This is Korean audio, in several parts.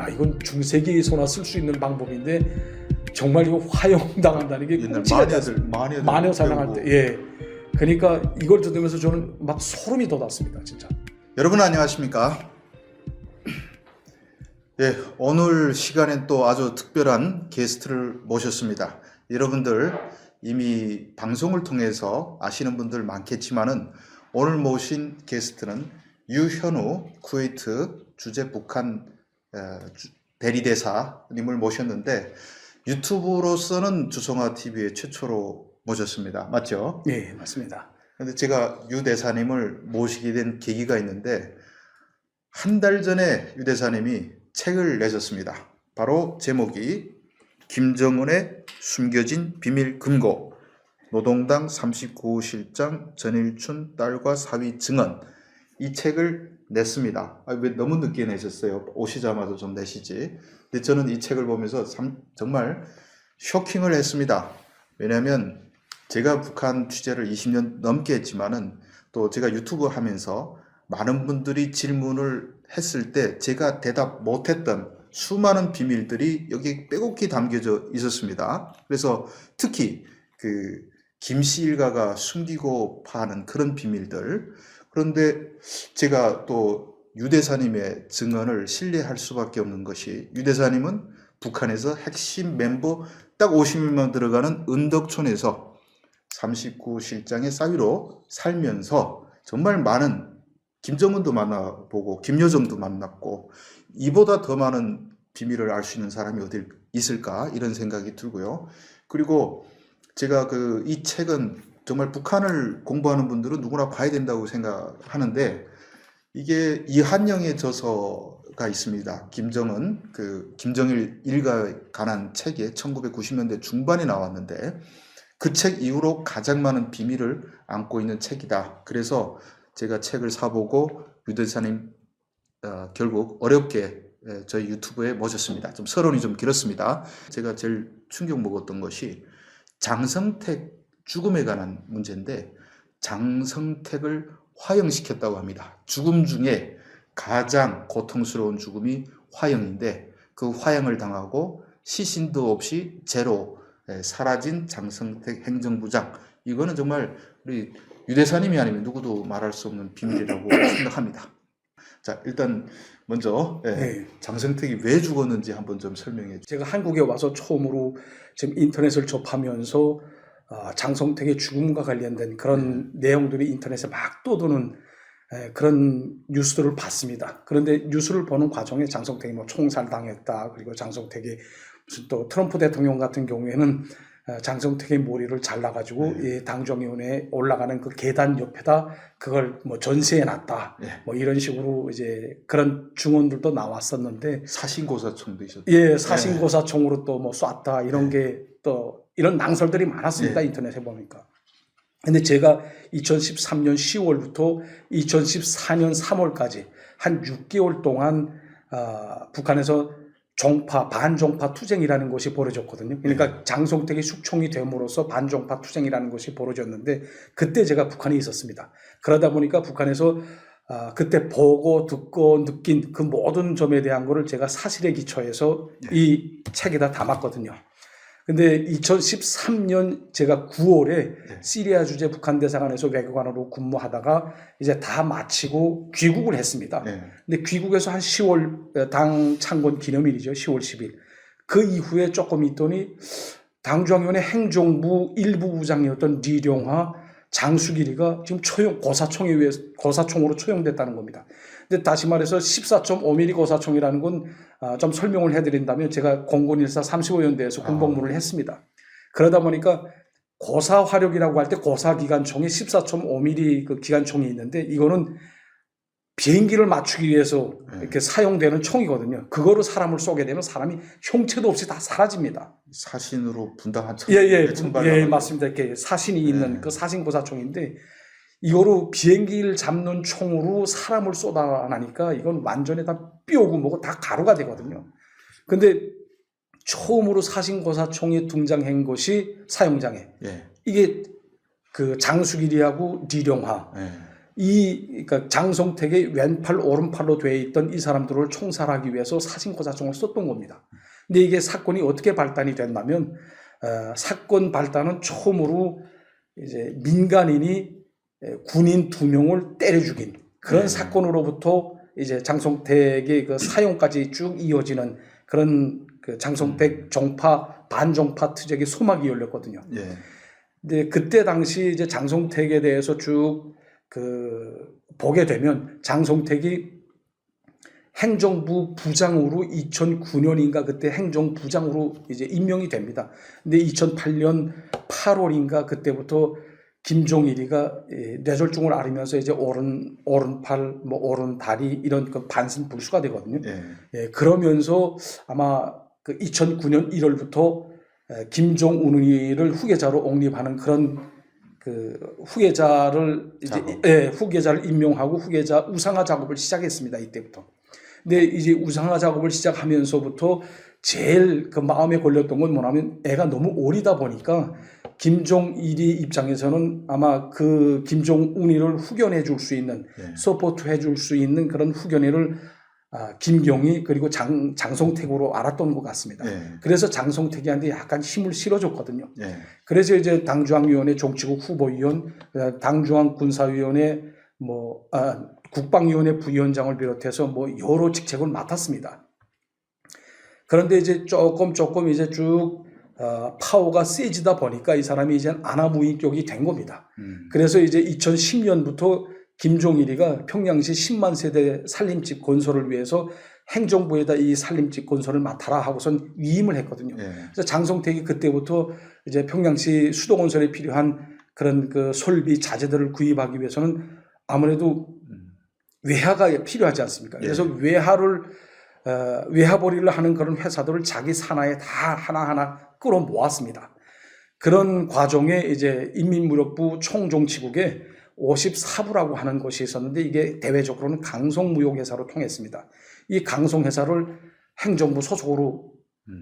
야, 이건 중세기에서나 쓸 수 있는 방법인데 정말 이거 화형당한다는 게 옛날 끔찍하지 마녀 사냥할 배우고. 때. 예. 그러니까 이걸 들으면서 저는 막 소름이 돋았습니다, 진짜. 여러분 안녕하십니까? 예, 오늘 시간엔 또 아주 특별한 게스트를 모셨습니다. 여러분들 이미 방송을 통해서 아시는 분들 많겠지만은 오늘 모신 게스트는 유현우 쿠웨이트 주재 북한 대리대사님을 모셨는데 유튜브로서는 주성아 TV의 최초로 모셨습니다. 맞죠? 네, 맞습니다. 근데 제가 유 대사님을 모시게 된 계기가 있는데 한 달 전에 유 대사님이 책을 내셨습니다. 바로 제목이 김정은의 숨겨진 비밀 금고, 노동당 39호 실장 전일춘 딸과 사위 증언. 이 책을 냈습니다. 왜 너무 늦게 내셨어요? 오시자마자 좀 내시지. 근데 저는 이 책을 보면서 정말 쇼킹을 했습니다. 왜냐하면 제가 북한 취재를 20년 넘게 했지만은 또 제가 유튜브 하면서 많은 분들이 질문을 했을 때 제가 대답 못했던 수많은 비밀들이 여기 빼곡히 담겨져 있었습니다. 그래서 특히 그 김씨 일가가 숨기고 파는 그런 비밀들. 그런데 제가 또 유 대사님의 증언을 신뢰할 수밖에 없는 것이 유 대사님은 북한에서 핵심 멤버 딱 50명만 들어가는 은덕촌에서 39 실장의 사위로 살면서 정말 많은 김정은도 만나보고 김여정도 만났고 이보다 더 많은 비밀을 알 수 있는 사람이 어디 있을까 이런 생각이 들고요. 그리고 제가 이 책은 정말 북한을 공부하는 분들은 누구나 봐야 된다고 생각하는데 이게 이한영의 저서가 있습니다. 김정은 김정일 일가에 관한 책에 1990년대 중반에 나왔는데 그 책 이후로 가장 많은 비밀을 안고 있는 책이다. 그래서 제가 책을 사보고 유 대사님 결국 어렵게 저희 유튜브에 모셨습니다. 좀 서론이 좀 길었습니다. 제가 제일 충격 먹었던 것이 장성택 죽음에 관한 문제인데 장성택을 화형시켰다고 합니다. 죽음 중에 가장 고통스러운 죽음이 화형인데 그 화형을 당하고 시신도 없이 제로 사라진 장성택 행정부장. 이거는 정말 우리 유 대사님이 아니면 누구도 말할 수 없는 비밀이라고 생각합니다. 자, 일단 먼저 장성택이 왜 죽었는지 한번 좀 설명해 주세요. 제가 한국에 와서 처음으로 지금 인터넷을 접하면서 장성택의 죽음과 관련된 그런 내용들이 인터넷에 막 떠도는 그런 뉴스들을 봤습니다. 그런데 뉴스를 보는 과정에 장성택이 뭐 총살당했다, 그리고 장성택이 무슨 또 트럼프 대통령 같은 경우에는 장성택의 머리를 잘라가지고 이 당정위원회에 올라가는 그 계단 옆에다 그걸 뭐 전시해 놨다. 뭐 이런 식으로 이제 그런 증언들도 나왔었는데 사신고사총도 있었죠. 예, 사신고사총으로 또 뭐 쐈다 이런 게 또 이런 낭설들이 많았습니다. 인터넷에 보니까. 근데 제가 2013년 10월부터 2014년 3월까지 한 6개월 동안 북한에서 반종파 투쟁이라는 것이 벌어졌거든요. 그러니까 장성택이 숙총이 됨으로써 반종파 투쟁이라는 것이 벌어졌는데 그때 제가 북한에 있었습니다. 그러다 보니까 북한에서 그때 보고 듣고 느낀 그 모든 점에 대한 거를 제가 사실에 기초해서 이 책에다 담았거든요. 근데 2013년 제가 9월에 시리아 주재 북한 대사관에서 외교관으로 근무하다가 이제 다 마치고 귀국을 했습니다. 근데 귀국해서 한 10월 당 창건 기념일이죠. 10월 10일. 그 이후에 조금 있더니 당중앙위원회 행정부 일부 부장이었던 리룡하, 장수길이가 지금 고사총에 의해서 고사총으로 초용됐다는 겁니다. 근데 다시 말해서 14.5mm 고사총이라는 건 좀 설명을 해드린다면 제가 공군일사 35연대에서 군복무를 했습니다. 그러다 보니까 고사화력이라고 할 때 고사기관총이 14.5mm 그 기관총이 있는데 이거는 비행기를 맞추기 위해서 이렇게 사용되는 총이거든요. 그거로 사람을 쏘게 되면 사람이 형체도 없이 다 사라집니다. 사신으로 분당한 예, 맞습니다. 이렇게 사신이 있는 그 사신고사총인데 이거로 비행기를 잡는 총으로 사람을 쏟아나니까 이건 완전히 다 뼈고 뭐고 다 가루가 되거든요. 근데 처음으로 사신고사총이 등장한 것이 사용장애. 이게 그 장수길이하고 리룡하. 그러니까 장성택의 왼팔 오른팔로 되어 있던 이 사람들을 총살하기 위해서 사신고사총을 썼던 겁니다. 근데 이게 사건이 어떻게 발단이 됐냐면 사건 발단은 처음으로 이제 민간인이 군인 2명을 때려 죽인 그런 사건으로부터 이제 장성택의 그 사형까지 쭉 이어지는 그런 그 장성택 정파 반정파 투쟁의 소막이 열렸거든요. 예. 근데 그때 당시 이제 장성택에 대해서 쭉 보게 되면 장성택이 행정부 부장으로 2009년인가 그때 행정부장으로 이제 임명이 됩니다. 근데 2008년 8월인가 그때부터 김종일이가 뇌졸중을 앓으면서 이제 오른팔, 뭐 오른다리 이런 그 반신불수가 되거든요. 예. 예, 그러면서 아마 그 2009년 1월부터 김종운이를 후계자로 옹립하는 그런 그 후계자를 이제 후계자를 임명하고 후계자 우상화 작업을 시작했습니다. 이때부터. 근데 이제 우상화 작업을 시작하면서부터 제일 그 마음에 걸렸던 건 뭐냐면 애가 너무 어리다 보니까 김종일이 입장에서는 아마 그 김종운이를 후견해 줄 수 있는 서포트 해 줄 수 있는 그런 후견회를 김경희 그리고 장성택으로 알았던 것 같습니다. 그래서 장성택이한테 약간 힘을 실어줬거든요. 그래서 이제 당중앙위원회 정치국 후보위원, 당중앙군사위원회 국방위원회 부위원장을 비롯해서 뭐 여러 직책을 맡았습니다. 그런데 이제 조금 이제 쭉 파워가 세지다 보니까 이 사람이 이제 안하무인격이 된 겁니다. 그래서 이제 2010년부터 김종일이가 평양시 10만 세대 살림집 건설을 위해서 행정부에다 이 살림집 건설을 맡아라 하고선 위임을 했거든요. 그래서 장성택이 그때부터 이제 평양시 수도건설에 필요한 그런 그 설비 자재들을 구입하기 위해서는 아무래도 외화가 필요하지 않습니까? 그래서 외화벌이를 하는 그런 회사들을 자기 산하에 다 하나하나 끌어 모았습니다. 그런 과정에 이제 인민무력부 총정치국에 54부라고 하는 것이 있었는데 이게 대외적으로는 강송무역회사로 통했습니다. 이 강송회사를 행정부 소속으로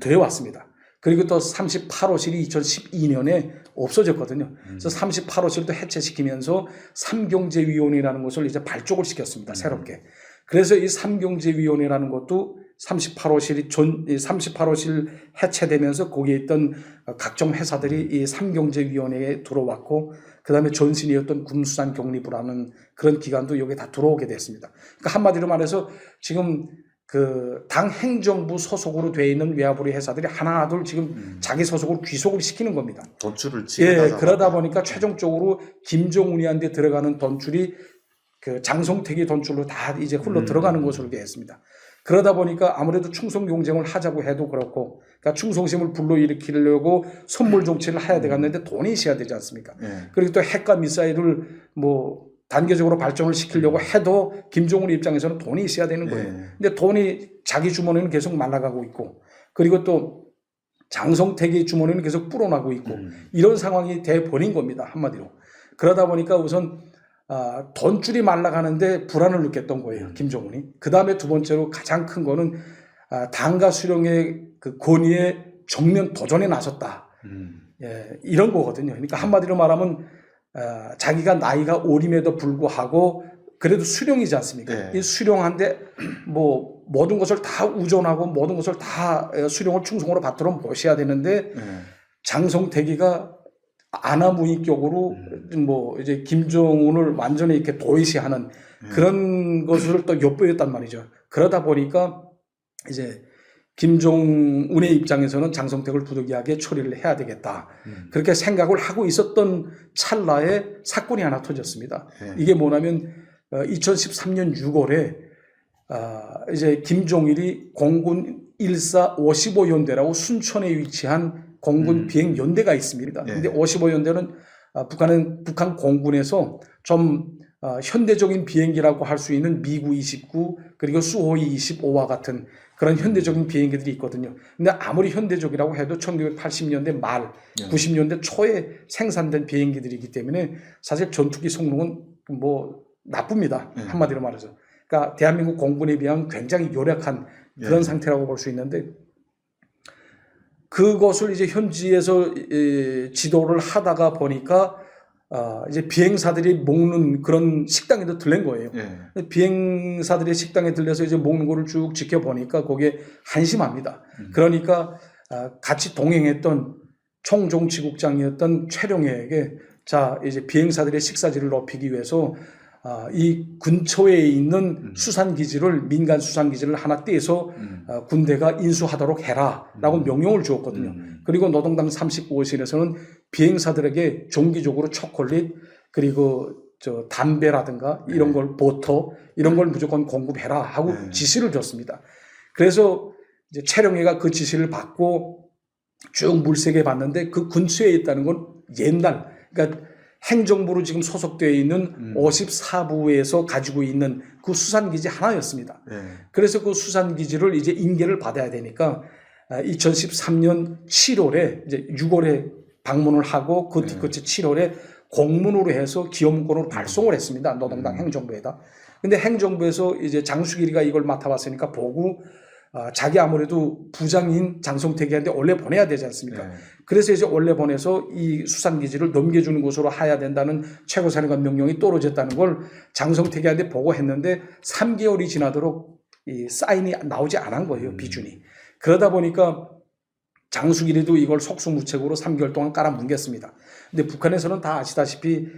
들여왔습니다. 그리고 또 38호실이 2012년에 없어졌거든요. 그래서 38호실도 해체시키면서 삼경제위원회라는 것을 이제 발족을 시켰습니다. 새롭게. 그래서 이 삼경제위원회라는 것도 38호실 해체되면서 거기에 있던 각종 회사들이 이 삼경제위원회에 들어왔고 그 다음에 전신이었던 군수산경리부라는 그런 기관도 여기에 다 들어오게 됐습니다. 그러니까 한마디로 말해서 지금 그 당 행정부 소속으로 되어 있는 외화벌이 회사들이 하나둘 지금 자기 소속으로 귀속을 시키는 겁니다. 돈줄을 그러다 보니까 최종적으로 김종운이한테 들어가는 돈줄이 그 장성택의 돈줄로 다 이제 흘러 들어가는 것으로 되어 있습니다. 그러다 보니까 아무래도 충성 경쟁을 하자고 해도 그렇고, 그러니까 충성심을 불러일으키려고 선물 정치를 해야 되겠는데 돈이 있어야 되지 않습니까? 그리고 또 핵과 미사일을 뭐 단계적으로 발전을 시키려고 해도 김정은 입장에서는 돈이 있어야 되는 거예요. 근데 돈이 자기 주머니는 계속 말라가고 있고, 그리고 또 장성택의 주머니는 계속 불어나고 있고, 이런 상황이 돼버린 겁니다. 한마디로. 그러다 보니까 우선 돈줄이 말라가는데 불안을 느꼈던 거예요. 김정은이. 그 다음에 두 번째로 가장 큰 거는 당과 수령의 그 권위에 정면 도전에 나섰다. 이런 거거든요. 그러니까 한마디로 말하면 자기가 나이가 어림에도 불구하고 그래도 수령이지 않습니까? 이 수령한데 뭐 모든 것을 다 우존하고 모든 것을 다 수령을 충성으로 받도록 모셔야 되는데 장성택이가 안하무인격으로 뭐 이제 김정은을 완전히 이렇게 도외시하는 그런 것을 또 엿보였단 말이죠. 그러다 보니까 이제 김종운의 입장에서는 장성택을 부득이하게 처리를 해야 되겠다. 그렇게 생각을 하고 있었던 찰나에 사건이 하나 터졌습니다. 이게 뭐냐면 2013년 6월에 이제 김종일이 공군 1사 55연대라고 순천에 위치한 공군 비행 연대가 있습니다. 근데 55연대는 북한 공군에서 좀 현대적인 비행기라고 할 수 있는 미구 29 그리고 수호이 25와 같은 그런 현대적인 비행기들이 있거든요. 근데 아무리 현대적이라고 해도 1980년대 말 90년대 초에 생산된 비행기들이기 때문에 사실 전투기 성능은 뭐 나쁩니다. 한마디로 말해서. 그러니까 대한민국 공군에 비하면 굉장히 열악한 그런 상태라고 볼 수 있는데 그것을 이제 현지에서 지도를 하다가 보니까 이제 비행사들이 먹는 그런 식당에도 들른 거예요. 예. 비행사들의 식당에 들려서 이제 먹는 거를 쭉 지켜보니까 거기에 한심합니다. 그러니까 같이 동행했던 총정치국장이었던 최룡해에게 자 이제 비행사들의 식사질을 높이기 위해서 이 근처에 있는 수산기지를 민간 수산기지를 하나 떼서 군대가 인수하도록 해라라고 명령을 주었거든요. 그리고 노동당 39호실에서는 비행사들에게 정기적으로 초콜릿 그리고 담배라든가 이런 걸 버터 이런 걸 무조건 공급해라 하고 지시를 줬습니다. 그래서 이제 최룡해가 그 지시를 받고 쭉 물색해 봤는데 그 근처에 있다는 건 옛날 그러니까 행정부로 지금 소속되어 있는 54부에서 가지고 있는 그 수산기지 하나였습니다. 그래서 그 수산기지를 이제 인계를 받아야 되니까 2013년 7월에 이제 6월에 방문을 하고 그 뒤끝에 7월에 공문으로 해서 기업문건으로 발송을 했습니다. 노동당 행정부에다. 근데 행정부에서 이제 장수길이가 이걸 맡아봤으니까 보고 자기 아무래도 부장인 장성택이한테 원래 보내야 되지 않습니까? 그래서 이제 원래 보내서 이 수산기지를 넘겨주는 곳으로 해야 된다는 최고사령관 명령이 떨어졌다는 걸 장성택이한테 보고했는데 3개월이 지나도록 이 사인이 나오지 않은 거예요, 비준이. 그러다 보니까 장수길이도 이걸 속수무책으로 3개월 동안 깔아뭉갰습니다. 근데 북한에서는 다 아시다시피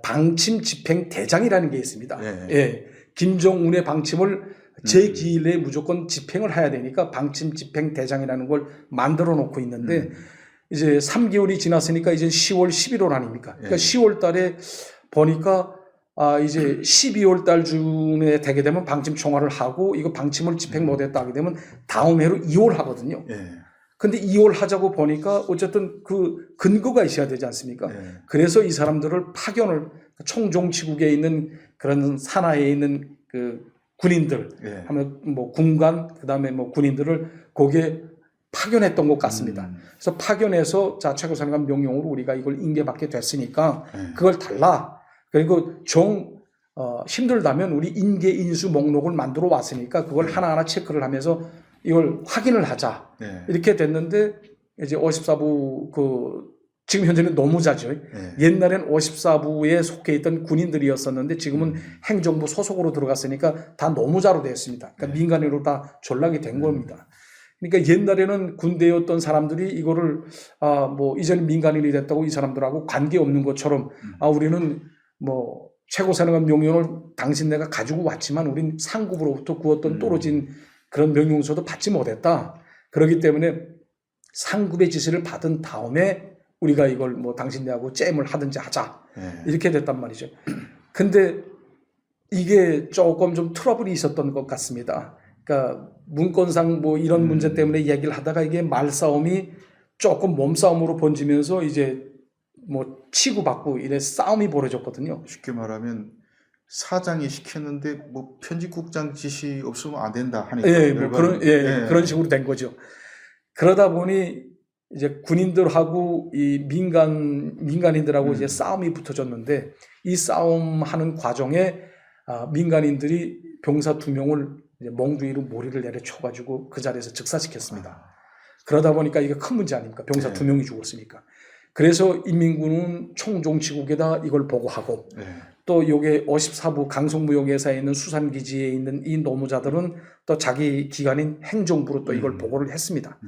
방침 집행 대장이라는 게 있습니다. 예. 김정은의 방침을 제 기일 내에 무조건 집행을 해야 되니까 방침 집행 대장이라는 걸 만들어 놓고 있는데 이제 3개월이 지났으니까 이제 10월, 11월 아닙니까? 그러니까 10월 달에 보니까 이제 12월 달 중에 되게 되면 방침 총괄을 하고 이거 방침을 집행 못했다 하게 되면 다음 해로 2월 하거든요. 근데 2월 하자고 보니까 어쨌든 그 근거가 있어야 되지 않습니까? 그래서 이 사람들을 파견을 총정치국에 있는 그런 산하에 있는 그 군인들 하면 뭐 군관 그다음에 뭐 군인들을 거기에 파견했던 것 같습니다. 그래서 파견해서 자 최고사령관 명령으로 우리가 이걸 인계받게 됐으니까 그걸 달라. 그리고 힘들다면 우리 인계 인수 목록을 만들어 왔으니까 그걸 하나하나 체크를 하면서 이걸 확인을 하자. 이렇게 됐는데 이제 54부 지금 현재는 노무자죠. 옛날엔 54부에 속해 있던 군인들이었었는데 지금은 행정부 소속으로 들어갔으니까 다 노무자로 되었습니다. 그러니까 민간인으로 다 전락이 된 겁니다. 그러니까 옛날에는 군대였던 사람들이 이거를 뭐 이제는 민간인이 됐다고 이 사람들하고 관계없는 것처럼 우리는 뭐 최고사령관 명령을 당신네가 가지고 왔지만 우린 상급으로부터 그 어떤 떨어진 그런 명령서도 받지 못했다. 그렇기 때문에 상급의 지시를 받은 다음에 우리가 이걸 뭐 당신네하고 잼을 하든지 하자. 이렇게 됐단 말이죠. 근데 이게 조금 좀 트러블이 있었던 것 같습니다. 그러니까 문건상 뭐 이런 문제 때문에 얘기를 하다가 이게 말싸움이 조금 몸싸움으로 번지면서 이제 뭐 치고받고 이래 싸움이 벌어졌거든요. 쉽게 말하면 사장이 시켰는데 뭐 편집국장 지시 없으면 안 된다 하니까 뭐 그런 식으로 된 거죠. 그러다 보니 이제 군인들하고 이 민간인들하고 이제 싸움이 붙어졌는데 이 싸움하는 과정에 민간인들이 병사 2명을 이제 몽둥이로 머리를 내려쳐가지고 그 자리에서 즉사시켰습니다. 그러다 보니까 이게 큰 문제 아닙니까? 병사 2명이 죽었으니까. 그래서 인민군은 총정치국에다 이걸 보고하고 또 요게 54부 강성무역회사에 있는 수산기지에 있는 이 노무자들은 또 자기 기관인 행정부로 또 이걸 보고를 했습니다.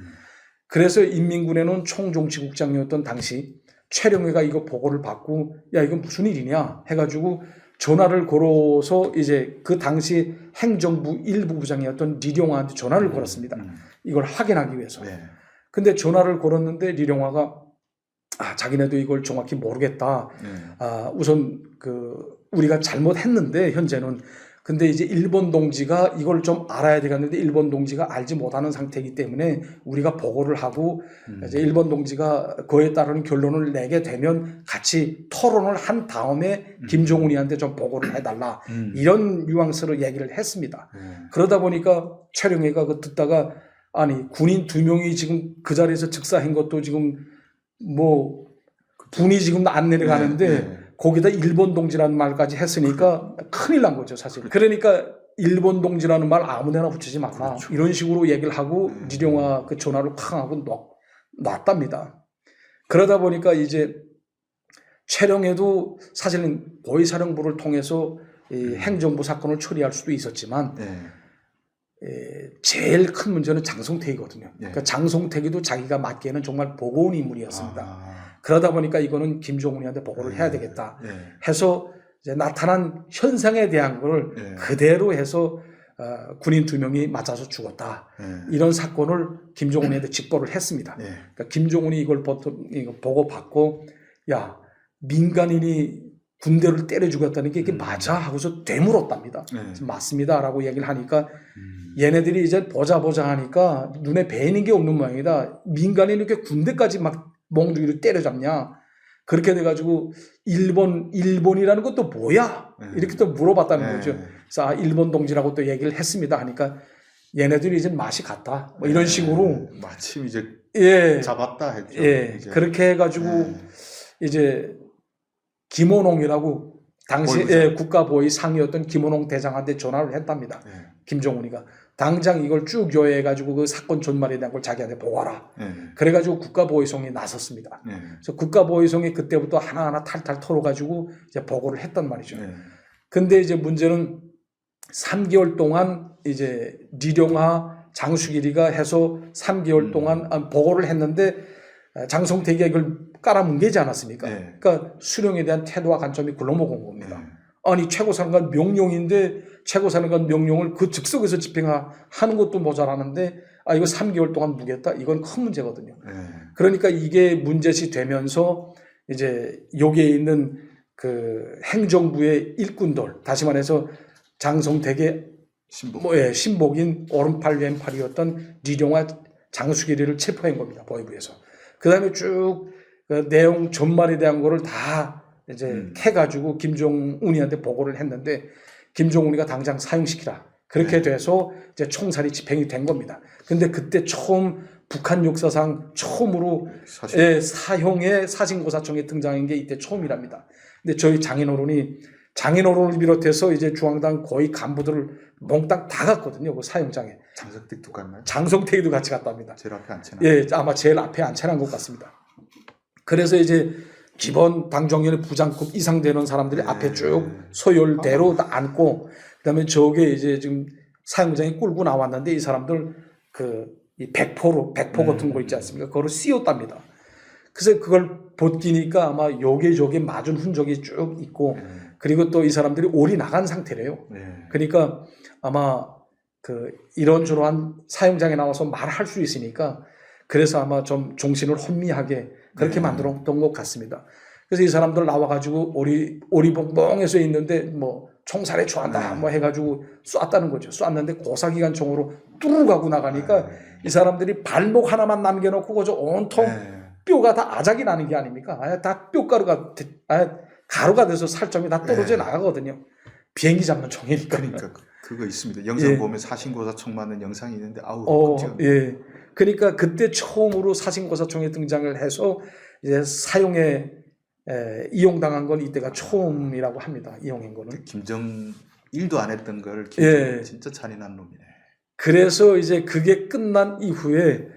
그래서 인민군에는 총정치국장이었던 당시 최룡해가 이거 보고를 받고 야 이건 무슨 일이냐 해가지고 전화를 걸어서 이제 그 당시 행정부 일부 부장이었던 리룡화한테 전화를 걸었습니다. 이걸 확인하기 위해서. 근데 전화를 걸었는데 리룡화가 자기네도 이걸 정확히 모르겠다. 우선 우리가 잘못했는데 현재는 근데 이제 일본 동지가 이걸 좀 알아야 되겠는데 일본 동지가 알지 못하는 상태이기 때문에 우리가 보고를 하고 이제 일본 동지가 그에 따르는 결론을 내게 되면 같이 토론을 한 다음에 김정은이한테 좀 보고를 해달라 이런 뉘앙스로 얘기를 했습니다. 그러다 보니까 최룡해가 듣다가 아니 군인 2명이 지금 그 자리에서 즉사한 것도 지금 뭐 분이 지금 안 내려가는데 거기다 일본 동지라는 말까지 했으니까 큰일 난 거죠, 사실. 그러니까 일본 동지라는 말 아무데나 붙이지 마라. 그렇죠. 이런 식으로 얘기를 하고 리룡화 그 전화를 쾅 하고 놨답니다. 그러다 보니까 이제 최령해도 사실은 보위사령부를 통해서 이 행정부 사건을 처리할 수도 있었지만 제일 큰 문제는 장성택이거든요. 그러니까 장성택이도 자기가 맡기에는 정말 버거운 인물이었습니다. 그러다 보니까 이거는 김종훈이한테 보고를 해야 되겠다 해서 이제 나타난 현상에 대한 걸 그대로 해서 군인 2명이 맞아서 죽었다. 이런 사건을 김종훈이한테 직보를 했습니다. 그러니까 김종훈이 이걸 보고 받고 야 민간인이 군대를 때려 죽였다는 게 이게 맞아 하고서 되물었답니다. 맞습니다라고 얘기를 하니까 얘네들이 이제 보자 하니까 눈에 뵈이는 게 없는 모양이다. 민간인이 이렇게 군대까지 막 몽둥이로 때려잡냐. 그렇게 돼가지고 일본이라는 것도 뭐야? 이렇게 또 물어봤다는 거죠. 그래서 일본 동지라고 또 얘기를 했습니다 하니까 얘네들이 이제 맛이 갔다. 뭐 이런 식으로 마침 이제 잡았다 했죠. 이제. 그렇게 해가지고 이제 김원홍이라고 당시 국가보위 상위였던 김원홍 대장한테 전화를 했답니다. 김종훈이가 당장 이걸 쭉 요해가지고 그 사건 전말에 대한 걸 자기한테 보고하라. 그래가지고 국가보위성이 나섰습니다. 그래서 국가보위성이 그때부터 하나하나 탈탈 털어가지고 이제 보고를 했단 말이죠. 근데 이제 문제는 3개월 동안 이제 리룡하 장수길이가 해서 3개월 동안 보고를 했는데 장성택이 이걸 깔아뭉개지 않았습니까? 그러니까 수령에 대한 태도와 관점이 굴러먹은 겁니다. 아니 최고사령관 명령인데 최고사령관 명령을 그 즉석에서 집행하는 것도 모자라는데 이거 3개월 동안 묵였다? 이건 큰 문제거든요. 그러니까 이게 문제시 되면서 이제 여기에 있는 그 행정부의 일꾼들, 다시 말해서 장성택의 신복인 오른팔 왼팔이었던 리룡하 장수길이를 체포한 겁니다. 보위부에서. 그 다음에 쭉 그 내용 전말에 대한 거를 다 이제 캐가지고 김종훈이한테 보고를 했는데 김종훈이가 당장 사형시키라. 그렇게 돼서 이제 총살이 집행이 된 겁니다. 근데 그때 처음 북한 역사상 처음으로 사형의 사신고사청에 등장한 게 이때 처음이랍니다. 근데 저희 장인어른을 비롯해서 이제 중앙당 고위 간부들을 몽땅 다 갔거든요. 그 사형장에. 장성택도 갔나요? 장성택도 같이 갔답니다. 제일 앞에 앉혀놨 아마 제일 앞에 앉혀놓은 것 같습니다. 그래서 이제 기본 당정연의 부장급 이상 되는 사람들이 앞에 쭉 소열대로 다 앉고, 그다음에 저게 이제 지금 사형장에 끌고 나왔는데 이 사람들 이 백포 같은 거 있지 않습니까? 그거를 씌웠답니다. 그래서 그걸 벗기니까 아마 요게 맞은 흔적이 쭉 있고, 그리고 또 이 사람들이 올이 나간 상태래요. 그러니까 아마 이런저런 사형장에 나와서 말할 수 있으니까 그래서 아마 좀 정신을 혼미하게 그렇게 만들었던 것 같습니다. 그래서 이 사람들 나와가지고 오리봉봉해서 있는데 뭐 총살에 좋아한다 뭐 해가지고 쐈다는 거죠. 쐈는데 고사기관 총으로 뚜룩 하고 나가니까 이 사람들이 발목 하나만 남겨놓고 그저 온통 뼈가 다 아작이 나는 게 아닙니까? 다 뼈가루가 가루가 돼서 살점이 다 떨어져 나가거든요. 비행기 잡는 총이니까. 그러니까 그거 있습니다. 영상 보면 사신고사총 맞는 영상이 있는데 끔찍합니다. 그러니까 그때 처음으로 사신고사총에 등장을 해서 이제 사용에 이용당한 건 이때가 처음이라고 합니다. 이용한 거는. 김정일도 안 했던 걸 김정일 진짜 잔인한 놈이네. 그래서 이제 그게 끝난 이후에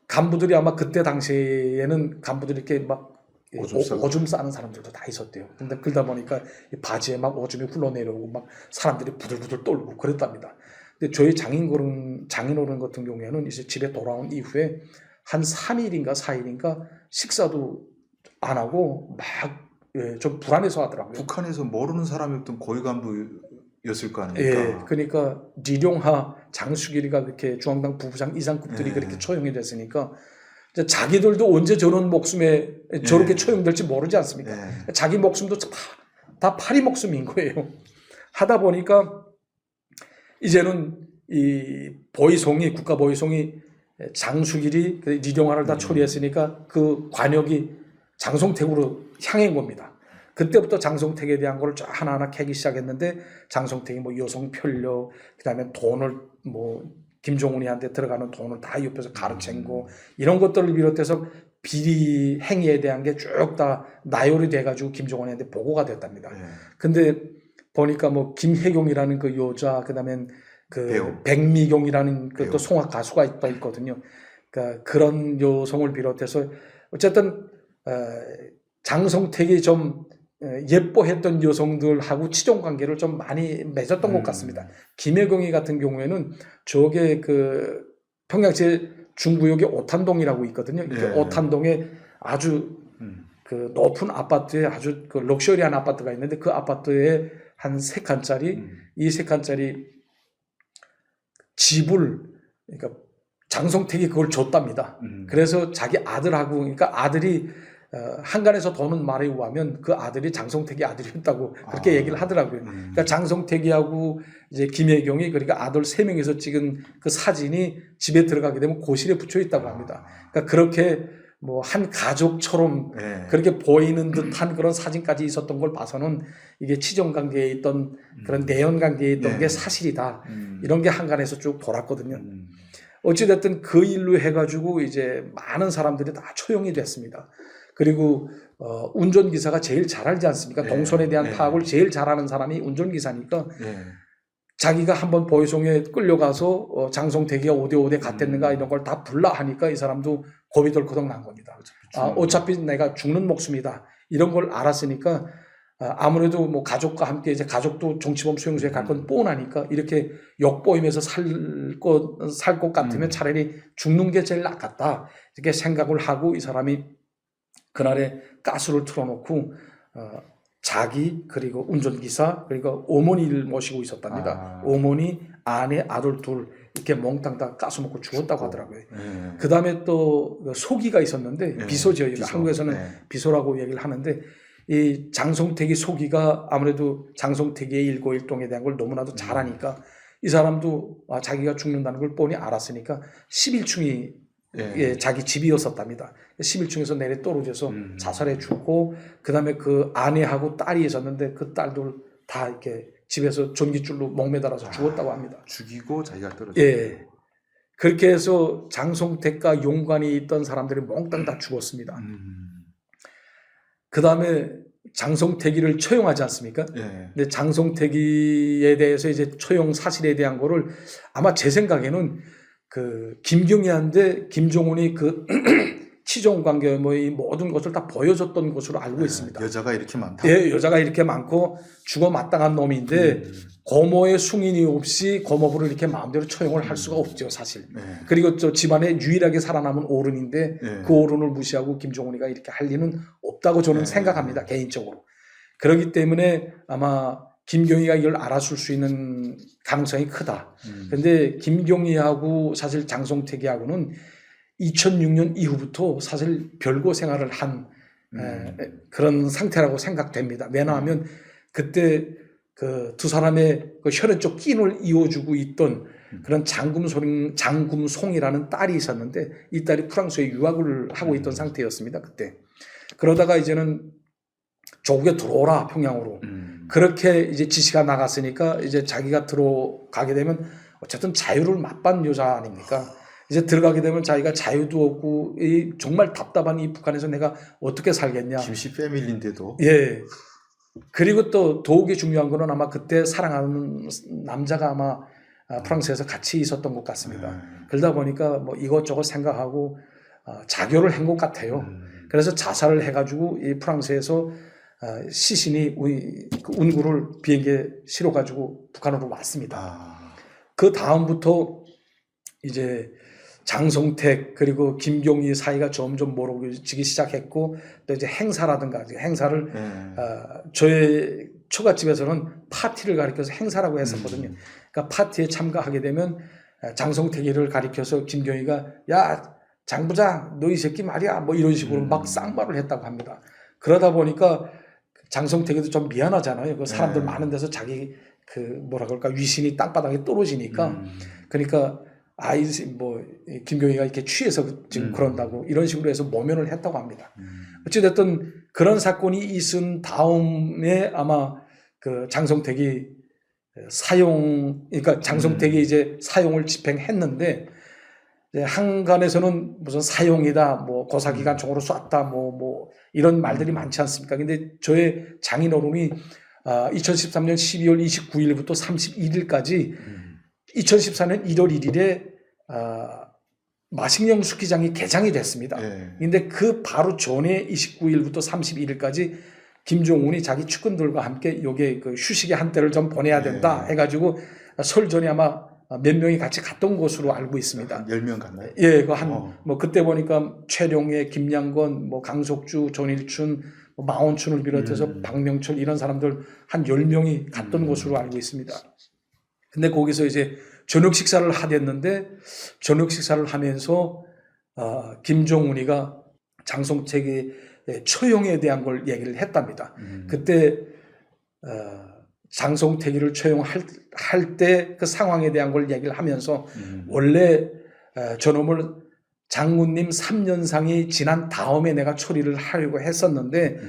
간부들이 아마 그때 당시에는 간부들이 이렇게 막 오줌 싸는 사람들도 다 있었대요. 근데 그러다 보니까 바지에 막 오줌이 흘러내려오고 막 사람들이 부들부들 떨고 그랬답니다. 근데 저희 장인어른 같은 경우에는 이제 집에 돌아온 이후에 한 3일인가 4일인가 식사도 안 하고 막 좀 불안해서 하더라고요. 북한에서 모르는 사람이었던 고위 간부였을 거 아닙니까? 그러니까 리룡하 장수길이가 그렇게 중앙당 부부장 이상급들이 그렇게 처형이 됐으니까 자기들도 언제 저런 목숨에 저렇게 처형될지 모르지 않습니까? 자기 목숨도 다 파리 목숨인 거예요. 하다 보니까 이제는 이 국가보위성이 장수길이 리룡하를 다 처리했으니까 그 관역이 장성택으로 향한 겁니다. 그때부터 장성택에 대한 걸 쫙 하나하나 캐기 시작했는데 장성택이 뭐 여성 편력, 그다음에 돈을 뭐 김종훈이한테 들어가는 돈을 다 옆에서 가로챈 거 이런 것들을 비롯해서 비리 행위에 대한 게 쭉 다 나열이 돼가지고 김종훈이한테 보고가 됐답니다. 근데 보니까 뭐 김혜경이라는 그 여자, 그다음에 배우. 백미경이라는 그 또 송악 가수가 있거든요. 그러니까 그런 여성을 비롯해서 어쨌든 장성택이 좀 예뻐했던 여성들하고 치종 관계를 좀 많이 맺었던 것 같습니다. 김혜경이 같은 경우에는 저게 그 평양시 중구역에 오탄동이라고 있거든요. 이렇게 예. 오탄동에 아주 그 높은 아파트에 아주 그 럭셔리한 아파트가 있는데 그 아파트에 한 3칸짜리 이 3칸짜리 집을 그러니까 장성택이 그걸 줬답니다. 그래서 자기 아들하고 그러니까 아들이 한간에서 도는 말에 의하면 그 아들이 장성택이 아들이었다고 그렇게 얘기를 하더라고요. 그러니까 장성택이하고 이제 김혜경이 그러니까 아들 3명이서 찍은 그 사진이 집에 들어가게 되면 고실에 붙여 있다고 합니다. 그러니까 그렇게 뭐 한 가족처럼 예. 그렇게 보이는 듯한 그런 사진까지 있었던 걸 봐서는 이게 치정 관계에 있던 그런 내연 관계에 있던 게 사실이다. 이런 게 한간에서 쭉 돌았거든요. 어찌됐든 그 일로 해가지고 이제 많은 사람들이 다 처형이 됐습니다. 그리고 운전기사가 제일 잘 알지 않습니까? 예. 동선에 대한 예. 파악을 제일 잘하는 사람이 운전기사니까 예. 자기가 한번 보혜송에 끌려가서 장성택이가 어디 갔댔는가 이런 걸 다 불라 하니까 이 사람도 겁이 덜커덕 난 겁니다. 어차피 내가 죽는 목숨이다. 이런 걸 알았으니까 아무래도 뭐 가족과 함께 이제 가족도 정치범 수용소에 갈 건 뻔하니까 이렇게 욕보이면서 살 것 같으면 차라리 죽는 게 제일 낫겠다. 이렇게 생각을 하고 이 사람이 그날에 가스를 틀어놓고 자기 그리고 운전기사 그리고 어머니를 모시고 있었답니다. 어머니, 아내, 아들 둘 이렇게 몽땅 다 가스 먹고 죽었다고 하더라고요. 그 다음에 또 소기가 있었는데 비소죠. 비소. 한국에서는 비소라고 얘기를 하는데 이 장성택이 소기가 아무래도 장성택의 일거일동에 대한 걸 너무나도 잘 아니까 이 사람도 자기가 죽는다는 걸 뻔히 알았으니까 11층이 자기 집이었었답니다. 11층에서 내려 떨어져서 자살해 죽고 그 다음에 그 아내하고 딸이 있었는데 그 딸들 다 이렇게 집에서 전기줄로 목매달아서 죽었다고 합니다. 죽이고 자기가 떨어졌다. 예. 그렇게 해서 장성택과 용관이 있던 사람들이 몽땅 다 죽었습니다. 그 다음에 장성택이를 처형하지 않습니까? 예. 근데 장성택이에 대해서 이제 처형 사실에 대한 거를 아마 제 생각에는 그 김경희한테 김정은이 그 치종 관계 뭐 이 모든 것을 다 보여줬던 것으로 알고 있습니다. 여자가 이렇게 많다. 예, 여자가 이렇게 많고 죽어 마땅한 놈인데 고모의 승인이 없이 고모부를 이렇게 마음대로 처형을 할 수가 없죠, 사실. 그리고 저 집안에 유일하게 살아남은 어른인데 그 어른을 무시하고 김정은이가 이렇게 할 리는 없다고 저는 생각합니다, 개인적으로. 그렇기 때문에 아마 김경희가 이걸 알았을 수 있는 가능성이 크다. 그런데 김경희하고 사실 장성택이하고는 2006년 이후부터 사실 별거 생활을 한 그런 상태라고 생각됩니다. 왜냐하면 그때 그 두 사람의 그 혈연 쪽 끼인을 이어주고 있던 그런 장금송이라는 딸이 있었는데 이 딸이 프랑스에 유학을 하고 있던 상태였습니다. 그때. 그러다가 이제는 조국에 들어오라 평양으로. 그렇게 이제 지시가 나갔으니까 이제 자기가 들어가게 되면 어쨌든 자유를 맛본 여자 아닙니까? 이제 들어가게 되면 자기가 자유도 없고 이 정말 답답한 이 북한에서 내가 어떻게 살겠냐. 김씨 패밀리인데도. 예. 그리고 또 더욱이 중요한 거는 아마 그때 사랑하는 남자가 아마 프랑스에서 같이 있었던 것 같습니다. 그러다 보니까 뭐 이것저것 생각하고 자결을 한 것 같아요. 그래서 자살을 해가지고 이 프랑스에서 시신이 그 운구를 비행기에 실어가지고 북한으로 왔습니다. 그 다음부터 이제 장성택 그리고 김경희 사이가 점점 멀어지기 시작했고 또 이제 행사라든가 행사를 저의 처갓집에서는 파티를 가리켜서 행사라고 했었거든요. 그러니까 파티에 참가하게 되면 장성택이를 가리켜서 김경희가 야 장부장 너 이 새끼 말이야 뭐 이런 식으로 막 쌍발을 했다고 합니다. 그러다 보니까 장성택이도 좀 미안하잖아요. 그 사람들 많은 데서 자기 그 뭐라 그럴까 위신이 땅바닥에 떨어지니까 그러니까 뭐 김경희가 이렇게 취해서 지금 그런다고 이런 식으로 해서 모면을 했다고 합니다. 어찌됐든 그런 사건이 있은 다음에 아마 그 장성택이 그러니까 장성택이 이제 사용을 집행했는데 한간에서는 무슨 사용이다, 뭐 고사기관총으로 쐈다, 뭐 이런 말들이 많지 않습니까? 근데 저의 장인어른이 2013년 12월 29일부터 31일까지 2014년 1월 1일에 마식령 스키장이 개장이 됐습니다. 예. 근데 그 바로 전에 29일부터 31일까지 김정은이 자기 측근들과 함께 요게 그 휴식의 한때를 좀 보내야 된다 해가지고 설 전에 아마 몇 명이 같이 갔던 것으로 알고 있습니다. 한 10명 갔나요? 예, 뭐 그때 보니까 최룡해, 김양건, 뭐 강석주, 전일춘, 뭐 마원춘을 비롯해서 박명철 이런 사람들 한 10명이 갔던 것으로 알고 있습니다. 근데 거기서 이제 저녁 식사를 하겠는데 저녁 식사를 하면서 김정은이가 장성택의 처형에 대한 걸 얘기를 했답니다. 그때 장성택이를 처형할 때 그 상황에 대한 걸 얘기를 하면서 원래 저놈을 장군님 3년상이 지난 다음에 내가 처리를 하려고 했었는데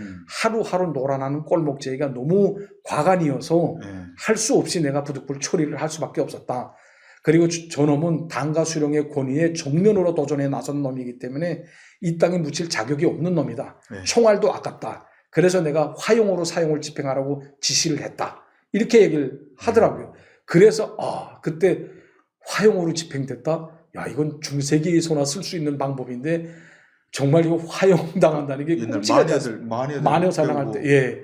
하루하루 놀아나는 꼴목제의가 너무 과간이어서 할 수 없이 내가 부득불 처리를 할 수밖에 없었다. 그리고 저놈은 당과 수령의 권위에 정면으로 도전해 나선 놈이기 때문에 이 땅에 묻힐 자격이 없는 놈이다. 총알도 아깝다. 그래서 내가 화용으로 사용을 집행하라고 지시를 했다. 이렇게 얘기를 하더라고요. 그래서 그때 화용으로 집행됐다. 야, 이건 중세기에서나 쓸 수 있는 방법인데 정말 이거 화용당한다는 게 옛날 끔찍하지 않습니까? 마녀 사냥할 때. 예.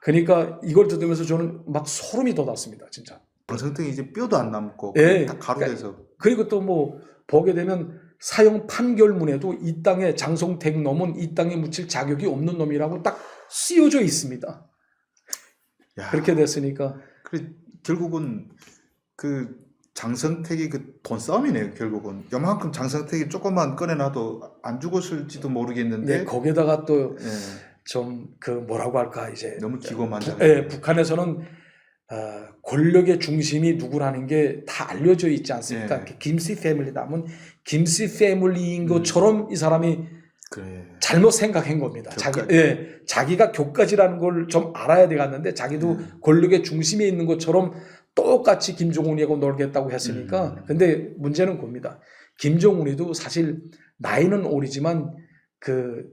그러니까 이걸 들으면서 저는 막 소름이 돋았습니다. 진짜. 장성택이 이제 뼈도 안 남고 예. 다 가루돼서. 그리고 또 뭐 보게 되면 사형 판결문에도 이 땅에 장성택 놈은 이 땅에 묻힐 자격이 없는 놈이라고 딱 쓰여져 있습니다. 야, 그렇게 됐으니까. 결국은 그 장성택이 그 돈 싸움이네요. 결국은 요만큼 장성택이 조금만 꺼내놔도 안 죽었을지도 모르겠는데. 네, 거기다가 또 좀 그 뭐라고 할까 이제 너무 기고만장. 북한에서는 권력의 중심이 누구라는 게 다 알려져 있지 않습니까? 김씨 패밀리다 하면 김씨 패밀리인 것처럼 이 사람이 잘못 생각한 겁니다. 자기가 교과지라는 걸 좀 알아야 되겠는데 자기도 권력의 중심에 있는 것처럼 똑같이 김정은이하고 놀겠다고 했으니까. 근데 문제는 그겁니다. 김정은이도 사실 나이는 어리지만 그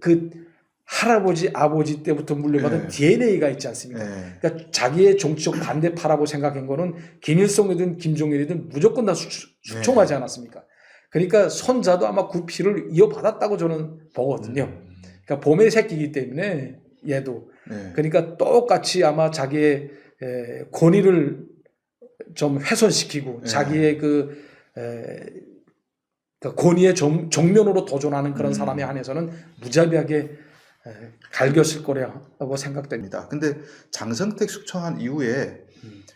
할아버지, 아버지 때부터 물려받은 DNA가 있지 않습니까? 그러니까 자기의 정치적 반대파라고 생각한 거는 김일성이든 김정일이든 무조건 다 숙청하지 않았습니까? 그러니까 손자도 아마 그 피를 이어받았다고 저는 보거든요. 그러니까 봄의 새끼이기 때문에 얘도. 그러니까 똑같이 아마 자기의 권위를 좀 훼손시키고 자기의 그 권위의 정면으로 도전하는 그런 사람에 한해서는 무자비하게 갈겼을 거라고 생각됩니다. 근데 장성택 숙청한 이후에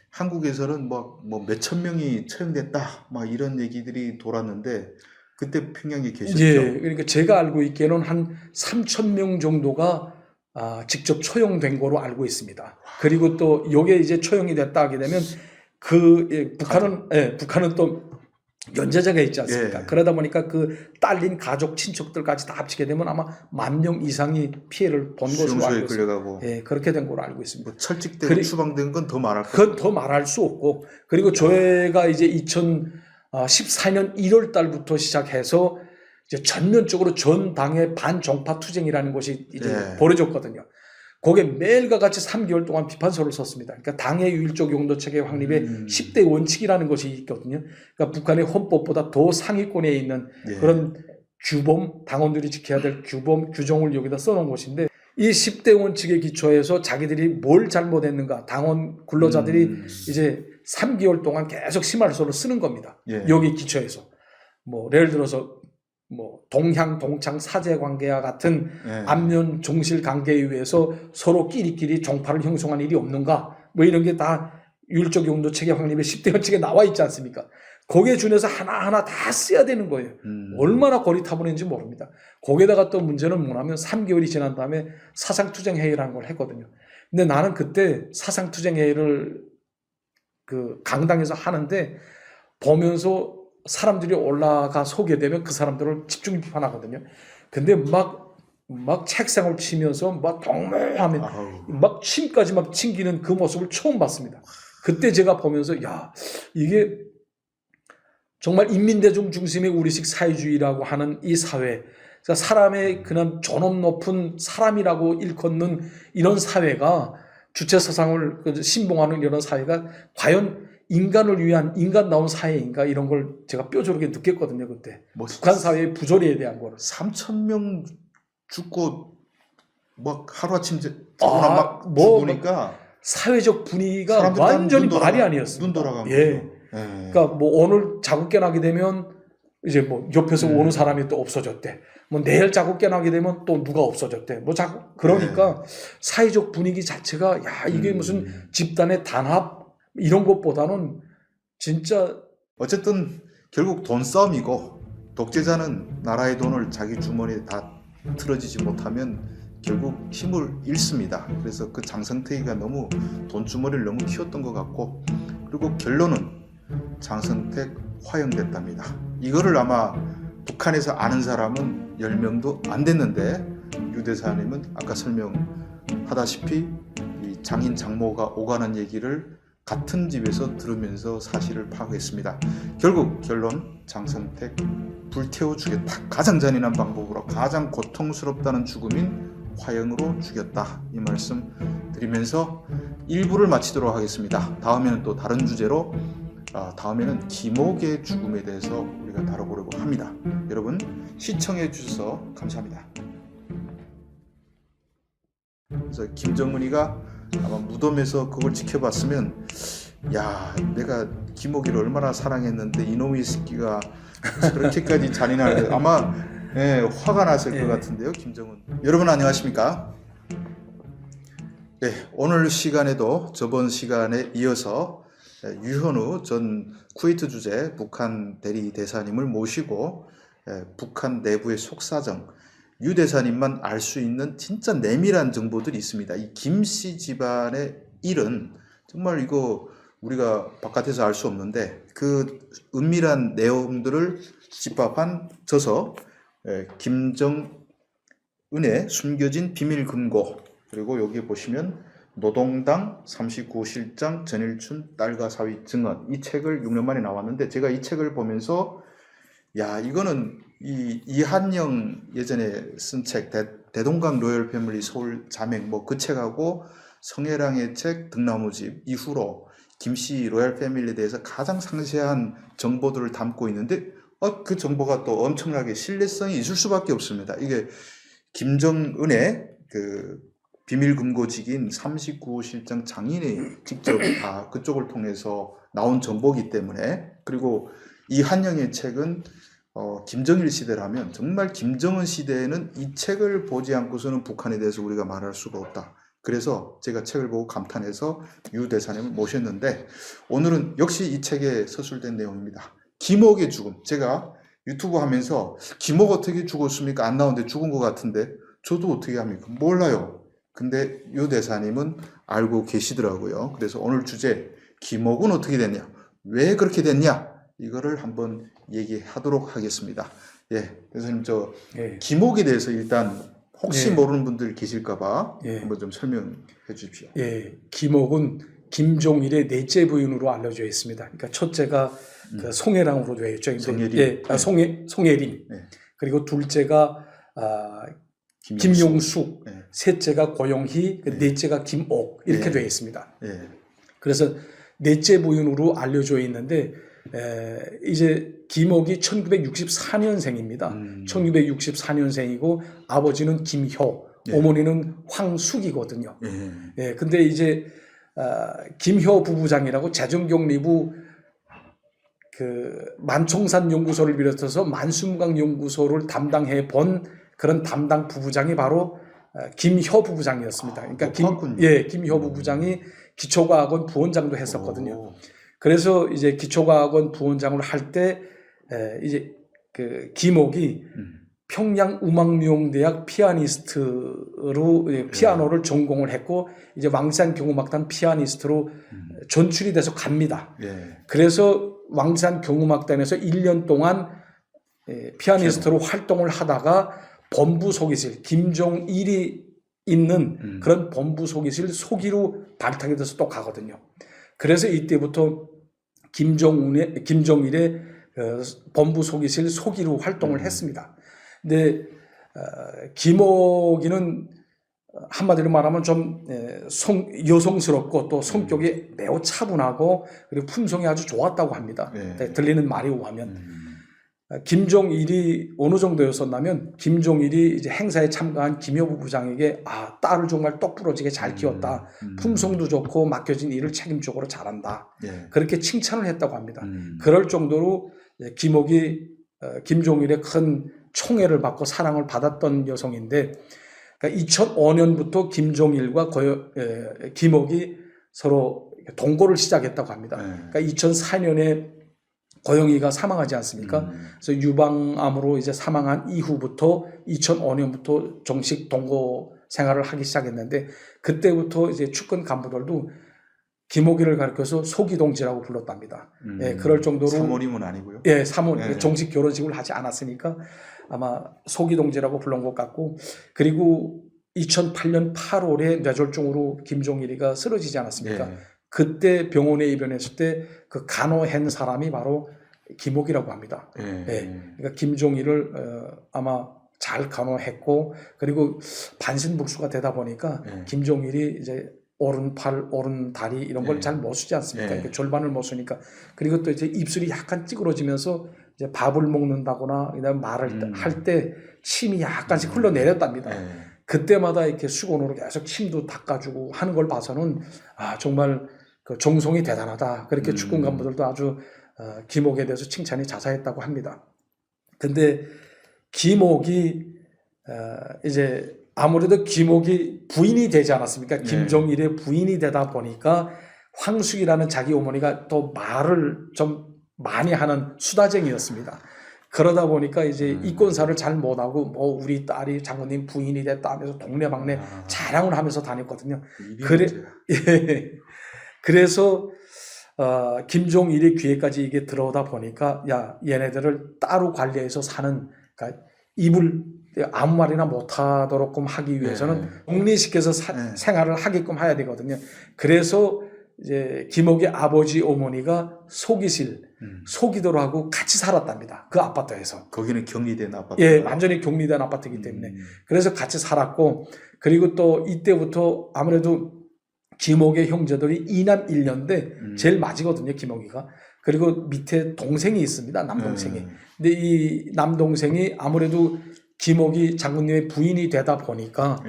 한국에서는 뭐 몇천 명이 처형됐다 막 이런 얘기들이 돌았는데 그때 평양에 계셨죠? 예, 그러니까 제가 알고 있기에는 한 3,000명 정도가 직접 처형된 거로 알고 있습니다. 그리고 또 이게 이제 처형이 됐다 하게 되면 북한은 또 연좌제가 있지 않습니까? 그러다 보니까 그 딸린 가족 친척들까지 다 합치게 되면 아마 10,000명 이상이 피해를 본 것으로 알고 있습니다. 예, 그렇게 된 걸로 알고 있습니다. 뭐 철직되고 추방된 건 더 말할 그건 더 말할 수 없고, 그리고 저희가 이제 2014년 1월 달부터 시작해서 이제 전면적으로 전 당의 반정파 투쟁이라는 것이 이제 벌어졌거든요. 거기에 매일과 같이 3개월 동안 비판서를 썼습니다. 그러니까 당의 유일적 용도 체계 확립의 10대 원칙이라는 것이 있거든요. 그러니까 북한의 헌법보다 더 상위권에 있는 그런 규범, 당원들이 지켜야 될 규범, 규정을 여기다 써놓은 것인데, 이 10대 원칙에 기초해서 자기들이 뭘 잘못했는가, 당원 근로자들이 이제 3개월 동안 계속 심할서를 쓰는 겁니다. 여기 기초해서. 뭐 예를 들어서 뭐 동향, 동창, 사제 관계와 같은 안면 종실 관계에 의해서 서로 끼리끼리 종파를 형성한 일이 없는가, 뭐 이런 게 다 율적 용도 체계 확립의 10대 원칙에 나와 있지 않습니까? 거기에 준해서 하나하나 다 써야 되는 거예요. 얼마나 고리타분한지 모릅니다. 거기에다가 또 문제는 뭐냐면 3개월이 지난 다음에 사상투쟁회의라는 걸 했거든요. 근데 나는 그때 사상투쟁회의를 그 강당에서 하는데 보면서 사람들이 올라가 서게 되면 그 사람들을 집중 비판하거든요. 근데 막 책상을 치면서 막 동무하면 막 침까지 막 튕기는 그 모습을 처음 봤습니다. 그때 제가 보면서 야, 이게 정말 인민대중 중심의 우리식 사회주의라고 하는 이 사회, 그러니까 사람의 그냥 존엄 높은 사람이라고 일컫는 이런 사회가 주체 사상을 신봉하는 이런 사회가 과연 인간을 위한 인간다운 사회인가 이런 걸 제가 뼈저리게 느꼈거든요 그때. 뭐 북한 사회의 부조리에 대한 거를. 3,000명 죽고 막 하루아침 막 뭐 죽으니까 사회적 분위기가 사람들 다 완전히 눈 말이 돌아가- 아니었습니다. 눈 돌아간 예. 거죠. 예. 그러니까 뭐 오늘 자고 깨나게 되면 이제 뭐 옆에서 오는 사람이 또 없어졌대. 뭐 내일 자고 깨나게 되면 또 누가 없어졌대. 뭐 자꾸 그러니까 사회적 분위기 자체가 야 이게 무슨 집단의 단합 이런 것보다는 진짜 어쨌든 결국 돈 싸움이고 독재자는 나라의 돈을 자기 주머니에 다 틀어지지 못하면 결국 힘을 잃습니다. 그래서 그 장성택이가 너무 돈주머니를 너무 키웠던 것 같고 그리고 결론은 장성택 화형됐답니다. 이거를 아마 북한에서 아는 사람은 10명도 안 됐는데 유 대사님은 아까 설명하다시피 이 장인 장모가 오가는 얘기를 같은 집에서 들으면서 사실을 파악했습니다. 결국 결론 장성택 불태워 죽였다. 가장 잔인한 방법으로 가장 고통스럽다는 죽음인 화형으로 죽였다. 이 말씀 드리면서 1부를 마치도록 하겠습니다. 다음에는 또 다른 주제로 다음에는 김옥의 죽음에 대해서 우리가 다뤄보려고 합니다. 여러분 시청해 주셔서 감사합니다. 그래서 김정은이가 아마 무덤에서 그걸 지켜봤으면 야 내가 김옥이를 얼마나 사랑했는데 이놈의 새끼가 그렇게까지 잔인할 아마 화가 났을 것 같은데요. 김정은 여러분 안녕하십니까. 네, 오늘 시간에도 저번 시간에 이어서 유현우 전 쿠웨이트 주재 북한 대리 대사님을 모시고 북한 내부의 속사정 유 대사님만 알 수 있는 진짜 내밀한 정보들이 있습니다. 이 김씨 집안의 일은 정말 이거 우리가 바깥에서 알 수 없는데 그 은밀한 내용들을 집합한 저서 김정은의 숨겨진 비밀 금고 그리고 여기 보시면 노동당 39실장 전일춘 딸과 사위 증언 이 책을 6년 만에 나왔는데 제가 이 책을 보면서 야 이거는 이 이한영 예전에 쓴 책 대동강 로열 패밀리 서울 자맹 뭐 그 책하고 성혜랑의 책 등나무집 이후로 김씨 로열 패밀리에 대해서 가장 상세한 정보들을 담고 있는데 그 정보가 또 엄청나게 신뢰성이 있을 수밖에 없습니다. 이게 김정은의 그 비밀 금고직인 39호 실장 장인이 직접 다 그쪽을 통해서 나온 정보이기 때문에 그리고 이한영의 책은 김정일 시대라면 정말 김정은 시대에는 이 책을 보지 않고서는 북한에 대해서 우리가 말할 수가 없다. 그래서 제가 책을 보고 감탄해서 유 대사님을 모셨는데 오늘은 역시 이 책에 서술된 내용입니다. 김옥의 죽음. 제가 유튜브 하면서 김옥 어떻게 죽었습니까? 안 나오는데 죽은 것 같은데 저도 어떻게 합니까? 몰라요. 근데 유 대사님은 알고 계시더라고요. 그래서 오늘 주제 김옥은 어떻게 됐냐? 왜 그렇게 됐냐? 이거를 한번 얘기하도록 하겠습니다. 예, 대사님 김옥에 대해서 일단 혹시 모르는 분들 계실까봐 한번 좀 설명해 주십시오. 예, 김옥은 김종일의 넷째 부인으로 알려져 있습니다. 그러니까 첫째가 그 송혜랑으로 되어 있죠. 송혜린. 송혜린. 그리고 둘째가 김용숙, 셋째가 고용희, 넷째가 김옥 이렇게 되어 있습니다. 그래서 넷째 부인으로 알려져 있는데 이제 김옥이 1964년생입니다. 1964년생이고 아버지는 김효, 어머니는 황숙이거든요. 근데 이제 김효 부부장이라고 재정경리부 그 만총산 연구소를 비롯해서 만순강 연구소를 담당해 본 그런 담당 부부장이 바로 김효 부부장이었습니다. 그러니까 김효 부부장이 기초과학원 부원장도 했었거든요. 그래서 이제 기초과학원 부원장을 할 때 이제 그 김옥이 평양 음악미용대학 피아니스트로 피아노를 전공을 했고 이제 왕산 경음악단 피아니스트로 전출이 돼서 갑니다. 그래서 왕산 경음악단에서 1년 동안 피아니스트로 활동을 하다가 본부 소기실 김종일이 있는 그런 본부 소기실 소기로 발탁이 돼서 또 가거든요. 그래서 이때부터 김종일의 본부 소기실 소기로 활동을 했습니다. 근데 김옥이는 한마디로 말하면 좀 여성스럽고 또 성격이 매우 차분하고 그리고 품성이 아주 좋았다고 합니다. 네. 들리는 말에 의하면. 김종일이 어느 정도였었냐면 김종일이 이제 행사에 참가한 김여부 부장에게 딸을 정말 똑부러지게 잘 키웠다. 품성도 좋고 맡겨진 일을 책임적으로 잘한다. 예. 그렇게 칭찬을 했다고 합니다. 그럴 정도로 김옥이 김종일의 큰 총애를 받고 사랑을 받았던 여성인데 그러니까 2005년부터 김종일과 김옥이 서로 동거를 시작했다고 합니다. 그러니까 2004년에 고영희가 사망하지 않습니까? 그래서 유방암으로 이제 사망한 이후부터 2005년부터 정식 동거 생활을 하기 시작했는데 그때부터 이제 측근 간부들도 김옥이를 가리켜서 소기동지라고 불렀답니다. 예, 그럴 정도로 사모님은 아니고요. 예, 정식 결혼식을 하지 않았으니까 아마 소기동지라고 불른 것 같고 그리고 2008년 8월에 뇌졸중으로 김종일이가 쓰러지지 않았습니까? 예. 그때 병원에 입원했을 때 그 간호한 사람이 바로 김옥이라고 합니다. 예. 예, 그러니까 김종일을 아마 잘 간호했고 그리고 반신불수가 되다 보니까 김종일이 이제 오른팔, 오른다리 이런 걸 잘 못 쓰지 않습니까? 이렇게 절반을 못 쓰니까 그리고 또 이제 입술이 약간 찌그러지면서 이제 밥을 먹는다거나 그다음 말을 할 때 침이 약간씩 흘러내렸답니다. 그때마다 이렇게 수건으로 계속 침도 닦아주고 하는 걸 봐서는 정말 그 정성이 대단하다. 그렇게 측근 간부들도 아주 김옥에 대해서 칭찬이 자자했다고 합니다. 근데 김옥이 이제 아무래도 김옥이 부인이 되지 않았습니까? 김종일의 부인이 되다 보니까 황숙이라는 자기 어머니가 또 말을 좀 많이 하는 수다쟁이였습니다. 그러다 보니까 이제 이권사를 잘 못하고 뭐 우리 딸이 장군님 부인이 됐다 하면서 동네방네 자랑을 하면서 다녔거든요. 그래서 김종일의 귀에까지 이게 들어오다 보니까 야 얘네들을 따로 관리해서 사는 그러니까 입을 아무 말이나 못하도록끔 하기 위해서는 독립시켜서 생활을 하게끔 해야 되거든요. 그래서 이제 김옥의 아버지 어머니가 소기도로 하고 같이 살았답니다. 그 아파트에서. 거기는 격리된 아파트. 예, 완전히 격리된 아파트이기 때문에. 그래서 같이 살았고 그리고 또 이때부터 아무래도 김옥의 형제들이 2남 1녀인데 제일 맞이거든요, 김옥이가. 그리고 밑에 동생이 있습니다, 남동생이. 근데 이 남동생이 아무래도 김옥이 장군님의 부인이 되다 보니까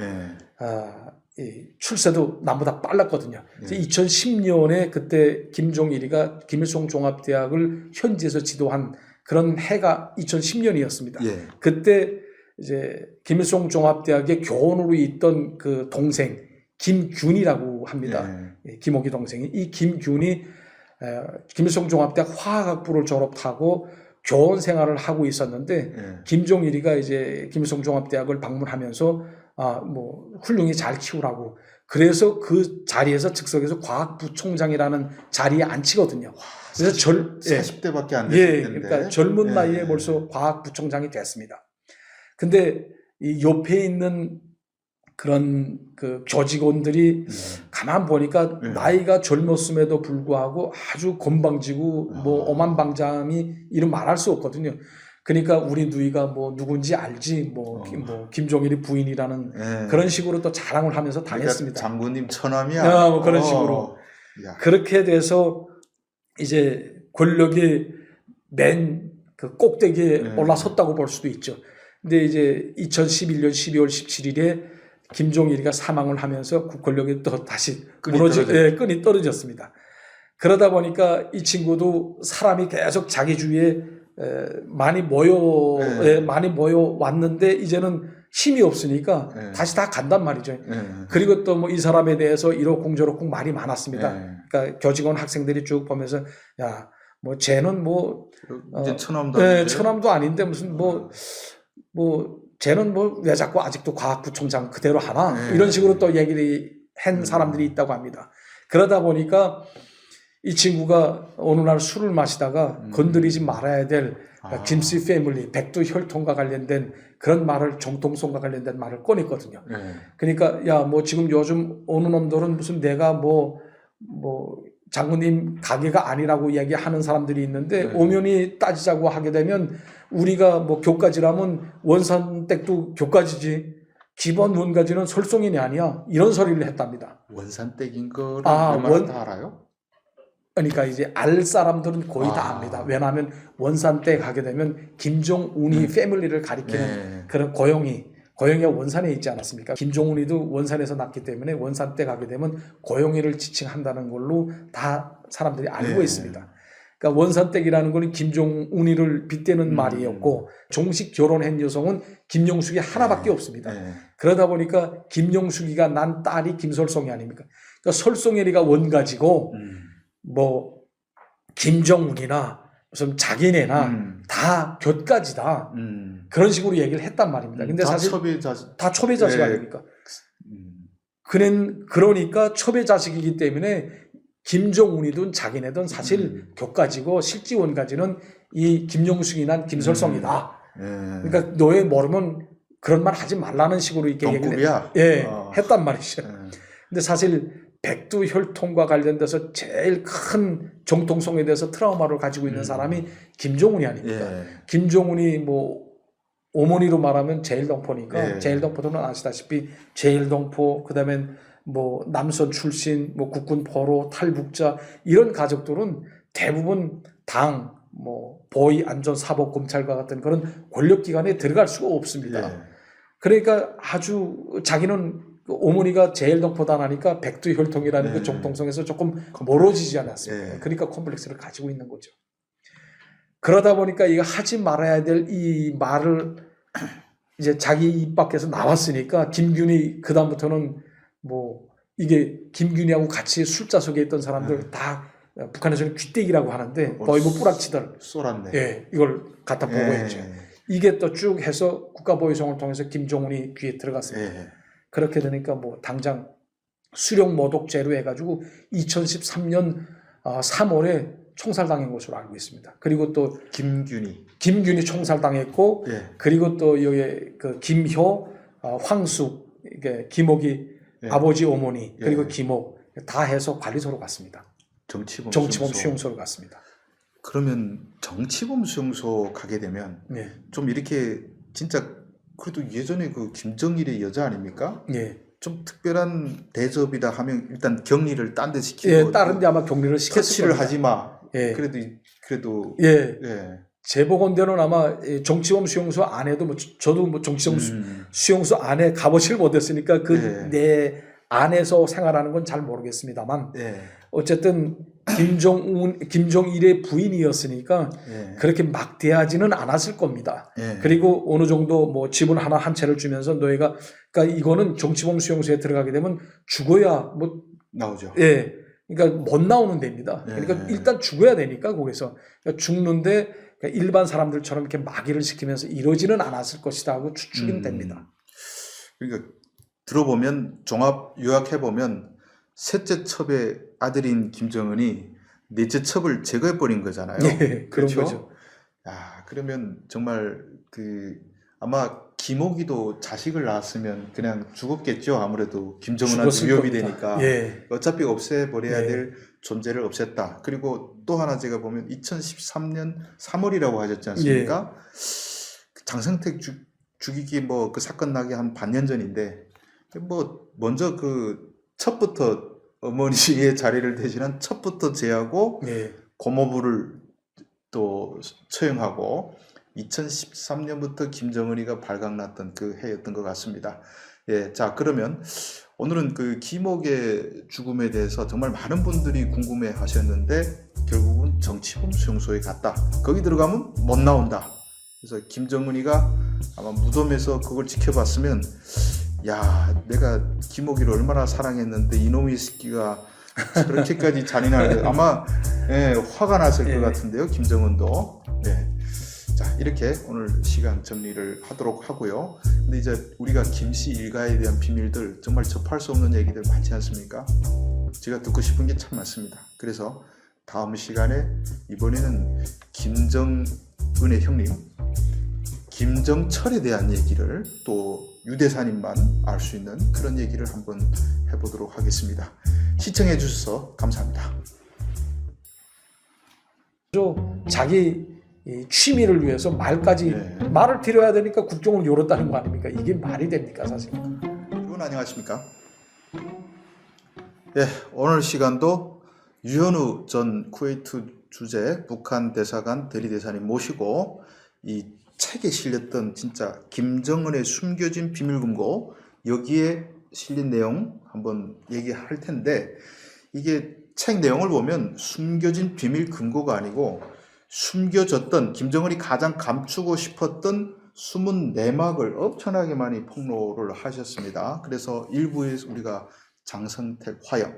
이 출세도 남보다 빨랐거든요. 2010년에 그때 김종일이가 김일성 종합대학을 현지에서 지도한 그런 해가 2010년이었습니다. 그때 이제 김일성 종합대학의 교원으로 있던 그 동생 김균이라고 합니다. 김옥이 동생이. 이 김균이 김일성 종합대학 화학학부를 졸업하고 교원 생활을 하고 있었는데 김종일이가 이제 김일성 종합대학을 방문하면서 뭐 훌륭히 잘 키우라고 그래서 그 자리에서 즉석에서 과학부총장이라는 자리에 앉히거든요. 그래서 40대밖에 안 됐을 텐데. 그러니까 젊은 나이에 벌써 과학부총장이 됐습니다. 근데 이 옆에 있는 그런 그 교직원들이 가만 보니까 나이가 젊었음에도 불구하고 아주 건방지고 뭐 오만방자함이 이런 말할 수 없거든요. 그러니까 우리 누이가 뭐 누군지 알지 뭐 김종일이 부인이라는 그런 식으로 또 자랑을 하면서 다녔습니다. 그러니까 장군님 처남이야. 뭐 그런 식으로. 그렇게 돼서 이제 권력이 맨 그 꼭대기에 올라섰다고 볼 수도 있죠. 근데 이제 2011년 12월 17일에 김종일이가 사망을 하면서 그 권력이 또 다시 끈이 떨어졌습니다. 그러다 보니까 이 친구도 사람이 계속 자기 주위에 많이 모여 왔는데 이제는 힘이 없으니까 다시 다 간단 말이죠. 그리고 또 뭐 이 사람에 대해서 이러쿵저러쿵 말이 많았습니다. 그러니까 교직원 학생들이 쭉 보면서 야, 뭐 쟤는 뭐 이제 처남도 아닌데 무슨 뭐 쟤는 뭐 왜 자꾸 아직도 과학부총장 그대로 하나 이런 식으로 또 얘기를 한 사람들이 있다고 합니다. 그러다 보니까 이 친구가 어느 날 술을 마시다가 건드리지 말아야 될 김씨 패밀리, 백두 혈통과 관련된 그런 말을 정통성과 관련된 말을 꺼냈거든요. 그러니까 야, 뭐 지금 요즘 어느 놈들은 무슨 내가 뭐 장군님 가게가 아니라고 얘기하는 사람들이 있는데 엄연히 따지자고 하게 되면 우리가 뭐 교까지라면 원산댁도 교까지지. 기본 원가지는 설송인이 아니야. 이런 소리를 했답니다. 원산댁인 거를 아, 웬만하면 다 알아요? 그러니까 이제 알 사람들은 거의 다 아. 압니다. 왜냐하면 원산댁 하게 되면 김종운이 패밀리를 가리키는 네. 그런 고영이가 원산에 있지 않았습니까? 김종운이도 원산에서 났기 때문에 원산댁 하게 되면 고영이를 지칭한다는 걸로 다 사람들이 알고 네. 있습니다. 그러니까 원산댁이라는 거는 김종운이를 빗대는 말이었고 종식 결혼한 여성은 김용숙이 하나밖에 없습니다. 네. 그러다 보니까 김용숙이가 난 딸이 김설송이 아닙니까? 그러니까 설송열이가 원가지고 뭐 김정운이나 무슨 자기네나 다 곁가지다 그런 식으로 얘기를 했단 말입니다. 근데 다 사실 첩의 자식. 다 첩의 자식 네. 아닙니까? 그러니까 첩의 자식이기 때문에 김정운이든 자기네든 사실 곁가지고 실지 원가지는 이 김용숙이나 김설성이다. 그러니까 너희 모르면 그런 말 하지 말라는 식으로 이렇게 얘기를 했단 말이죠. 근데 사실 백두 혈통과 관련돼서 제일 큰 정통성에 대해서 트라우마를 가지고 있는 사람이 김종운이 아닙니까? 김종운이 뭐 어머니로 말하면 제일동포니까 제일동포들은 아시다시피 제일동포 그다음에 뭐 남선 출신 뭐 국군 포로 탈북자 이런 가족들은 대부분 당 뭐 보위 안전 사법 검찰과 같은 그런 권력기관에 들어갈 수가 없습니다. 그러니까 아주 자기는 어머니가 제일동포다 하니까 백두혈통이라는 그 정통성에서 조금 멀어지지 않았습니까? 그러니까 콤플렉스를 가지고 있는 거죠. 그러다 보니까 이거 하지 말아야 될 이 말을 이제 자기 입 밖에서 나왔으니까 김균이 그 다음부터는 뭐 이게 김균이하고 같이 술자석에 있던 사람들 다 북한에서는 귀때기라고 하는데 거의 뭐 뿌락치들 쏠았네. 예, 이걸 갖다 보고했죠. 이게 또 쭉 해서 국가보위성을 통해서 김종운이 귀에 들어갔습니다. 그렇게 되니까 뭐 당장 수령 모독죄로 해가지고 2013년 3월에 총살당한 것으로 알고 있습니다. 그리고 또 김균이 총살당했고, 그리고 또 여기 그 김효, 황숙, 이게 김옥이 아버지 어머니 그리고 김옥 다 해서 관리소로 갔습니다. 정치범 수용소로 갔습니다. 그러면 정치범 수용소 가게 되면 좀 이렇게 진짜 그래도 예전에 그 김정일의 여자 아닙니까? 좀 특별한 대접이다 하면 일단 격리를 딴 데 시키고 다른 데 아마 격리를 시켰을 터치를 겁니다. 하지 마. 그래도 제 보건대로는 아마 정치범 수용소 안에도 뭐 저도 뭐 정치범 수용소 안에 가보질 못했으니까 그 내 안에서 생활하는 건 잘 모르겠습니다만 어쨌든 김종일의 부인이었으니까 그렇게 막 대하지는 않았을 겁니다. 그리고 어느 정도 뭐 지분 하나 한 채를 주면서 너희가 그러니까 이거는 정치범 수용소에 들어가게 되면 죽어야 뭐 나오죠. 그러니까 못 나오는 데입니다. 그러니까 일단 죽어야 되니까 거기서 그러니까 죽는데 그러니까 일반 사람들처럼 이렇게 마귀를 시키면서 이러지는 않았을 것이다 하고 추측은 됩니다. 그러니까 들어보면 종합 요약해 보면 셋째 첩의 아들인 김정은이 넷째 첩을 제거해 버린 거잖아요. 그런 그렇죠? 거죠. 야, 그러면 정말 아마 김옥이도 자식을 낳았으면 그냥 죽었겠죠. 아무래도 김정은한테 위협이 되니까. 어차피 없애버려야 될 존재를 없앴다. 그리고 또 하나 제가 보면 2013년 3월이라고 하셨지 않습니까? 장성택 죽이기 뭐 그 사건 나기 한 반년 전인데 뭐 먼저 그 첩부터 어머니의 자리를 대신한 첩부터 제하고 고모부를 또 처형하고 2013년부터 김정은이가 발각났던 그 해였던 것 같습니다. 자 그러면 오늘은 그 김옥의 죽음에 대해서 정말 많은 분들이 궁금해 하셨는데 결국은 정치범 수용소에 갔다. 거기 들어가면 못 나온다. 그래서 김정은이가 아마 무덤에서 그걸 지켜봤으면 야 내가 김옥이를 얼마나 사랑했는데 이놈의 새끼가 저렇게까지 잔인하게 아마 화가 났을 것 같은데요. 김정은도. 자 이렇게 오늘 시간 정리를 하도록 하고요. 근데 이제 우리가 김씨 일가에 대한 비밀들 정말 접할 수 없는 얘기들 많지 않습니까? 제가 듣고 싶은 게 참 많습니다. 그래서 다음 시간에 이번에는 김정은의 형님 김정철에 대한 얘기를 또 유대사님만 알 수 있는 그런 얘기를 한번 해보도록 하겠습니다. 시청해 주셔서 감사합니다. 자기 이 취미를 위해서 말까지 네. 말을 들여야 되니까 국정을 열었다는 거 아닙니까? 이게 말이 됩니까 사실? 여러분 안녕하십니까? 예, 오늘 시간도 유현우 전 쿠웨이트 주재 북한 대사관 대리대사님 모시고 이 책에 실렸던 진짜 김정은의 숨겨진 비밀금고 여기에 실린 내용 한번 얘기할 텐데 이게 책 내용을 보면 숨겨진 비밀금고가 아니고 숨겨졌던 김정은이 가장 감추고 싶었던 숨은 내막을 엄청나게 많이 폭로를 하셨습니다. 그래서 1부에서 우리가 장성택 화형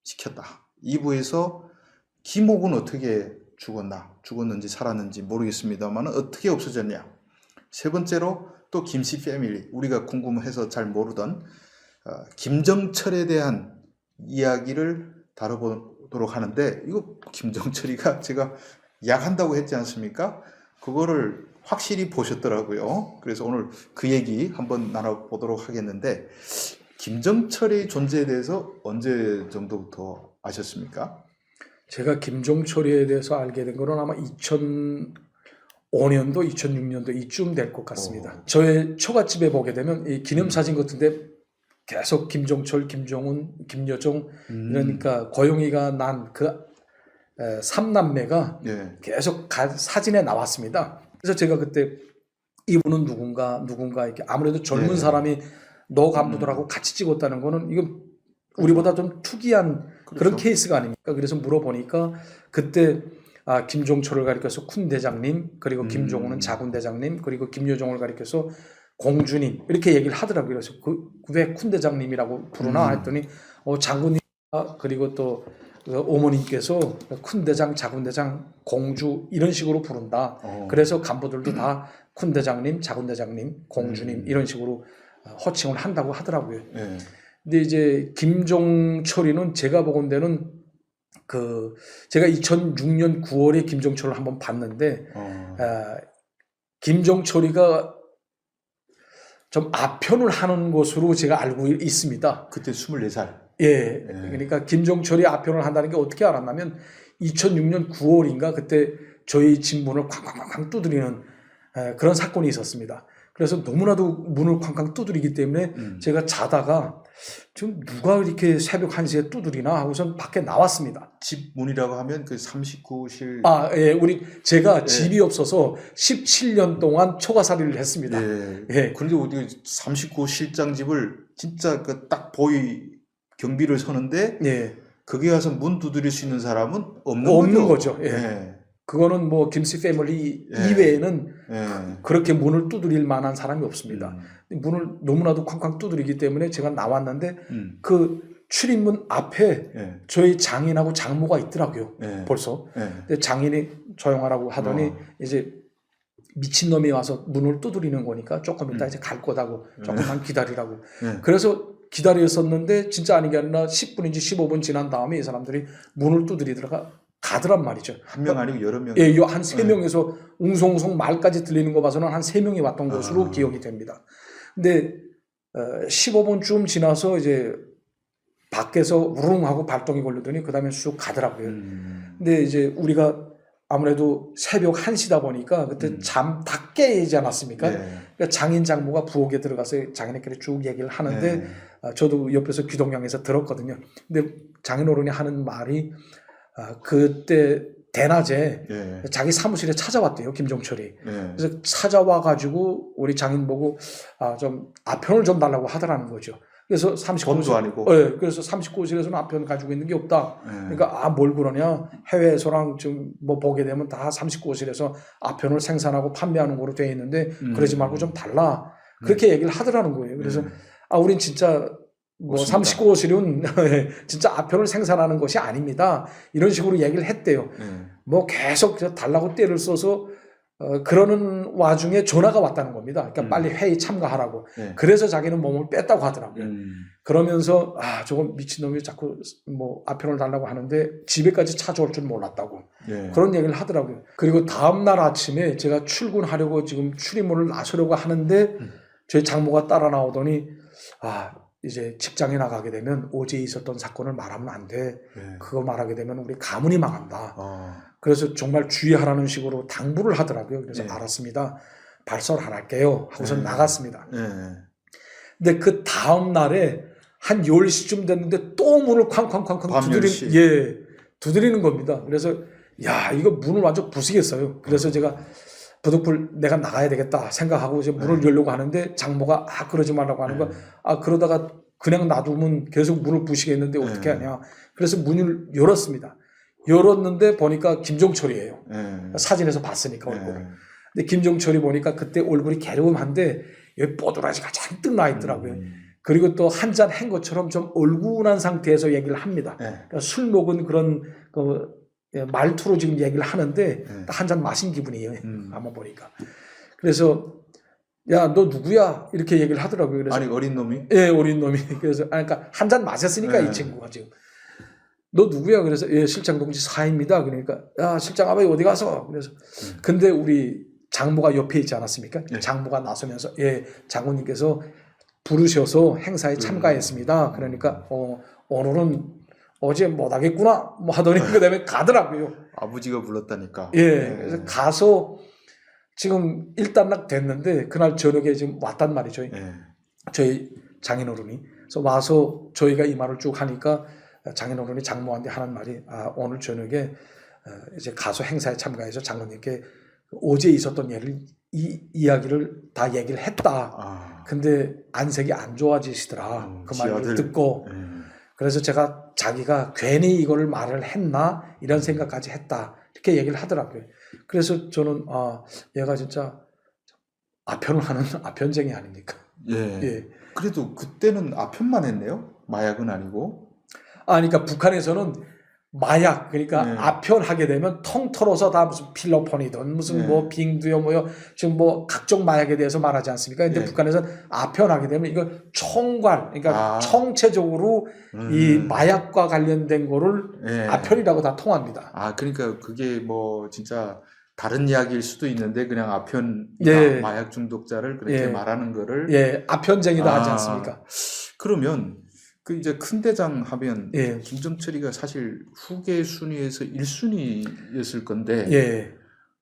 시켰다. 2부에서 김옥은 어떻게 죽었는지 살았는지 모르겠습니다만 어떻게 없어졌냐. 세 번째로 또 김씨 패밀리, 우리가 궁금해서 잘 모르던 김정철에 대한 이야기를 다뤄보도록 하는데, 이거 김정철이가 제가 약한다고 했지 않습니까? 그거를 확실히 보셨더라고요. 그래서 오늘 그 얘기 한번 나눠보도록 하겠는데, 김정철의 존재에 대해서 언제 정도부터 아셨습니까? 제가 김종철에 대해서 알게 된 거는 아마 2005년도, 2006년도 이쯤 될 것 같습니다. 저의 처갓집에 보게 되면 이 기념사진 같은데 계속 김종철, 김종훈, 김여정 그러니까 고영이가 난 그 3남매가 예. 계속 사진에 나왔습니다. 그래서 제가 그때 이분은 누군가 이렇게 아무래도 젊은 네. 사람이 노 간부들하고 같이 찍었다는 거는 이건 우리보다 좀 특이한 그런 그렇죠. 케이스가 아닙니까? 그래서 물어보니까 그때 김종철을 가리켜서 쿤 대장님, 그리고 김종훈은 자군 대장님, 그리고 김여정을 가리켜서 공주님 이렇게 얘기를 하더라고요. 그래서 왜 쿤 대장님이라고 부르나 했더니 장군님 그리고 또 어머님께서 쿤 대장, 자군 대장, 공주 이런 식으로 부른다. 그래서 간부들도 다 쿤 대장님, 자군 대장님, 공주님 이런 식으로 호칭을 한다고 하더라고요. 예. 근데 이제 김종철이는 제가 보건대는 제가 2006년 9월에 김종철을 한번 봤는데 김종철이가 좀 아편을 하는 것으로 제가 알고 있습니다. 그때 24살. 예. 그러니까 김종철이 아편을 한다는 게 어떻게 알았냐면 2006년 9월인가 그때 저희 집 문을 쾅쾅쾅 두드리는 그런 사건이 있었습니다. 그래서 너무나도 문을 쾅쾅 두드리기 때문에 제가 자다가 좀 누가 이렇게 새벽 1시에 두드리나 하고선 밖에 나왔습니다. 집 문이라고 하면 그 39실. 예, 제가 집이 없어서 17년 동안 초가살이를 했습니다. 예. 그런데 어디 39실장집을 진짜 그 딱 경비를 서는데 예. 거기 가서 문 두드릴 수 있는 사람은 없는 거죠. 예. 예. 그거는 뭐 김씨 패밀리 예. 이외에는 예. 그렇게 문을 두드릴 만한 사람이 없습니다. 문을 너무나도 쾅쾅 두드리기 때문에 제가 나왔는데 그 출입문 앞에 예. 저희 장인하고 장모가 있더라고요. 예. 벌써. 예. 근데 장인이 조용하라고 하더니 이제 미친놈이 와서 문을 두드리는 거니까 조금 이따 이제 갈 거다고 조금만 기다리라고. 예. 그래서 기다렸었는데 진짜 아닌 게 아니라 10분인지 15분 지난 다음에 이 사람들이 문을 두드리다가 가더란 말이죠. 한 명 아니고 여러 명. 예, 한 3명에서 웅성웅성 말까지 들리는 거 봐서는 한 3명이 왔던 것으로 기억이 됩니다. 근데 15분쯤 지나서 이제 밖에서 우릉 하고 발동이 걸리더니 그 다음에 쑥 가더라고요. 근데 이제 우리가 아무래도 새벽 1시다 보니까 그때 잠 다 깨지 않았습니까? 네. 그러니까 장인 장모가 부엌에 들어가서 자기네끼리 쭉 얘기를 하는데 네. 저도 옆에서 귀동냥에서 들었거든요. 근데 장인어른이 하는 말이 그때 대낮에 예. 자기 사무실에 찾아왔대요, 김종철이. 예. 그래서 찾아와가지고 우리 장인 보고 좀 아편을 좀 달라고 하더라는 거죠. 그래서 39실 범도 아니고. 네, 그래서 39실에서는 아편 가지고 있는 게 없다. 그러니까 뭘 그러냐? 해외에서랑 좀 뭐 보게 되면 다 39실에서 아편을 생산하고 판매하는 거로 되어 있는데 그러지 말고 좀 달라. 그렇게 얘기를 하더라는 거예요. 그래서 우린 진짜 뭐 39실은 진짜 아편을 생산하는 것이 아닙니다. 이런 식으로 얘기를 했대요. 뭐 계속 달라고 떼를 써서 그러는 와중에 전화가 왔다는 겁니다. 그러니까 빨리 회의 참가하라고. 그래서 자기는 몸을 뺐다고 하더라고요. 그러면서 저거 미친놈이 자꾸 뭐 아편을 달라고 하는데 집에까지 찾아올 줄 몰랐다고. 그런 얘기를 하더라고요. 그리고 다음날 아침에 제가 출근하려고 지금 출입문을 나서려고 하는데 저희 장모가 따라 나오더니 이제 직장에 나가게 되면 어제 있었던 사건을 말하면 안 돼. 그거 말하게 되면 우리 가문이 망한다. 그래서 정말 주의하라는 식으로 당부를 하더라고요. 그래서 네. 알았습니다. 발설 안 할게요. 하고서 네. 나갔습니다. 네. 근데 그 다음 날에 한 10시쯤 됐는데 또 문을 쾅쾅쾅쾅 밤 10시. 두드리는 겁니다. 그래서 야, 이거 문을 완전 부수겠어요. 그래서 제가 부득불 내가 나가야 되겠다 생각하고 이제 문을 열려고 하는데 장모가 그러지 말라고 하는 거야. 그러다가 그냥 놔두면 계속 문을 부시겠는데 어떻게 하냐. 그래서 문을 열었습니다. 열었는데 보니까 김종철이에요. 사진에서 봤으니까 얼굴을. 근데 김종철이 보니까 그때 얼굴이 개름한데 여기 뽀드라지가 잔뜩 나 있더라고요. 그리고 또 한 잔 한 것처럼 좀 얼굴한 상태에서 얘기를 합니다. 그러니까 술 먹은 그런 말투로 지금 얘기를 하는데 한 잔 마신 기분이에요. 아마 보니까. 그래서 야, 너 누구야? 이렇게 얘기를 하더라고요. 그래서 아니 어린 놈이? 예, 어린 놈이. 그래서 그러니까 한 잔 마셨으니까 이 친구가 지금. 너 누구야? 그래서 예, 실장 동지 사입니다. 그러니까 야, 실장 아버지 어디 가서? 그래서 근데 우리 장모가 옆에 있지 않았습니까? 장모가 나서면서 예, 장모님께서 부르셔서 행사에 참가했습니다. 그러니까 오늘은 어제 못 하겠구나 뭐 하더니 그다음에 가더라고요. 아버지가 불렀다니까. 예, 그래서 가서 지금 일단락 됐는데 그날 저녁에 지금 왔단 말이죠. 저희 장인어른이. 그래서 와서 저희가 이 말을 쭉 하니까 장인어른이 장모한테 하는 말이 오늘 저녁에 이제 가서 행사에 참가해서 장모님께 어제 있었던 일을 이야기를 다 얘기를 했다. 근데 안색이 안 좋아지시더라. 그 말을 듣고. 그래서 제가 자기가 괜히 이거를 말을 했나 이런 생각까지 했다. 이렇게 얘기를 하더라고요. 그래서 저는 얘가 진짜 아편을 하는 아편쟁이 아닙니까? 예. 그래도 그때는 아편만 했네요. 마약은 아니고. 그러니까 북한에서는 마약, 그러니까 아편하게 되면 통틀어서 다 무슨 필로폰이든 무슨 뭐 빙두요 뭐요 지금 뭐 각종 마약에 대해서 말하지 않습니까? 근데 북한에서는 아편하게 되면 이거 총괄, 그러니까 총체적으로 이 마약과 관련된 거를 아편이라고 다 통합니다. 그러니까 그게 뭐 진짜 다른 이야기일 수도 있는데 그냥 아편이다. 마약 중독자를 그렇게 말하는 거를 아편쟁이다 하지 않습니까? 그러면 그 이제 큰 대장 하면 김정철이가 사실 후계 순위에서 1순위였을 건데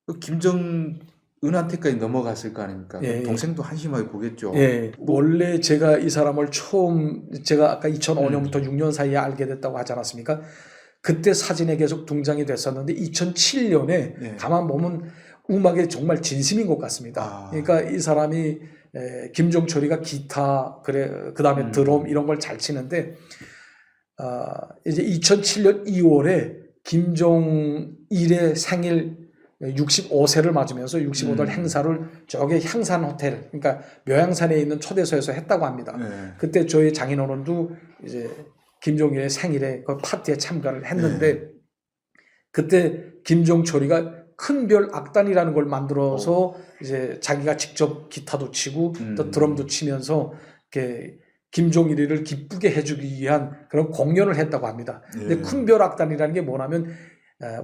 그 김정은한테까지 넘어갔을 거 아닙니까? 동생도 한심하게 보겠죠. 원래 제가 이 사람을 제가 아까 2005년부터 6년 사이에 알게 됐다고 하지 않았습니까? 그때 사진에 계속 등장이 됐었는데 2007년에 가만 보면 음악에 정말 진심인 것 같습니다. 그러니까 이 사람이 김종철이가 기타, 그 다음에 드럼 이런 걸 잘 치는데, 이제 2007년 2월에 김종일의 생일 65세를 맞으면서 65돌 행사를 저기 향산 호텔, 그러니까 묘향산에 있는 초대소에서 했다고 합니다. 그때 저희 장인어른도 이제 김종일의 생일에 그 파티에 참가를 했는데, 그때 김종철이가 큰별 악단이라는 걸 만들어서 이제 자기가 직접 기타도 치고 또 드럼도 치면서 이렇게 김종일이를 기쁘게 해주기 위한 그런 공연을 했다고 합니다. 근데 큰별 악단이라는 게 뭐냐면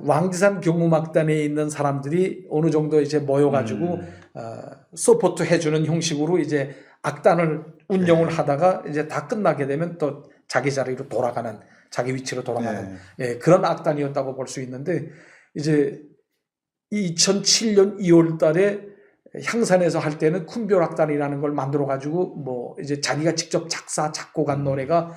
왕지산 경음악단에 있는 사람들이 어느 정도 이제 모여가지고 서포트 해주는 형식으로 이제 악단을 운영을 하다가 이제 다 끝나게 되면 또 자기 자리로 돌아가는, 자기 위치로 돌아가는 그런 악단이었다고 볼 수 있는데, 이제 2007년 2월 달에 향산에서 할 때는 쿤별악단이라는 걸 만들어가지고 뭐 이제 자기가 직접 작사, 작곡한 노래가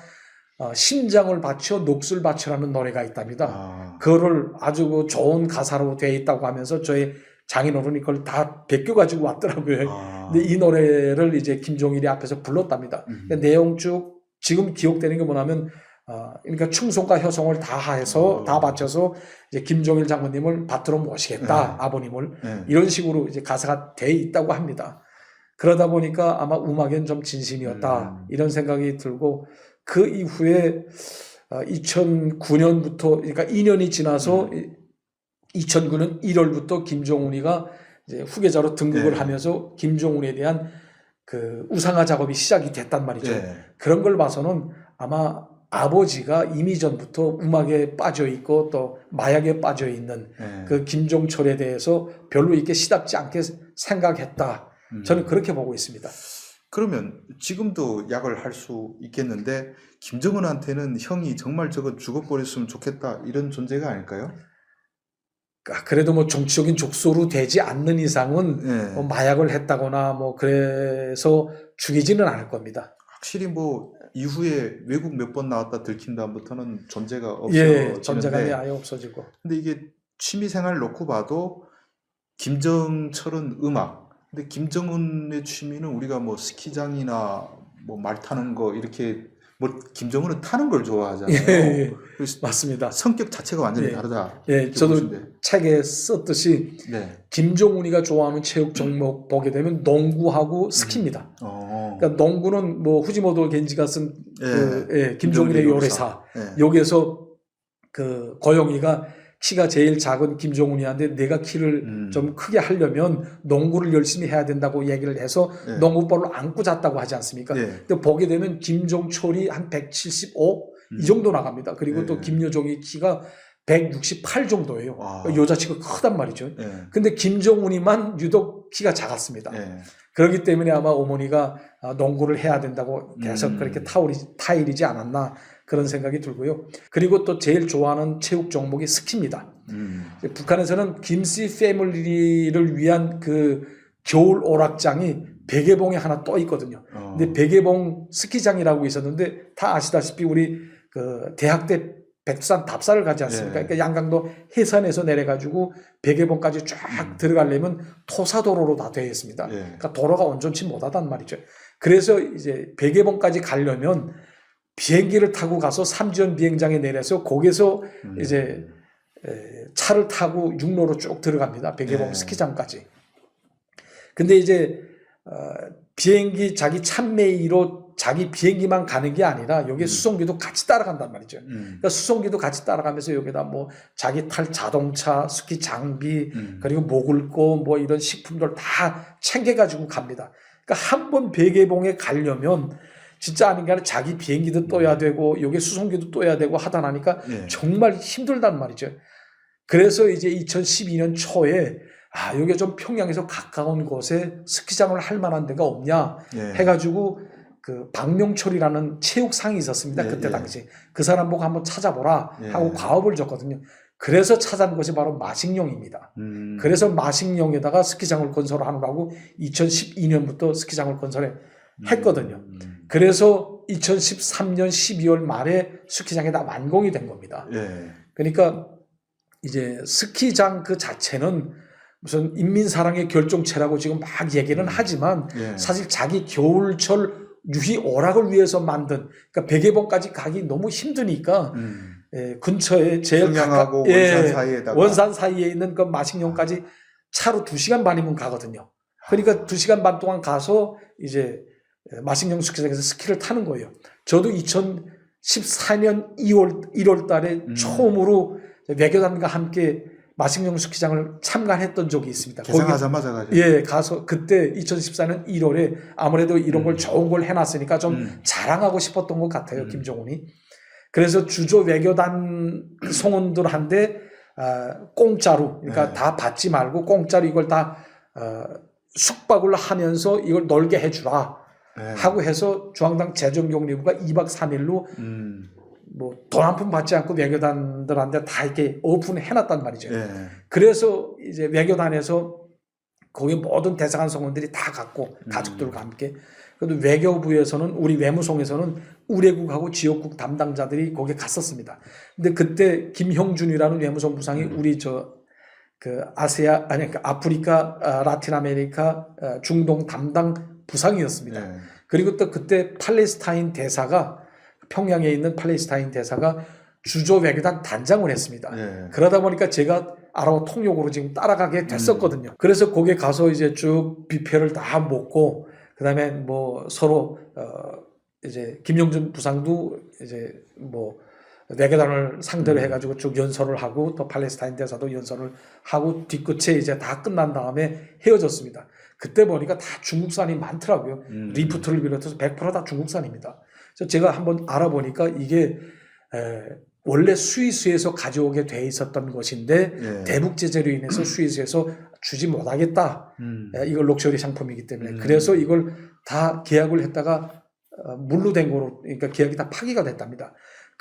심장을 바쳐 녹슬 바쳐라는 노래가 있답니다. 그거를 아주 그 좋은 가사로 되어 있다고 하면서 저희 장인어른이 그걸 다 베껴가지고 왔더라고요. 근데 이 노래를 이제 김종일이 앞에서 불렀답니다. 그러니까 내용 쭉 지금 기억되는 게 뭐냐면 그러니까 충성과 효성을 다해서 다 바쳐서 이제 김종일 장모님을 밭으로 모시겠다, 아버님을 이런 식으로 이제 가사가 돼 있다고 합니다. 그러다 보니까 아마 음악엔 좀 진심이었다 이런 생각이 들고, 그 이후에 2009년부터 그러니까 2년이 지나서 2009년 1월부터 김종훈이가 이제 후계자로 등극을 하면서 김종훈에 대한 그 우상화 작업이 시작이 됐단 말이죠. 그런 걸 봐서는 아마 아버지가 이미 전부터 음악에 빠져 있고 또 마약에 빠져 있는 그 김종철에 대해서 별로 이렇게 시답지 않게 생각했다. 저는 그렇게 보고 있습니다. 그러면 지금도 약을 할 수 있겠는데 김정은한테는 형이 정말 저거 죽어버렸으면 좋겠다 이런 존재가 아닐까요? 그래도 뭐 정치적인 족소로 되지 않는 이상은 예. 뭐 마약을 했다거나 뭐 그래서 죽이지는 않을 겁니다. 확실히 뭐 이후에 외국 몇 번 나왔다 들킨 다음부터는 존재가 예, 존재감이 없어지는데 아예 없어지고. 근데 이게 취미생활 놓고 봐도 김정철은 음악 근데 김정은의 취미는 우리가 뭐 스키장이나 뭐 말 타는 거 이렇게 뭐 김정은은 타는 걸 좋아하잖아요. 예, 그래서 맞습니다. 성격 자체가 완전히 예. 다르다. 예, 이렇게 저도 보시는데. 책에 썼듯이 네. 김종훈이가 좋아하는 체육 종목 보게 되면 농구하고 스키입니다. 그러니까 농구는 뭐 후지모토 겐지가 쓴 그, 김종인의 요리사. 예. 여기에서 그 고영이가 키가 제일 작은 김종훈이한테 내가 키를 좀 크게 하려면 농구를 열심히 해야 된다고 얘기를 해서 예. 농구볼로 안고 잤다고 하지 않습니까? 예. 근데 보게 되면 김종철이 한 175 이 정도 나갑니다. 그리고 예. 또 김여종이 키가 168 정도예요. 와. 여자치고 크단 말이죠. 예. 근데 김종훈이만 유독 키가 작았습니다. 예. 그렇기 때문에 아마 어머니가 농구를 해야 된다고 계속 그렇게 타일이지 않았나 그런 생각이 들고요. 그리고 또 제일 좋아하는 체육 종목이 스키입니다. 북한에서는 김씨 패밀리를 위한 그 겨울 오락장이 백예봉에 하나 떠 있거든요. 근데 백예봉 스키장이라고 있었는데 다 아시다시피 우리 그 대학 때 백두산 답사를 가지 않습니까? 예. 그러니까 양강도 해산에서 내려가지고 백예봉까지 쫙 들어가려면 토사도로로 다 되어 있습니다. 예. 그러니까 도로가 온전치 못하단 말이죠. 그래서 이제 백예봉까지 가려면 비행기를 타고 가서 삼지연 비행장에 내려서 거기서 이제 차를 타고 육로로 쭉 들어갑니다. 백예봉 예. 스키장까지. 근데 이제 비행기 자기 참메이로 자기 비행기만 가는 게 아니라 여기에 수송기도 같이 따라간단 말이죠. 그러니까 수송기도 같이 따라가면서 여기다 뭐 자기 탈 자동차, 스키 장비, 그리고 목을 거 뭐 이런 식품들 다 챙겨가지고 갑니다. 그러니까 한 번 백예봉에 가려면 진짜 아닌 게 아니라 자기 비행기도 떠야 되고 여기 수송기도 떠야 되고 하다 나니까 예. 정말 힘들단 말이죠. 그래서 이제 2012년 초에 여기 좀 평양에서 가까운 곳에 스키장을 할 만한 데가 없냐 예. 해가지고 그 박명철이라는 체육상이 있었습니다. 예, 그때 예. 당시 그 사람 보고 한번 찾아보라 예. 하고 과업을 줬거든요. 그래서 찾아낸 것이 바로 마식령입니다. 그래서 마식령에다가 스키장을 건설하느라고 2012년부터 스키장을 건설했거든요. 그래서 2013년 12월 말에 스키장이 다 완공이 된 겁니다. 예. 그러니까 이제 스키장 그 자체는 무슨 인민사랑의 결정체라고 지금 막 얘기는 하지만 예. 사실 자기 겨울철 유희 오락을 위해서 만든 그러니까 백예봉까지 가기 너무 힘드니까 근처에 제일 평양하고 원산 사이에다가 원산 사이에 있는 그 마식령까지 차로 2시간 반이면 가거든요. 그러니까 2시간 반 동안 가서 이제 마식령 스키장에서 스키를 타는 거예요. 저도 2014년 1월 달에 처음으로 외교단과 함께 마식령 스키장을 참관했던 적이 있습니다. 개장하자마자 가죠. 예, 가서 그때 2014년 1월에 아무래도 이런 걸 좋은 걸 해놨으니까 좀 자랑하고 싶었던 것 같아요, 김정은이. 그래서 주조 외교단 성원들한테 공짜로, 그러니까 네. 다 받지 말고 공짜로 이걸 다 숙박을 하면서 이걸 놀게 해주라 네. 하고 해서 중앙당 재정경리부가 2박 3일로 뭐 돈 한 푼 받지 않고 외교단들한테 다 이렇게 오픈해놨단 말이죠. 예. 그래서 이제 외교단에서 거기 모든 대사관 성원들이 다 갔고 가족들과 함께. 그래도 외교부에서는 우리 외무성에서는 우레국하고 지역국 담당자들이 거기에 갔었습니다. 근데 그때 김형준이라는 외무성 부상이 우리 그 아프리카, 라틴 아메리카, 중동 담당 부상이었습니다. 예. 그리고 또 그때 팔레스타인 대사가 평양에 있는 팔레스타인 대사가 주조 외교단 단장을 했습니다. 예. 그러다 보니까 제가 아랍어 통역으로 지금 따라가게 됐었거든요. 그래서 거기에 가서 이제 쭉 뷔페를 다 먹고 그다음에 뭐 서로 이제 김영준 부상도 이제 뭐 외교단을 상대로 해가지고 쭉 연설을 하고 또 팔레스타인 대사도 연설을 하고 뒤끝에 이제 다 끝난 다음에 헤어졌습니다. 그때 보니까 다 중국산이 많더라고요. 리프트를 비롯해서 100% 다 중국산입니다. 그래서 제가 한번 알아보니까 이게 원래 스위스에서 가져오게 돼 있었던 것인데 예. 대북 제재로 인해서 스위스에서 주지 못하겠다. 이걸 럭셔리 상품이기 때문에 그래서 이걸 다 계약을 했다가 물로 된 거로 그러니까 계약이 다 파기가 됐답니다.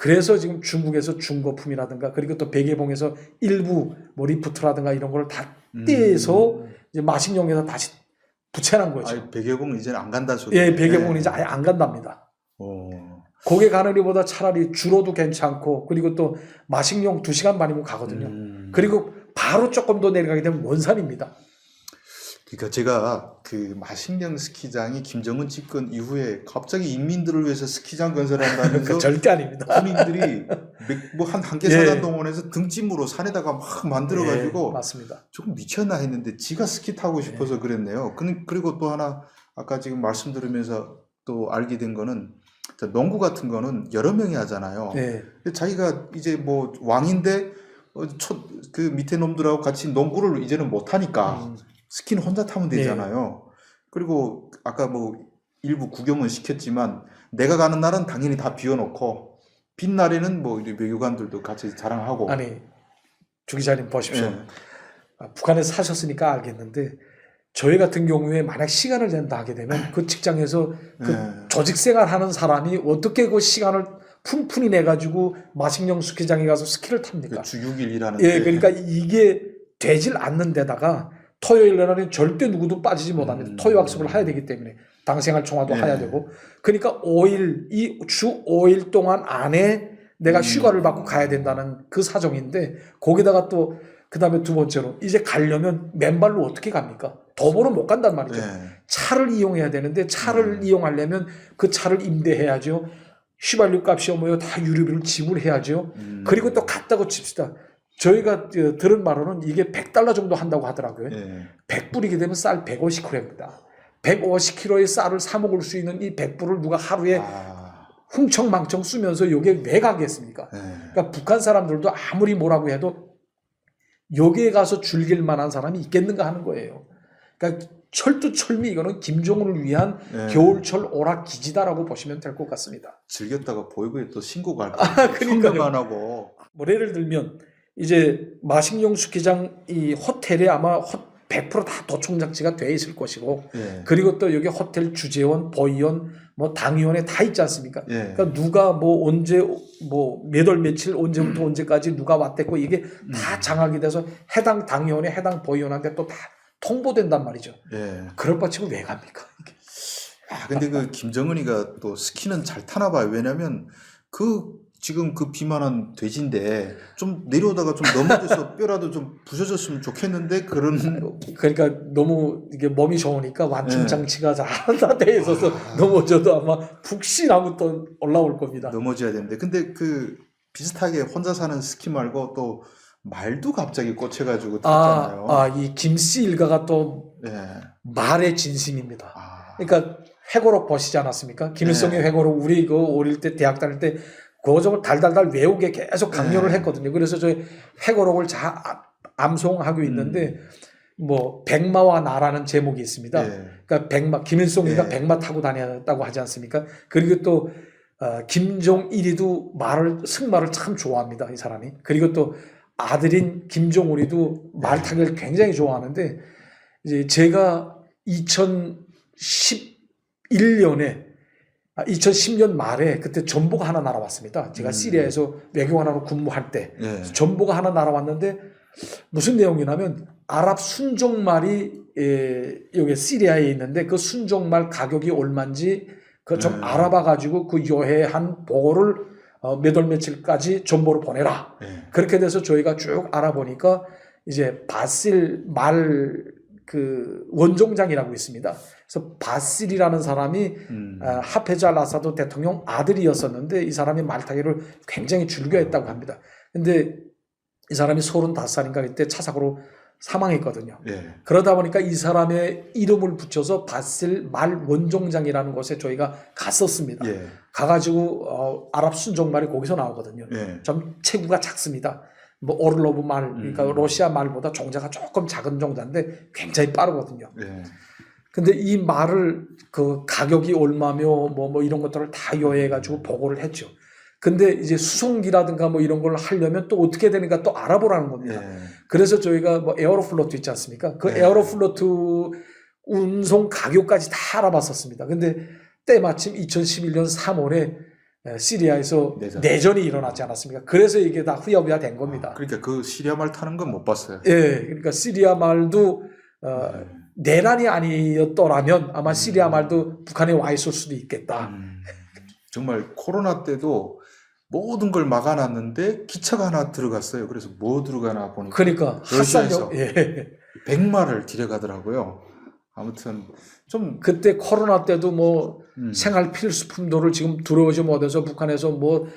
그래서 지금 중국에서 중거품이라든가 그리고 또 백예봉에서 일부 뭐 리프트라든가 이런 걸 다 떼서 이제 마식용에서 다시 붙여놓은 거죠. 아니, 백예봉은 이제는 안 간다 소리. 예, 백예봉은 이제 아예 안 간답니다. 거기 가는 데보다 차라리 주로도 괜찮고 그리고 또 마식용 2시간 반이면 가거든요. 그리고 바로 조금 더 내려가게 되면 원산입니다. 그러니까 제가 그 마식령 스키장이 김정은 집권 이후에 갑자기 인민들을 위해서 스키장 건설한다면서 절대 아닙니다. 군인들이 뭐 한 개 사단 동원해서 등짐으로 산에다가 막 만들어가지고 맞습니다. 조금 미쳤나 했는데 지가 스키 타고 싶어서 그랬네요. 그리고 또 하나 아까 지금 말씀 들으면서 또 알게 된 거는 농구 같은 거는 여러 명이 하잖아요. 근데 자기가 이제 뭐 왕인데 그 밑에 놈들하고 같이 농구를 이제는 못 하니까 스키는 혼자 타면 되잖아요. 그리고 아까 뭐 일부 구경은 시켰지만 내가 가는 날은 당연히 다 비워놓고 빈 날에는 뭐 외교관들도 같이 자랑하고. 아니 주 기자님 보십시오. 북한에 사셨으니까 알겠는데 저희 같은 경우에 만약 시간을 낸다 하게 되면 그 직장에서 그 조직생활하는 사람이 어떻게 그 시간을 푼푼히 내가지고 마식령 스키장에 가서 스키를 탑니까? 주 6일 일하는. 그러니까 이게 되질 않는 데다가 토요일 날은 절대 누구도 빠지지 못합니다. 토요 학습을 해야 되기 때문에 당생활 총화도 해야 되고 그러니까 5일 이 주 5일 동안 안에 내가 휴가를 받고 가야 된다는 그 사정인데 거기다가 또 그다음에 두 번째로 이제 가려면 맨발로 어떻게 갑니까? 도보로 못 간단 말이죠. 차를 이용해야 되는데 차를 이용하려면 그 차를 임대해야죠. 휘발유 값이요 뭐요 다 유류비를 지불해야죠. 그리고 또 갔다고 칩시다. 저희가 들은 바로는 이게 $100 정도 한다고 하더라고요. 100불이게 되면 쌀 150kg입니다. 150kg의 쌀을 사 먹을 수 있는 이 100불을 누가 하루에 흥청망청 쓰면서 이게 왜 가겠습니까? 그러니까 북한 사람들도 아무리 뭐라고 해도 여기에 가서 즐길 만한 사람이 있겠는가 하는 거예요. 그러니까 철두철미 이거는 김정은을 위한 겨울철 오락기지다라고 보시면 될 것 같습니다. 즐겼다가 보이고에 또 신고가 할 그러니까요. 안 하고. 뭐 예를 들면 이제 마식령 스키장 이 호텔에 아마 100% 다 도청장치가 돼 있을 것이고 그리고 또 여기 호텔 주재원, 보이원, 뭐 당위원회 다 있지 않습니까? 그러니까 누가 뭐 언제 뭐 몇 월 며칠 언제부터 언제까지 누가 왔댔고 이게 다 장악이 돼서 해당 당위원회, 해당 보이원한테 또 다 통보된단 말이죠. 그럴 바치고 왜 갑니까? 이게. 근데 그 김정은이가 또 스키는 잘 타나 봐요. 왜냐면 지금 그 비만한 돼지인데 좀 내려오다가 좀 넘어져서 뼈라도 좀 부서졌으면 좋겠는데 그러니까 너무 이게 몸이 좋으니까 완충 장치가 다 돼 있어서 넘어져도 아마 푹신하고 또 올라올 겁니다. 넘어져야 되는데 근데 그 비슷하게 혼자 사는 스키 말고 또 말도 갑자기 꽂혀가지고 탔잖아요. 이 김씨 일가가 또 말의 진심입니다. 그러니까 회고록 보시지 않았습니까? 김일성의 회고록 우리 그 어릴 때 대학 다닐 때 그거 좀 달달달 외우게 계속 강요를 했거든요. 그래서 저희 회고록을 암송하고 있는데 뭐 백마와 나라는 제목이 있습니다. 그러니까 김일성이가 백마 타고 다녔다고 하지 않습니까? 그리고 또 김종일이도 승마를 참 좋아합니다. 이 사람이. 그리고 또 아들인 김종우리도 말 타기를 굉장히 좋아하는데 이제 제가 2010년 말에 그때 전보가 하나 날아왔습니다. 제가 시리아에서 외교관으로 근무할 때 전보가 하나 날아왔는데 무슨 내용이냐면 아랍 순종말이 여기 시리아에 있는데 그 순종말 가격이 얼마인지 그 좀 알아봐 가지고 그 요해한 보고를 몇 월 며칠까지 전보로 보내라. 그렇게 돼서 저희가 쭉 알아보니까 이제 바실 말 그 원종장이라고 있습니다. 그래서 바실이라는 사람이 하페즈 알 아사드 대통령 아들이었었는데 이 사람이 말타기를 굉장히 즐겨했다고 합니다. 근데 이 사람이 35살인가 그때 차사고로 사망했거든요. 그러다 보니까 이 사람의 이름을 붙여서 바실 말 원종장이라는 곳에 저희가 갔었습니다. 가가지고 아랍 순종말이 거기서 나오거든요. 좀 체구가 작습니다. 뭐 오르로브 말, 그러니까 러시아 말보다 종자가 조금 작은 종자인데 굉장히 빠르거든요. 근데 이 말을 그 가격이 얼마며 뭐 이런 것들을 다 요해가지고 보고를 했죠. 근데 이제 수송기라든가 뭐 이런 걸 하려면 또 어떻게 되는가 또 알아보라는 겁니다. 그래서 저희가 뭐 에어로플로트 있지 않습니까? 그 에어로플로트 운송 가격까지 다 알아봤었습니다. 근데 때마침 2011년 3월에 시리아에서 내전. 내전이 일어났지 않았습니까? 그래서 이게 다 후야부야 된 겁니다. 그러니까 그 시리아 말 타는 건 못 봤어요. 예, 그러니까 시리아 말도 내란이 아니었더라면 아마 시리아 말도 북한에 와 있을 수도 있겠다. 정말 코로나 때도 모든 걸 막아놨는데 기차가 하나 들어갔어요. 그래서 뭐 들어가나 보니까 그러니까 러시아에서 핫산역, 예. 100마를 들여가더라고요. 아무튼 좀 그때 코로나 때도 뭐 생활 필수품들을 지금 들어오지 못해서 북한에서 뭐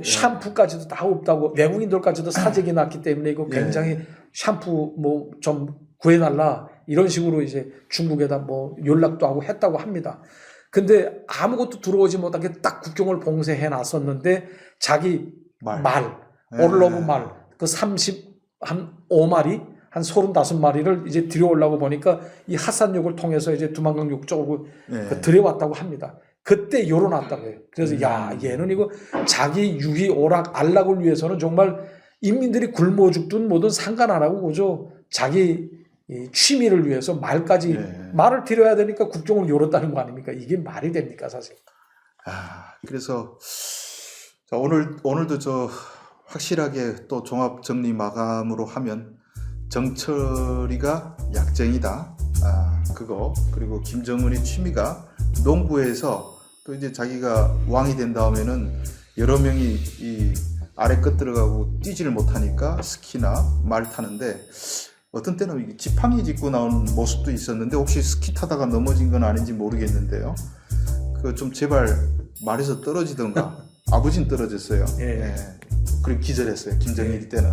샴푸까지도 다 없다고 외국인들까지도 사재기 났기 때문에 이거 굉장히 샴푸 뭐 좀 구해달라 이런 식으로 이제 중국에다 뭐 연락도 하고 했다고 합니다. 근데 아무것도 들어오지 못하게 딱 국경을 봉쇄해 놨었는데 자기 말 오르로브 말 그 35마리 한 35마리를 이제 들여오려고 보니까 이 핫산역을 통해서 이제 두만강역 쪽으로 들여왔다고 합니다. 그때 열어놨다고요. 그래서 야 얘는 이거 자기 유기 오락 안락을 위해서는 정말 인민들이 굶어 죽든 뭐든 상관 안 하고 그죠 자기 이 취미를 위해서 말까지 말을 들여야 되니까 국경을 열었다는 거 아닙니까? 이게 말이 됩니까 사실? 그래서 자, 오늘도 저 확실하게 또 종합 정리 마감으로 하면 정철이가 약쟁이다. 그거 그리고 김정은의 취미가 농부에서 또 이제 자기가 왕이 된 다음에는 여러 명이 이 아래 끝 들어가고 뛰지를 못하니까 스키나 말 타는데 어떤 때는 지팡이 짚고 나온 모습도 있었는데 혹시 스키 타다가 넘어진 건 아닌지 모르겠는데요. 그 좀 제발 말에서 떨어지던가 아버지는 떨어졌어요. 그리고 기절했어요. 김정일 때는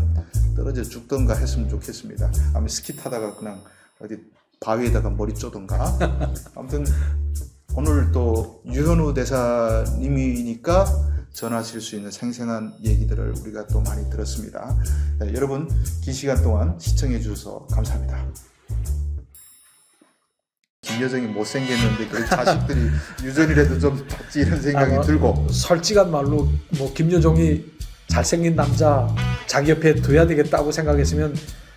떨어져 죽던가 했으면 좋겠습니다. 아니면 스키 타다가 그냥 어디 바위에다가 머리 쪼던가. 아무튼 오늘 또 유현우 대사님이니까 전하실 수 있는 생생한 얘기들을 우리가 또 많이 들었습니다. 네, 여러분 긴 시간 동안 시청해 주셔서 감사합니다. 김여정이 못생겼는데 그 자식들이 유전이라도 좀 받지 이런 생각이 들고 솔직한 말로 뭐 김여정이 잘생긴 남자 자기 옆에 둬야 되겠다고 생각했으면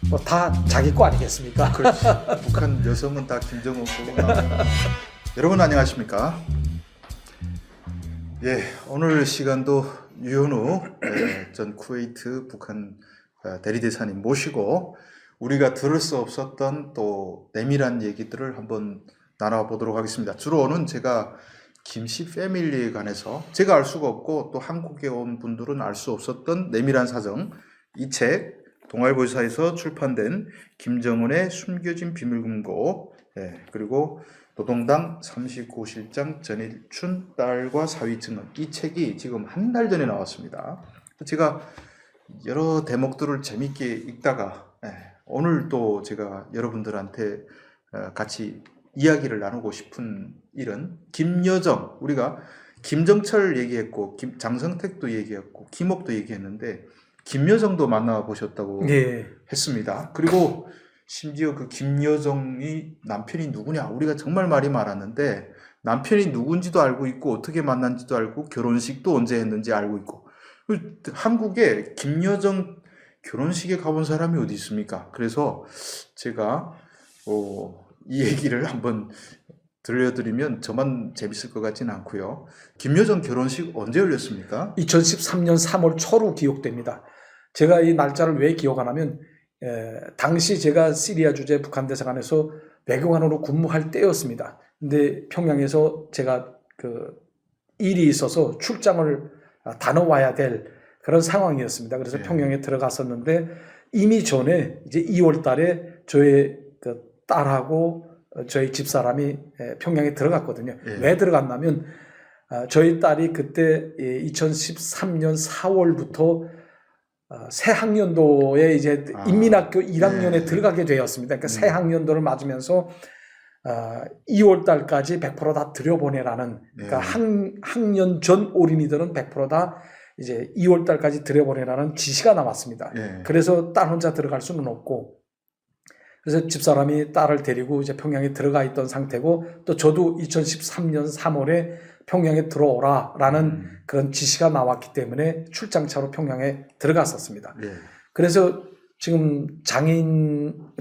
뭐 다 자기 거 아니겠습니까? 그렇지. 북한 여성은 다 김정은 거구나. 여러분 안녕하십니까? 오늘 시간도 유현우 전 쿠웨이트 북한 대리대사님 모시고 우리가 들을 수 없었던 또 내밀한 얘기들을 한번 나눠보도록 하겠습니다. 주로는 제가 김씨 패밀리에 관해서 제가 알 수가 없고 또 한국에 온 분들은 알 수 없었던 내밀한 사정, 이 책 동아일보사에서 출판된 김정은의 숨겨진 비밀금고, 그리고 노동당 39실장 전일춘 딸과 사위 증언, 이 책이 지금 한 달 전에 나왔습니다. 제가 여러 대목들을 재밌게 읽다가 오늘 또 제가 여러분들한테 같이 이야기를 나누고 싶은 일은 김여정, 우리가 김정철 얘기했고 장성택도 얘기했고 김옥도 얘기했는데 김여정도 만나보셨다고 했습니다. 그리고 심지어 그 김여정이 남편이 누구냐 우리가 정말 말이 많았는데 남편이 누군지도 알고 있고 어떻게 만난지도 알고 결혼식도 언제 했는지 알고 있고 한국에 김여정 결혼식에 가본 사람이 어디 있습니까? 그래서 제가 이 얘기를 한번 들려드리면 저만 재밌을 것 같지는 않고요. 김여정 결혼식 언제 열렸습니까? 2013년 3월 초로 기억됩니다. 제가 이 날짜를 왜 기억하냐면 당시 제가 시리아 주재 북한 대사관에서 외교관으로 근무할 때였습니다. 근데 평양에서 제가 그 일이 있어서 출장을 다녀와야 될 그런 상황이었습니다. 그래서 평양에 들어갔었는데 이미 전에 이제 2월 달에 저의 그 딸하고 저희 집사람이 평양에 들어갔거든요. 왜 들어갔냐면 저희 딸이 그때 2013년 4월부터 새 학년도에 이제 인민학교 1학년에 들어가게 되었습니다. 그러니까 새 학년도를 맞으면서 2월 달까지 100% 다 들여보내라는, 그러니까 학년 전 어린이들은 100% 다 이제 2월 달까지 들여보내라는 지시가 나왔습니다. 그래서 딸 혼자 들어갈 수는 없고, 그래서 집사람이 딸을 데리고 이제 평양에 들어가 있던 상태고, 또 저도 2013년 3월에 평양에 들어오라라는 그런 지시가 나왔기 때문에 출장차로 평양에 들어갔었습니다. 그래서 지금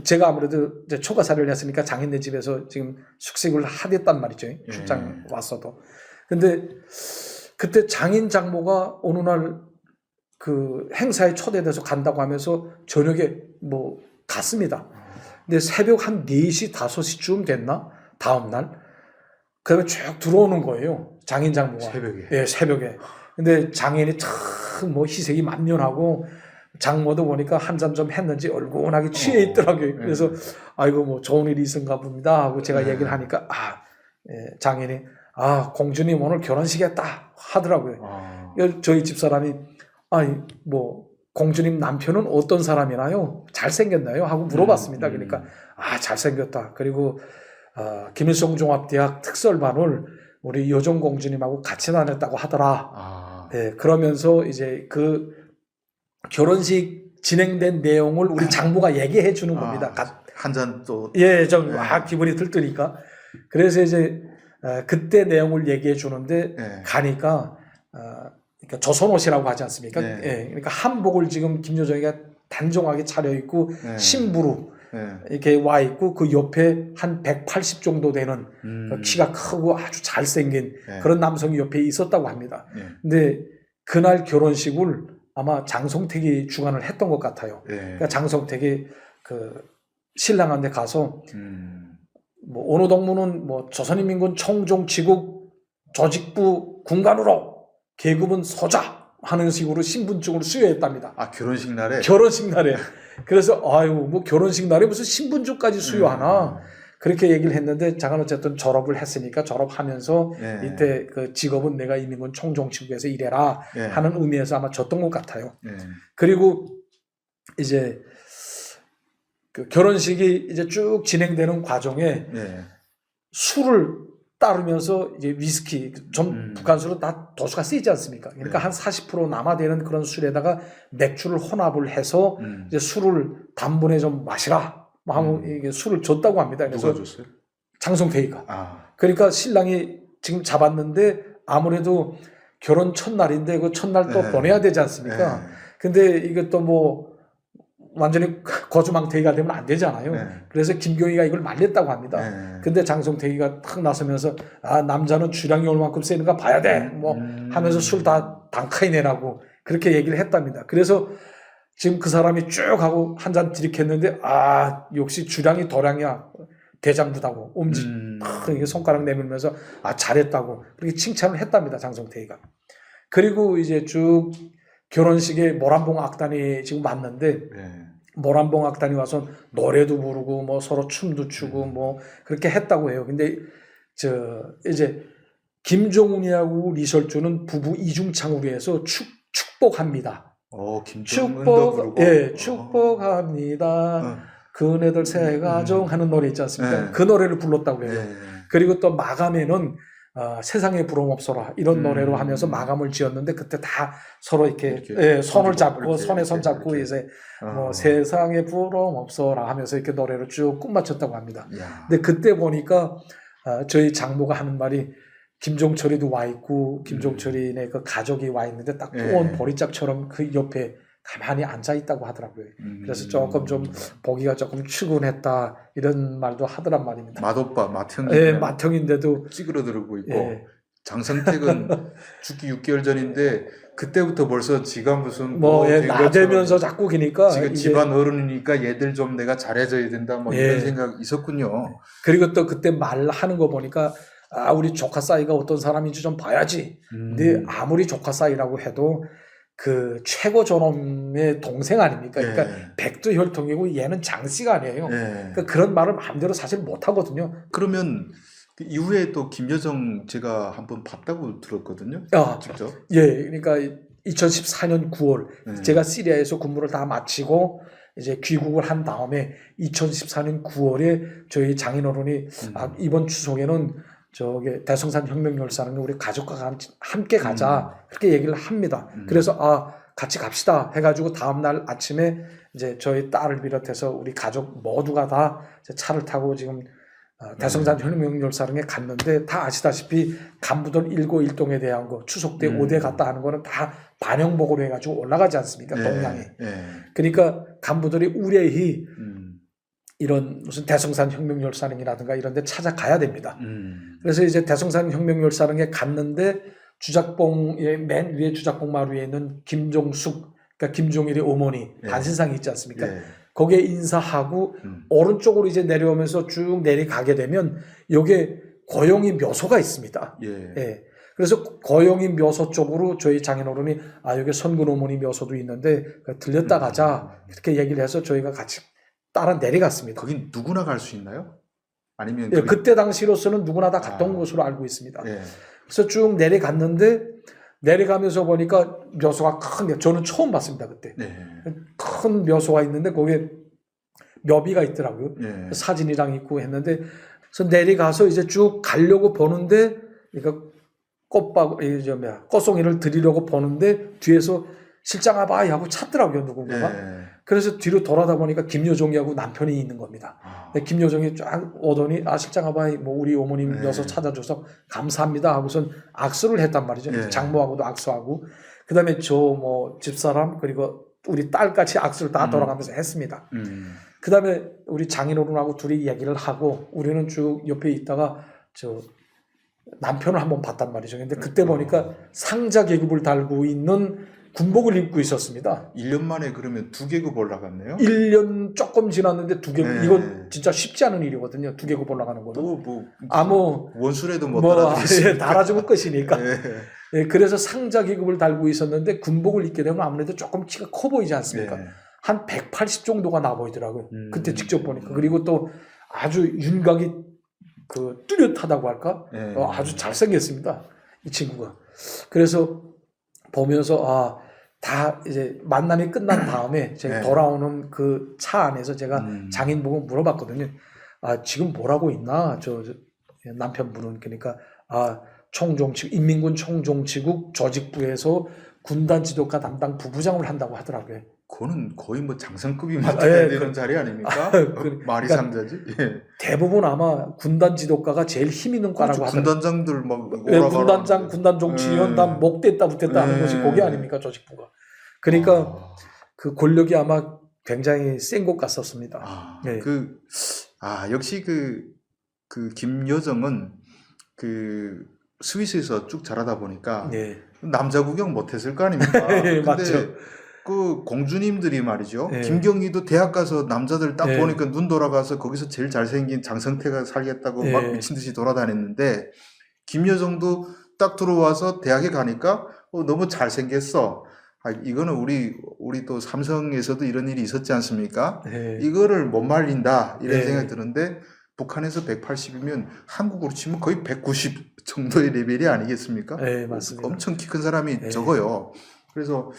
제가 아무래도 이제 초과사를 했으니까 장인네 집에서 지금 숙식을 하겠단 말이죠. 출장 왔어도. 근데 그때 장인 장모가 어느 날 그 행사에 초대돼서 간다고 하면서 저녁에 뭐 갔습니다. 근데 새벽 한 4시, 5시쯤 됐나? 다음날. 그러면 쭉 들어오는 거예요. 장인 장모가. 새벽에. 예, 새벽에. 근데 장인이 참 뭐 희색이 만면하고 장모도 보니까 한잔 좀 했는지 얼굴하게 취해 있더라고요. 그래서 아이고 뭐 좋은 일이 있은가 봅니다 하고 제가 얘기를 하니까 예, 장인이 공주님 오늘 결혼식 했다 하더라고요. 저희 집사람이 아니 뭐 공주님 남편은 어떤 사람이나요? 잘생겼나요? 하고 물어봤습니다. 그러니까 잘생겼다. 그리고 김일성 종합대학 특설반을 우리 여종 공주님하고 같이 다녔다고 하더라. 네, 그러면서 이제 그 결혼식 진행된 내용을 우리 장모가 얘기해 주는 겁니다. 한 잔 또. 예, 좀 기분이 들뜨니까. 그래서 이제 그때 내용을 얘기해 주는데 가니까 그러니까 조선옷이라고 하지 않습니까? 예, 그러니까 한복을 지금 김여정이가 단정하게 차려 입고 신부로 이렇게 와 있고 그 옆에 한 180 정도 되는 키가 크고 아주 잘생긴 그런 남성이 옆에 있었다고 합니다. 근데 그날 결혼식을 아마 장성택이 주관을 했던 것 같아요. 그러니까 장성택이 그 신랑한테 가서 뭐 어느 동무는 뭐 조선인민군 청종지국 조직부 군관으로 계급은 소자 하는 식으로 신분증을 수여했답니다. 결혼식 날에? 결혼식 날에. 그래서 뭐 결혼식 날에 무슨 신분증까지 수여하나 그렇게 얘기를 했는데 자가 어쨌든 졸업을 했으니까 졸업하면서 이때 그 직업은 내가 인민군 청종지국에서 일해라 하는 의미에서 아마 줬던 것 같아요. 그리고 이제 그 결혼식이 이제 쭉 진행되는 과정에 술을 따르면서 이제 위스키, 좀 북한술은 다 도수가 세지 않습니까? 그러니까 한 40% 남아되는 그런 술에다가 맥주를 혼합을 해서 이제 술을 단번에 좀 마시라. 하고 이게 술을 줬다고 합니다. 그래서 누가 줬어요? 장성태이가. 그러니까 신랑이 지금 잡았는데 아무래도 결혼 첫날인데 그 첫날 또 보내야 되지 않습니까? 근데 이것도 뭐 완전히 거주망태기가 되면 안 되잖아요. 그래서 김경희가 이걸 말렸다고 합니다. 근데 장성태기가 탁 나서면서 남자는 주량이 얼마큼 세는가 봐야 돼. 뭐 하면서 술 다 단카이 내라고 그렇게 얘기를 했답니다. 그래서 지금 그 사람이 쭉 하고 한 잔 들이켰는데 역시 주량이 도량이야. 대장부다고 엄지 이게 손가락 내밀면서 잘했다고 그렇게 칭찬을 했답니다. 장성태기가. 그리고 이제 쭉 결혼식에 모란봉 악단이 지금 왔는데 모란봉 악단이 와서 노래도 부르고 뭐 서로 춤도 추고 뭐 그렇게 했다고 해요. 근데 이제 김정은이하고 리설주는 부부 이중창으로 해서 축복합니다. 축복합니다. 그네들 새 가정 하는 노래 있지 않습니까? 그 노래를 불렀다고 해요. 그리고 또 마감에는 세상에 부러움 없어라 이런 노래로 하면서 마감을 지었는데 그때 다 서로 이렇게 손을 잡고 손에 손 잡고 이제 뭐 세상에 부러움 없어라 하면서 이렇게 노래를 쭉 끝마쳤다고 합니다. 근데 그때 보니까 저희 장모가 하는 말이 김종철이도 와 있고 김종철이네 그 가족이 와 있는데 딱 꼬온 보리짝처럼 그 옆에 가만히 앉아 있다고 하더라고요. 그래서 조금 좀 보기가 조금 측은했다 이런 말도 하더란 말입니다. 맏오빠, 맏형이 맏형인데도 찌그러들고 있고 장성택은 죽기 6개월 전인데 그때부터 벌써 지가 무슨 나대면서 자꾸 기니까 지가 집안 어른이니까 얘들 좀 내가 잘해줘야 된다 뭐 이런 생각 있었군요. 그리고 또 그때 말하는 거 보니까 우리 조카 사이가 어떤 사람인지 좀 봐야지. 근데 아무리 조카 사이라고 해도 그 최고 존엄의 동생 아닙니까? 그러니까 백두 혈통이고 얘는 장씨가 아니에요. 그러니까 그런 말을 마음대로 사실 못 하거든요. 그러면 그 이후에 또 김여정 제가 한번 봤다고 들었거든요. 직접. 그러니까 2014년 9월 제가 시리아에서 군무를 다 마치고 이제 귀국을 한 다음에 2014년 9월에 저희 장인어른이 이번 추석에는 대성산 혁명열사는 우리 가족과 함께 가자 그렇게 얘기를 합니다. 그래서 같이 갑시다 해가지고 다음날 아침에 이제 저희 딸을 비롯해서 우리 가족 모두가 다 차를 타고 지금 대성산 혁명열사릉에 갔는데 다 아시다시피 간부들 1고 1동에 대한 거 추석 때 5대 갔다 하는 거는 다 반영복으로 해가지고 올라가지 않습니까? 동양에. 그러니까 간부들이 우레히 이런 무슨 대성산 혁명열사릉이라든가 이런 데 찾아가야 됩니다. 그래서 이제 대성산 혁명열사릉에 갔는데 주작봉의 맨 위에 주작봉 마루 위에 있는 김종숙, 그러니까 김종일의 어머니 예. 반신상이 있지 않습니까? 예. 거기에 인사하고 오른쪽으로 이제 내려오면서 쭉 내려가게 되면 여기에 고영이 묘소가 있습니다. 예. 예. 그래서 고영이 묘소 쪽으로 저희 장인어른이 여기 선근 어머니 묘소도 있는데 들렸다 가자 이렇게 얘기를 해서 저희가 같이 따라 내려갔습니다. 거긴 누구나 갈 수 있나요? 아니면 예, 그때 당시로서는 누구나 다 갔던 아. 것으로 알고 있습니다. 예. 그래서 쭉 내려갔는데 내려가면서 보니까 묘소가 큰 저는 처음 봤습니다 그때. 네. 큰 묘소가 있는데 거기에 묘비가 있더라고요. 예. 사진이랑 있고 했는데 그래서 내려가서 이제 쭉 가려고 보는데 그러니까 꽃송이를 드리려고 보는데 뒤에서 실장 아바 하고 찾더라고요 누군가가. 예. 그래서 뒤로 돌아다 보니까 김여정이하고 남편이 있는 겁니다. 근데 김여정이 쫙 오더니 실장 아바 뭐 우리 어머님 묘소 찾아줘서 감사합니다 하고선 악수를 했단 말이죠. 예. 장모하고도 악수하고 그다음에 저 뭐 집사람 그리고 우리 딸같이 악수를 다 돌아가면서 했습니다. 그다음에 우리 장인어른하고 둘이 얘기를 하고 우리는 쭉 옆에 있다가 저 남편을 한번 봤단 말이죠. 근데 그때 보니까 상자 계급을 달고 있는 군복을 입고 있었습니다. 1년 만에 그러면 2계급 올라갔네요. 1년 조금 지났는데 2계급. 네. 이건 진짜 쉽지 않은 일이거든요. 2계급 올라가는 거는. 또 원술에도 못 뭐 따라주겠습니까? 달아주면 끝이니까. 예. 예, 그래서 상자 계급을 달고 있었는데 군복을 입게 되면 아무래도 조금 키가 커 보이지 않습니까? 예. 한 180 정도가 나 보이더라고요. 그때 직접 보니까. 그리고 또 아주 윤곽이 뚜렷하다고 할까? 예. 아주 잘생겼습니다. 이 친구가. 그래서 보면서 다 이제 만남이 끝난 다음에 제가 네. 돌아오는 그 차 안에서 제가 장인 보고 물어봤거든요. 지금 뭘 하고 있나? 저 남편분은 그러니까 총정치국 인민군 총정치국 조직부에서 군단 지도과 담당 부부장을 한다고 하더라고요. 그거는 거의 뭐 장성급이 맡아야 예, 되는 자리 아닙니까? 말이 그러니까 상자지. 예. 대부분 아마 군단 지도과가 제일 힘 있는 과라고 그렇죠. 하더라고요. 군단장들 막 군단장, 군단 정치위원 다 목 뗐다 붙였다 하는 것이 거기 아닙니까 조직부가. 그러니까 그 권력이 아마 굉장히 센 것 같았습니다. 네. 역시 그 김여정은 그 스위스에서 쭉 자라다 보니까 네. 남자 구경 못했을 거 아닙니까? 네, 근데 맞죠. 그 공주님들이 말이죠. 네. 김경희도 대학 가서 남자들 딱 네. 보니까 눈 돌아가서 거기서 제일 잘생긴 장성태가 살겠다고 네. 막 미친 듯이 돌아다녔는데 김여정도 딱 들어와서 대학에 가니까 너무 잘생겼어. 이거는 우리 또 삼성에서도 이런 일이 있었지 않습니까? 네. 이거를 못 말린다 이런 네. 생각이 드는데 북한에서 180이면 한국으로 치면 거의 190 정도의 레벨이 아니겠습니까? 네, 맞습니다. 엄청 키 큰 사람이 네. 적어요. 그래서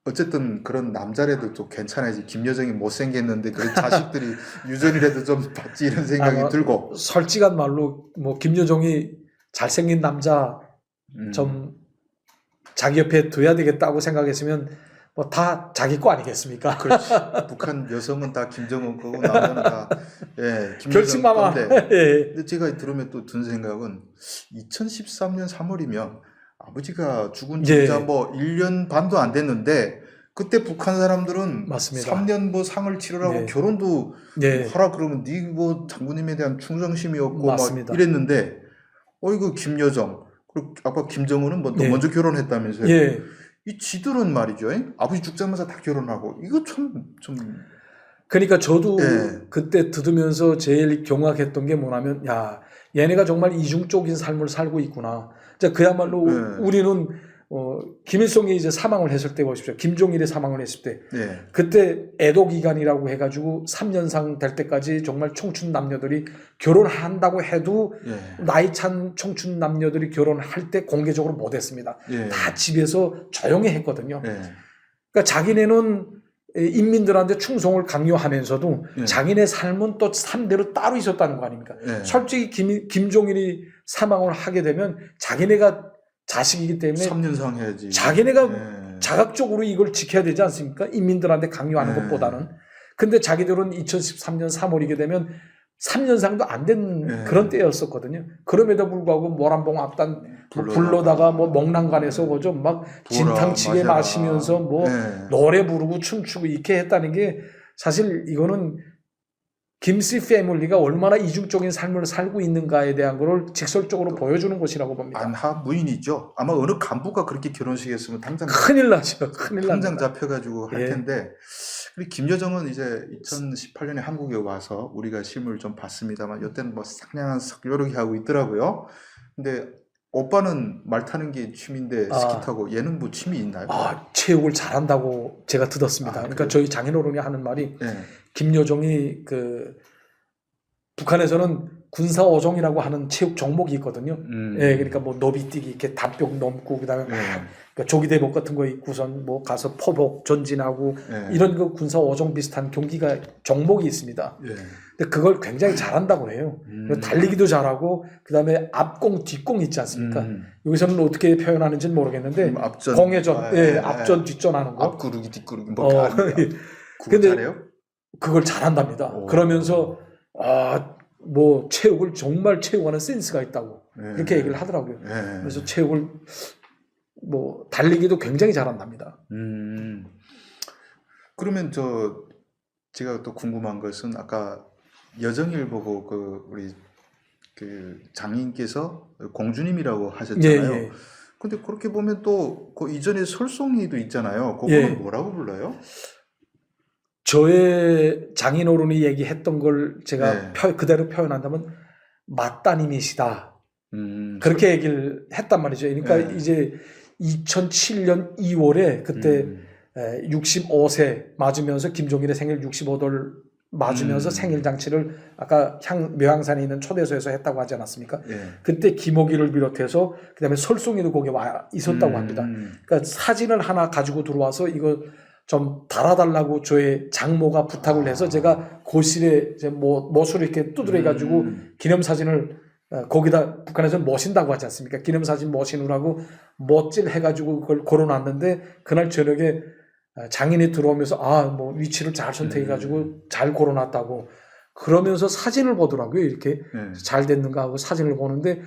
어쨌든 그런 남자라도 좀 괜찮아야지. 김여정이 못생겼는데 그 자식들이 유전이라도 좀 받지 이런 생각이 들고. 솔직한 말로 뭐 김여정이 잘생긴 남자 좀 자기 옆에 둬야 되겠다고 생각했으면 뭐 다 자기 거 아니겠습니까? 그렇지. 북한 여성은 다 김정은 거고 남자는 다 김여정 결심마마. 건데. 예. 근데 제가 들으면 또 든 생각은 2013년 3월이면 아버지가 죽은 지 진짜 뭐 1년 반도 안 됐는데 그때 북한 사람들은 맞습니다. 3년 뭐 상을 치르라고 결혼도 하라 그러면 네 뭐 장군님에 대한 충성심이었고 맞습니다. 막 이랬는데 이거 김여정 그리고 아까 김정은은 뭐 또 먼저 결혼했다면서요. 이 지들은 말이죠. 아버지 죽자마자 다 결혼하고 이거 좀 그러니까 저도 그때 들으면서 제일 경악했던 게 뭐냐면 얘네가 정말 이중적인 삶을 살고 있구나. 그야말로 우리는 김일성이 이제 사망을 했을 때 보십시오. 김종일이 사망을 했을 때 그때 애도 기간이라고 해가지고 3년상 될 때까지 정말 청춘 남녀들이 결혼한다고 해도 나이 찬 청춘 남녀들이 결혼할 때 공개적으로 못했습니다. 다 집에서 조용히 했거든요. 그러니까 자기네는 인민들한테 충성을 강요하면서도 자기네 삶은 또 삶대로 따로 있었다는 거 아닙니까? 솔직히 김종일이 사망을 하게 되면 자기네가 자식이기 때문에 3년상 해야지. 자기네가 자각적으로 이걸 지켜야 되지 않습니까? 인민들한테 강요하는 것보다는. 근데 자기들은 2013년 3월이게 되면 3년상도 안 된 그런 때였었거든요. 그럼에도 불구하고 모란봉 앞단 불러다가 뭐 목랑관에서 뭐죠 막 진탕치게 마시면서 뭐 노래 부르고 춤추고 이렇게 했다는 게 사실 이거는 김씨 패밀리가 얼마나 이중적인 삶을 살고 있는가에 대한 것을 직설적으로 보여주는 것이라고 봅니다. 안하무인이죠. 아마 어느 간부가 그렇게 결혼식 했으면 당장 큰일 나죠. 큰일 당장 납니다. 잡혀가지고 할 예. 텐데, 그리고 김여정은 이제 2018년에 한국에 와서 우리가 실물 좀 봤습니다만 이때는 뭐 상냥한 석요렇게 하고 있더라고요. 근데 오빠는 말 타는 게 취미인데 아. 스키 타고 얘는 뭐 취미 있나요? 체육을 잘한다고 제가 들었습니다. 아, 그러니까 그래요? 저희 장인어른이 하는 말이 네. 김여정이 그 북한에서는 군사 어종이라고 하는 체육 종목이 있거든요. 예, 그러니까 뭐 너비뛰기 이렇게 담벽 넘고 그다음에 막 그러니까 조기대복 같은 거 입고선 뭐 가서 포복 전진하고 이런 그 군사 어종 비슷한 경기가 종목이 있습니다. 예. 근데 그걸 굉장히 잘한다고 해요. 그리고 달리기도 잘하고 그다음에 앞공 뒷공 있지 않습니까? 여기서는 어떻게 표현하는지는 모르겠는데 앞전 공회전, 앞전 뒷전 하는 거. 앞구르기 뒷구르기 뭐 다 합니다. 그거 근데 잘해요? 그걸 잘한답니다. 오. 그러면서 뭐 체육을 정말 체육하는 센스가 있다고 그렇게 얘기를 하더라고요. 예. 그래서 체육을 뭐 달리기도 굉장히 잘한답니다. 그러면 제가 또 궁금한 것은 아까 여정일 보고 그 우리 그 장인께서 공주님이라고 하셨잖아요. 예. 근데 그렇게 보면 또 그 이전에 설송이도 있잖아요. 그거는 예. 뭐라고 불러요? 저의 장인어른이 얘기했던 걸 제가 네. 그대로 표현한다면 맞따님이시다. 그렇게 얘기를 했단 말이죠. 그러니까 네. 이제 2007년 2월에 그때 65세 맞으면서 김종일의 생일 65돌 맞으면서 생일 잔치를 아까 묘향산에 있는 초대소에서 했다고 하지 않았습니까? 예. 그때 김옥이를 비롯해서 그다음에 설송이도 거기에 와 있었다고 합니다. 그러니까 사진을 하나 가지고 들어와서 이거 좀 달아달라고 저의 장모가 부탁을 해서 제가 고실에 이제 못을 이렇게 두드려 가지고 기념사진을 거기다 북한에서는 모신다고 하지 않습니까? 기념사진 모시느라고 못질 해가지고 그걸 걸어놨는데 그날 저녁에 장인이 들어오면서 뭐 위치를 잘 선택해가지고 잘 걸어놨다고 그러면서 사진을 보더라고요. 이렇게 잘 됐는가 하고 사진을 보는데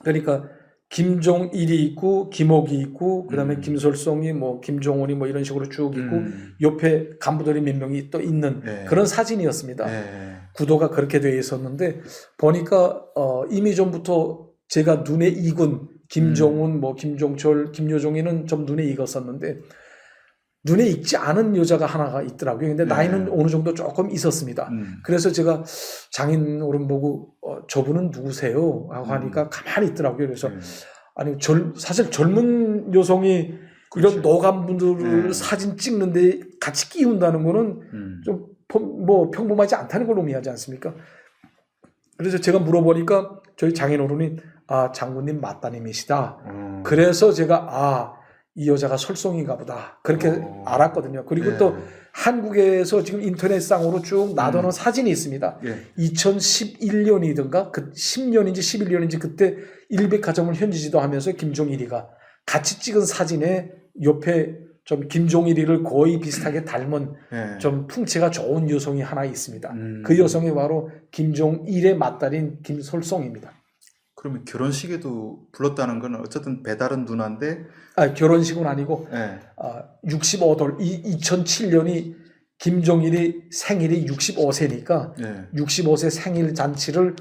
그러니까 김종일이 있고 김옥이 있고 그다음에 김설송이 뭐 김종원이 뭐 이런 식으로 쭉 있고 옆에 간부들이 몇 명이 또 있는 그런 사진이었습니다. 구도가 그렇게 되어 있었는데 보니까 이미 전부터 제가 눈에 익은 김종훈, 뭐 김종철, 김여종이는 좀 눈에 익었었는데 눈에 익지 않은 여자가 하나가 있더라고요. 근데 나이는 어느 정도 조금 있었습니다. 그래서 제가 장인어른 보고 저분은 누구세요? 하고 하니까 가만히 있더라고요. 그래서 아니 사실 젊은 여성이 이런 노감분들을 사진 찍는데 같이 끼운다는 거는 좀 뭐 평범하지 않다는 걸 의미하지 않습니까? 그래서 제가 물어보니까 저희 장인어른이 장군님 맞따님이시다. 그래서 제가 이 여자가 설송인가 보다 그렇게 알았거든요. 그리고 또 한국에서 지금 인터넷상으로 쭉 놔두는 사진이 있습니다. 2011년이든가 10년인지 11년인지 그때 일백가정을 현지지도하면서 김종일이가 같이 찍은 사진에 옆에 좀 김종일이를 거의 비슷하게 닮은 좀 풍채가 좋은 여성이 하나 있습니다. 그 여성이 바로 김종일의 맞딸인 김설송입니다. 그러면 결혼식에도 불렀다는 건 어쨌든 배다른 누나인데 결혼식은 아니고 65돌 2007년이 김종일이 생일이 65세니까 65세 생일 잔치를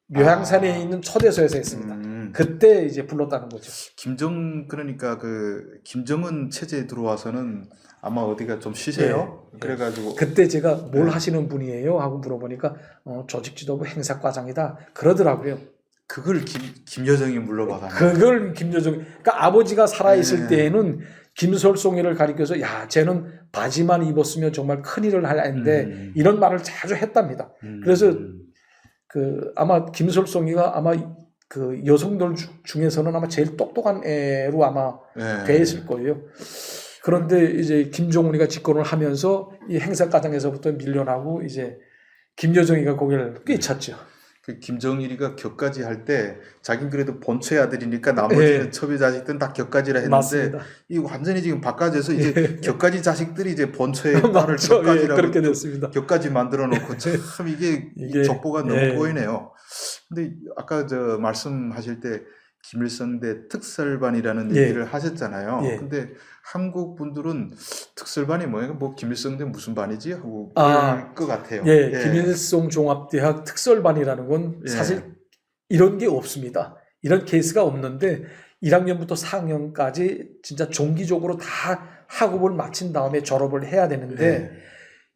묘향산에 있는 초대소에서 했습니다. 그때 이제 불렀다는 거죠. 그러니까 김정은 체제에 들어와서는 아마 어디가 좀 쉬세요. 그래가지고 그때 제가 뭘 하시는 분이에요? 하고 물어보니까 조직지도부 행사과장이다 그러더라고요. 그걸 김여정이 물러받아. 그걸 김여정. 그러니까 아버지가 살아있을 때에는 김설송이를 가리켜서 쟤는 바지만 입었으면 정말 큰일을 할 애인데 이런 말을 자주 했답니다. 그래서 아마 김설송이가 아마 그 여성들 중에서는 아마 제일 똑똑한 애로 아마 돼 있을 거예요. 그런데 이제 김종훈이가 집권을 하면서 이 행사과정에서부터 밀려나고 이제 김여정이가 거기를 꿰찼죠. 그 김정일이가 격가지 할 때 자기는 그래도 본처의 아들이니까 나머지는 첩의 자식들은 다 격가지라 했는데 맞습니다. 이거 완전히 지금 바꿔져서 이제 격가지 자식들이 이제 본처의 딸을 맞죠. 격가지라고 그렇게 됐습니다. 격가지 만들어 놓고 참 이게 족보가 너무 꼬이네요. 근데 아까 말씀하실 때 김일성대 특설반이라는 예. 얘기를 하셨잖아요. 예. 근데 한국 분들은 특설반이 뭐예요? 뭐 김일성대 무슨 반이지? 하고 아, 그럴 것 같아요. 예, 김일성 종합대학 특설반이라는 건 예. 사실 이런 게 없습니다. 이런 케이스가 없는데 1학년부터 4학년까지 진짜 정기적으로 다 학업을 마친 다음에 졸업을 해야 되는데 예.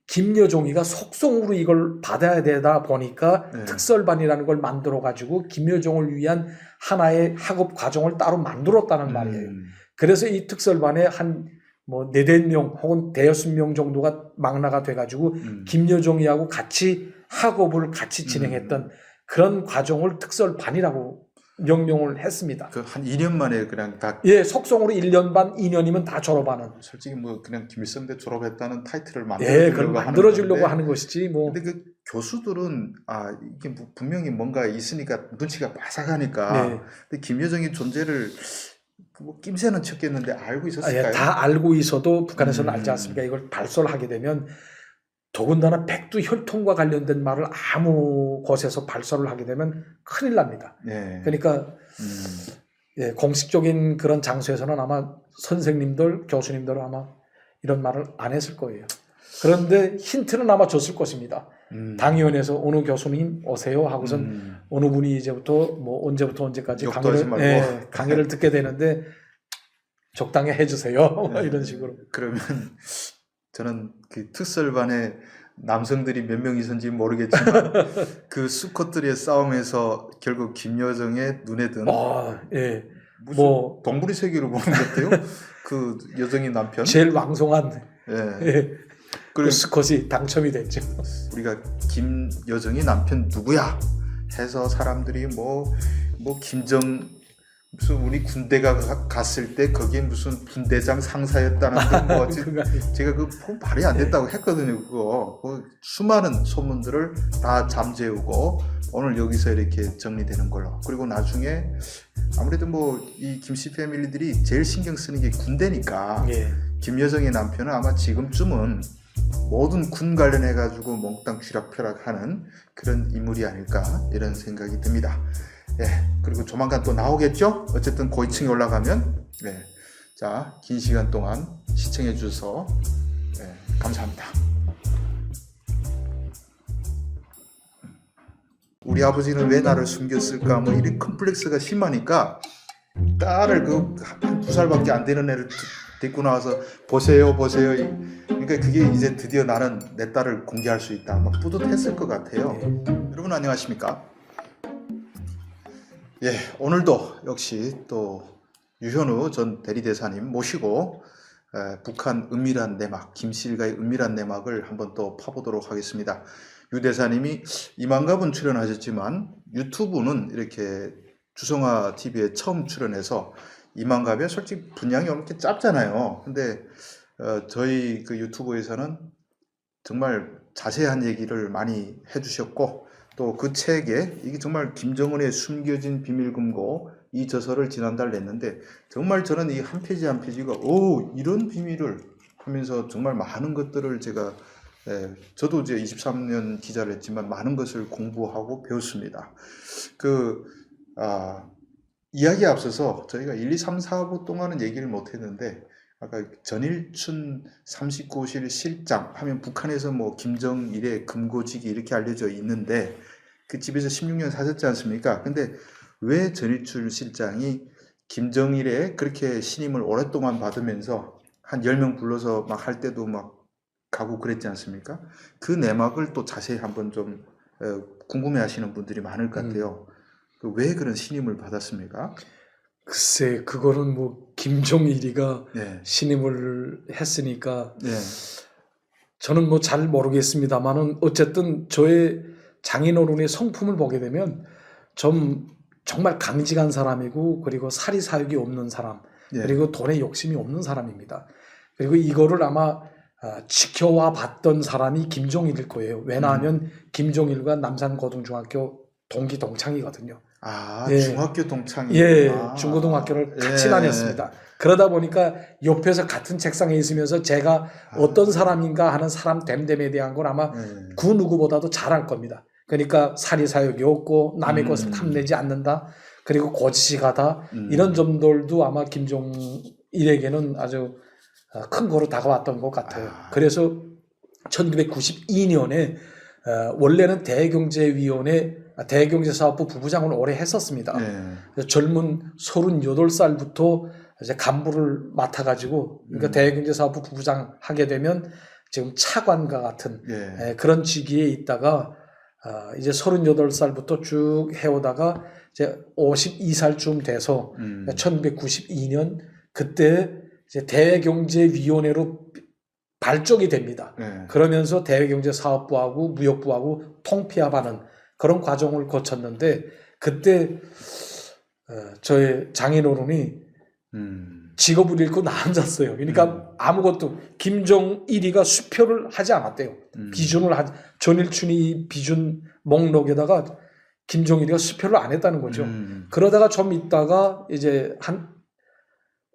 김여종이가 속성으로 이걸 받아야 되다 보니까 네. 특설반이라는 걸 만들어 가지고 김여종을 위한 하나의 학업 과정을 따로 만들었다는 말이에요. 그래서 이 특설반에 한 뭐 4~5명 혹은 5~6명 정도가 망라가 돼가지고 김여종이하고 같이 학업을 같이 진행했던 그런 과정을 특설반이라고 명명을 했습니다. 그 한 2년 만에 그냥 다 예, 속성으로 1년 반, 2년이면 다 졸업하는. 솔직히 뭐 그냥 김일성대 졸업했다는 타이틀을 예, 그걸 만들어주려고 하는 하는 것이지 뭐. 근데 그 교수들은 아 이게 뭐 분명히 뭔가 있으니까 눈치가 빠삭하니까. 네. 근데 김여정의 존재를 뭐 낌새는 쳤겠는데 알고 있었을까요? 예, 다 알고 있어도 북한에서는 알지 않습니까? 이걸 발설하게 되면 더군다나 백두 혈통과 관련된 말을 아무 곳에서 발설을 하게 되면 큰일 납니다. 네. 그러니까 예, 공식적인 그런 장소에서는 아마 선생님들, 교수님들은 아마 이런 말을 안 했을 거예요. 그런데 힌트는 아마 줬을 것입니다. 당위원회에서 어느 교수님 오세요 하고선 어느 분이 이제부터 뭐 언제부터 언제까지 욕도 하지 말고. 예, 강의를 듣게 되는데 적당히 해주세요. 네. 이런 식으로. 그러면 저는 그 특설반에 남성들이 몇 명 있었는지 모르겠지만 그 수컷들의 싸움에서 결국 김여정의 눈에 든 예. 무슨 뭐 동물의 세계로 보는 것 같아요. 그 여정의 남편. 제일 왕성한 예. 예, 그리고 그 수컷이 당첨이 됐죠. 우리가 김여정의 남편 누구야 해서 사람들이 뭐 김정 무슨 우리 군대가 갔을 때 거기에 무슨 분대장 상사였다는 뭐 제가 그 말이 안 됐다고 했거든요. 그거 수많은 소문들을 다 잠재우고 오늘 여기서 이렇게 정리되는 걸로. 그리고 나중에 아무래도 뭐 이 김씨 패밀리들이 제일 신경 쓰는 게 군대니까 예. 김여정의 남편은 아마 지금쯤은 모든 군 관련해 가지고 몽땅 쥐락펴락하는 그런 인물이 아닐까 이런 생각이 듭니다. 예, 그리고 조만간 또 나오겠죠? 어쨌든 고위층에 올라가면. 예, 자, 긴 시간 동안 시청해 주셔서 감사합니다. 우리 아버지는 왜 나를 숨겼을까? 뭐 이런 컴플렉스가 심하니까 딸을 그 한 2살밖에 안 되는 애를 데리고 나와서 보세요. 그러니까 그게 이제 드디어 나는 내 딸을 공개할 수 있다. 막 뿌듯했을 것 같아요. 여러분 안녕하십니까? 예, 오늘도 역시 또 유현우 전 대리대사님 모시고 북한 은밀한 내막, 김씨일가의 은밀한 내막을 한번 또 파보도록 하겠습니다. 유 대사님이 이만갑은 출연하셨지만 유튜브는 이렇게 주성아 TV에 처음 출연해서 이만갑에 솔직히 분량이 이렇게 짧잖아요. 근데 저희 그 유튜브에서는 정말 자세한 얘기를 많이 해주셨고 또 그 책에 이게 정말 김정은의 숨겨진 비밀금고 이 저서를 지난달 냈는데 정말 저는 이 한 페이지 한 페이지가 이런 비밀을 하면서 정말 많은 것들을 제가 저도 이제 23년 기자를 했지만 많은 것을 공부하고 배웠습니다. 이야기에 앞서서 저희가 1, 2, 3, 4부 동안은 얘기를 못했는데 아까 전일춘 39실 실장 하면 북한에서 뭐 김정일의 금고직이 이렇게 알려져 있는데 그 집에서 16년 사셨지 않습니까? 근데 왜 전일춘 실장이 김정일의 그렇게 신임을 오랫동안 받으면서 한 10명 불러서 막 할 때도 막 가고 그랬지 않습니까? 그 내막을 또 자세히 한번 좀 궁금해 하시는 분들이 많을 것 같아요. 왜 그런 신임을 받았습니까? 글쎄, 그거는 뭐 김정일이가 네. 신임을 했으니까 네. 저는 뭐 잘 모르겠습니다만은 어쨌든 저의 장인어른의 성품을 보게 되면 정말 강직한 사람이고 그리고 사리사욕이 없는 사람 네. 그리고 돈에 욕심이 없는 사람입니다. 그리고 이거를 아마 지켜와 봤던 사람이 김종일일 거예요. 왜냐하면 김종일과 남산고등중학교 동기 동창이거든요. 예. 중학교 동창이. 예, 중고등학교를 같이 예. 다녔습니다. 그러다 보니까 옆에서 같은 책상에 있으면서 제가 어떤 사람인가 하는 사람 됨됨에 대한 건 아마 그 누구보다도 잘 알 겁니다. 그러니까 사리사욕이 없고 남의 것을 탐내지 않는다. 그리고 고지식하다 이런 점들도 아마 김종일에게는 아주 큰 거로 다가왔던 것 같아요. 그래서 1992년에 원래는 대경제사업부 부부장을 오래 했었습니다. 그래서 젊은 38살부터 이제 간부를 맡아가지고 그러니까 대경제사업부 부부장 하게 되면 지금 차관과 같은 그런 직위에 있다가 이제 38살부터 쭉 해오다가 이제 52살쯤 돼서 1992년 그때 이제 대경제위원회로 발족이 됩니다. 그러면서 대경제사업부하고 무역부하고 통폐합하는 그런 과정을 거쳤는데 그때 저의 장인어른이 직업을 잃고 남았어요. 그러니까 아무것도 김정일이가 수표를 하지 않았대요. 전일춘이 비준 목록에다가 김정일이가 수표를 안 했다는 거죠. 그러다가 좀 있다가 이제 한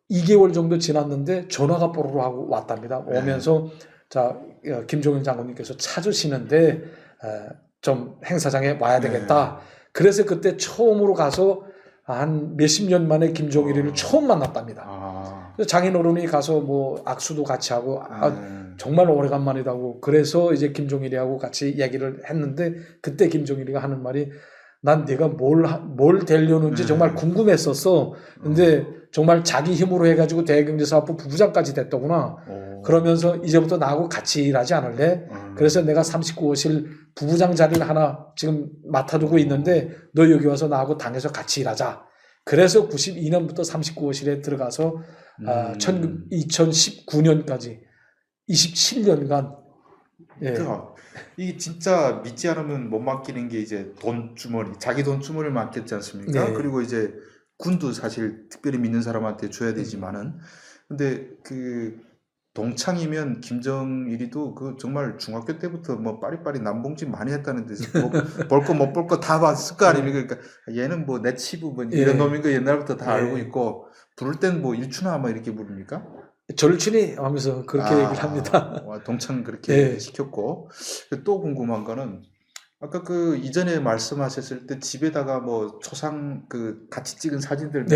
2개월 정도 지났는데 전화가 뽀로로 하고 왔답니다. 오면서 자 김종인 장군님께서 찾으시는데 좀 행사장에 와야 되겠다. 그래서 그때 처음으로 가서 한 몇십 년 만에 김종일이를 처음 만났답니다. 그래서 장인어른이 가서 뭐 악수도 같이 하고 정말 오래간만이다고 그래서 이제 김종일이하고 같이 얘기를 했는데 그때 김종일이가 하는 말이 난 네가 뭘 되려는지 정말 궁금했었어. 근데 정말 자기 힘으로 해가지고 대경제사업부 부부장까지 됐더구나. 그러면서 이제부터 나하고 같이 일하지 않을래? 그래서 내가 39호실 부부장 자리를 하나 지금 맡아두고 있는데 너 여기 와서 나하고 당에서 같이 일하자. 그래서 92년부터 39호실에 들어가서 2019년까지 27년간 그러니까 이게 진짜 믿지 않으면 못 맡기는 게 이제 돈 주머니, 자기 돈 주머니를 맡겼지 않습니까? 그리고 이제 군도 사실 특별히 믿는 사람한테 줘야 되지만은 근데 그 동창이면 김정일이도 그 정말 중학교 때부터 뭐 빠리빠리 남봉짓 많이 했다는 데서 뭐 볼 거 못 볼 거 다 봤을 거 아닙니까? 그러니까 얘는 뭐 내 치부 뭐 이런 놈인 거 옛날부터 다 알고 있고 부를 땐 뭐 일춘아 뭐 이렇게 부릅니까? 절친이 하면서 그렇게 얘기를 합니다. 동창 그렇게 시켰고 또 궁금한 거는 아까 그 이전에 말씀하셨을 때 집에다가 뭐 초상 그 같이 찍은 사진들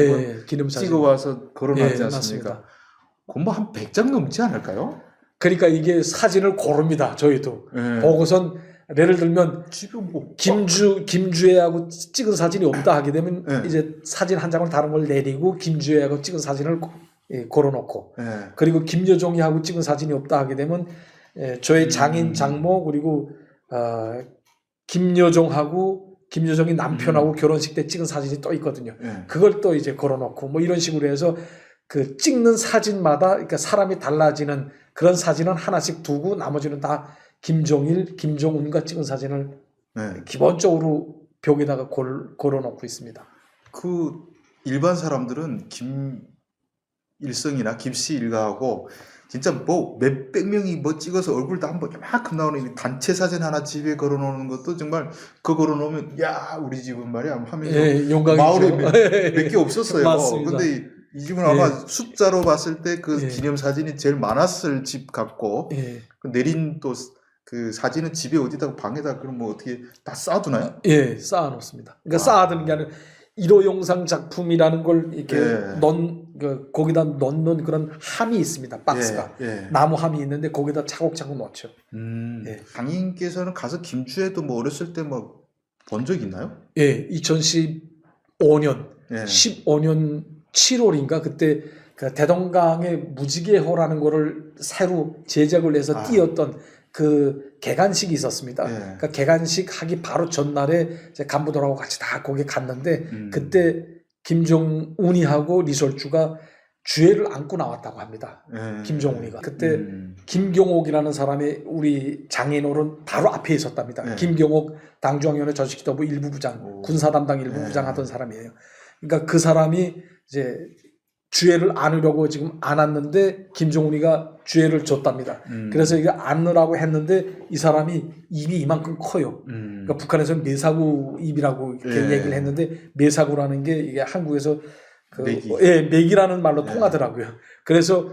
기념사진 찍어 와서 걸어놨지 않습니까? 맞습니다. 그건 뭐 한 100장 넘지 않을까요? 그러니까 이게 사진을 고릅니다. 저희도 보고선 예를 들면 집에 뭐 김주애하고 찍은 사진이 없다 하게 되면 이제 사진 한 장을 다른 걸 내리고 김주애하고 찍은 사진을 걸어놓고 그리고 김여종이하고 찍은 사진이 없다 하게 되면 저의 장인 장모 그리고 김여종이 남편하고 결혼식 때 찍은 사진이 또 있거든요. 그걸 또 이제 걸어놓고 뭐 이런 식으로 해서 그 찍는 사진마다 그러니까 사람이 달라지는 그런 사진은 하나씩 두고 나머지는 다 김종일, 김종운과 찍은 사진을 기본적으로 벽에다가 걸어놓고 있습니다. 그 일반 사람들은 김일성이나 김씨 일가하고 진짜 뭐 몇백 명이 뭐 찍어서 얼굴도 한번 이만큼 나오는 단체 사진 하나 집에 걸어놓는 것도 정말 그거 걸어놓으면 야 우리 집은 말이야 하면서 마을에 몇 개 없었어요. 맞습니다. 근데 이 집은 아마 숫자로 봤을 때 그 기념 사진이 제일 많았을 집 같고 그 내린 또 그 사진은 집에 어디다가 방에다 그럼 뭐 어떻게 다 쌓아두나요? 쌓아놓습니다. 그러니까 쌓아두는 게 아니라 1호 영상 작품이라는 걸 이렇게 거기다 넣는 그런 함이 있습니다. 박스가 나무 함이 있는데 거기다 차곡차곡 넣죠. 강인께서는 가서 김주애도 뭐 어렸을 때 뭐 본 적 있나요? 2015년 15년 7월인가 그때 그 대동강의 무지개호라는 거를 새로 제작을 해서 띄었던 그 개관식이 있었습니다. 그러니까 개관식 하기 바로 전날에 이제 간부들하고 같이 다 거기 갔는데 그때 김정운이하고 리설주가 주애를 안고 나왔다고 합니다. 김정운이가 그때 김경옥이라는 사람이 우리 장인어른 바로 앞에 있었답니다. 김경옥 당중앙위원회 전시기도부 일부부장 군사 담당 일부부장 하던 사람이에요. 그러니까 그 사람이 이제 주애를 안으려고 지금 안았는데 김정은이가 주애를 줬답니다. 그래서 이거 안으라고 했는데 이 사람이 입이 이만큼 커요. 그러니까 북한에서는 매사구 입이라고 이렇게 얘기를 했는데 매사구라는 게 이게 한국에서 그 맥이라는 말로 통하더라고요. 그래서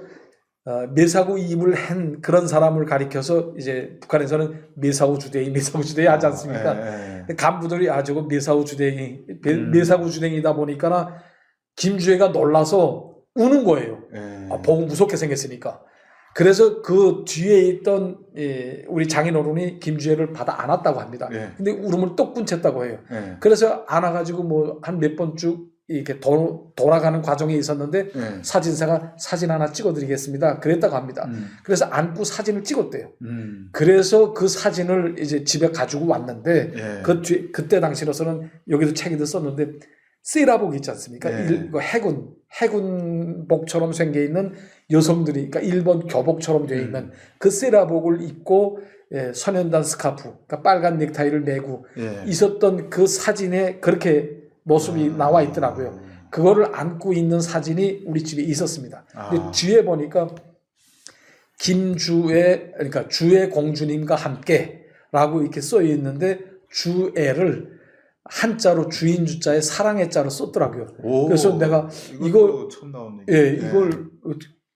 메사구 입을 한 그런 사람을 가리켜서 이제 북한에서는 메사구 주댕이 하지 않습니까? 간부들이 저거 메사구 주댕이, 메사구 주댕이다 보니까 김주애가 놀라서 우는 거예요. 보고 무섭게 생겼으니까. 그래서 그 뒤에 있던 우리 장인어른이 김주애를 받아 안았다고 합니다. 근데 울음을 또 꾼쳤다고 해요. 그래서 안아가지고 뭐 한 몇 번 쭉 이렇게 돌아가는 과정에 있었는데 사진사가 사진 하나 찍어드리겠습니다. 그랬다고 합니다. 그래서 안고 사진을 찍었대요. 그래서 그 사진을 이제 집에 가지고 왔는데 그때 당시로서는 여기도 책에도 썼는데 세라복 있지 않습니까? 해군복처럼 생겨 있는 여성들이, 그러니까 일본 교복처럼 되어 있는 그 세라복을 입고 선현단 스카프, 그러니까 빨간 넥타이를 메고 있었던 그 사진에 그렇게 모습이 나와 있더라고요. 그거를 안고 있는 사진이 우리 집에 있었습니다. 근데 뒤에 보니까 김주애, 그러니까 주애 공주님과 함께라고 이렇게 써 있는데 주애를 한자로 주인 주자에 사랑의 자로 썼더라고요. 그래서 내가 이거 처음 나온 얘기. 이걸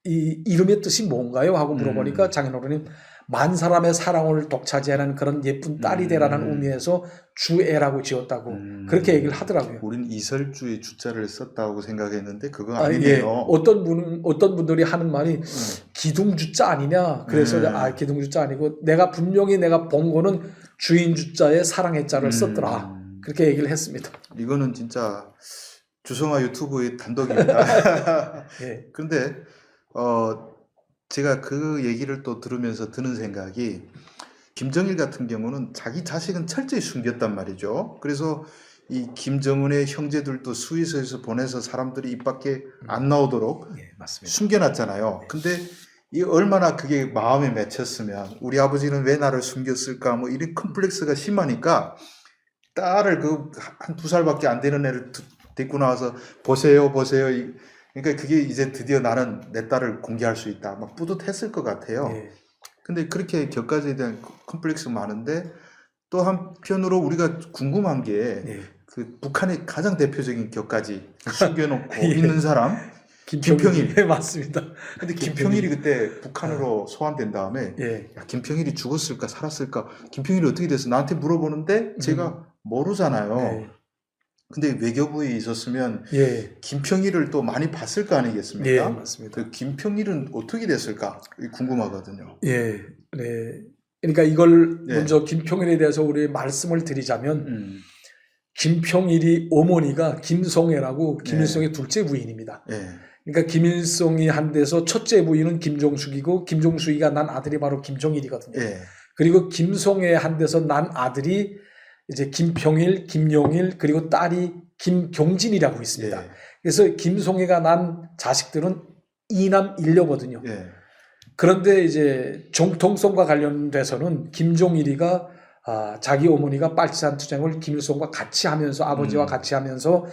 이 이름의 뜻이 뭔가요? 하고 물어보니까 장인어른이 만 사람의 사랑을 독차지하는 그런 예쁜 딸이 되라는 의미에서 주애라고 지었다고 그렇게 얘기를 하더라고요. 우린 이설주의 주자를 썼다고 생각했는데 그거 아니네요. 어떤 분들이 하는 말이 기둥주자 아니냐. 그래서 기둥주자 아니고 내가 분명히 내가 본 거는 주인 주자에 사랑의 자를 썼더라. 그렇게 얘기를 했습니다. 이거는 진짜 주성아 유튜브의 단독입니다. 그런데 제가 그 얘기를 또 들으면서 드는 생각이 김정일 같은 경우는 자기 자식은 철저히 숨겼단 말이죠. 그래서 이 김정은의 형제들도 스위스에서 보내서 사람들이 입 밖에 안 나오도록 숨겨놨잖아요. 근데 이 얼마나 그게 마음에 맺혔으면 우리 아버지는 왜 나를 숨겼을까 뭐 이런 컴플렉스가 심하니까 딸을 한 2살밖에 안 되는 애를 데리고 나와서 보세요. 그러니까 그게 이제 드디어 나는 내 딸을 공개할 수 있다. 막 뿌듯했을 것 같아요. 근데 그렇게 격가지에 대한 컴플렉스가 많은데 또 한편으로 우리가 궁금한 게 그 북한의 가장 대표적인 격가지 숨겨놓고 있는 사람 김평일. 맞습니다. 근데 김평일이 그때 북한으로 소환된 다음에 야, 김평일이 죽었을까 살았을까 김평일이 어떻게 됐어 나한테 물어보는데 제가 모르잖아요. 근데 외교부에 있었으면 김평일을 또 많이 봤을 거 아니겠습니까? 맞습니다. 그 김평일은 어떻게 됐을까 궁금하거든요. 그러니까 이걸 먼저 김평일에 대해서 우리 말씀을 드리자면 김평일이 어머니가 김송애라고 김일성의 둘째 부인입니다. 그러니까 김일성이 한 데서 첫째 부인은 김종숙이고 김종숙이가 난 아들이 바로 김정일이거든요. 그리고 김송애 한 데서 난 아들이 이제 김평일, 김용일 그리고 딸이 김경진이라고 있습니다. 그래서 김송애가 난 자식들은 2남 1녀거든요. 그런데 이제 정통성과 관련돼서는 김종일이가 자기 어머니가 빨치산 투쟁을 김일성과 같이 하면서 아버지와 같이 하면서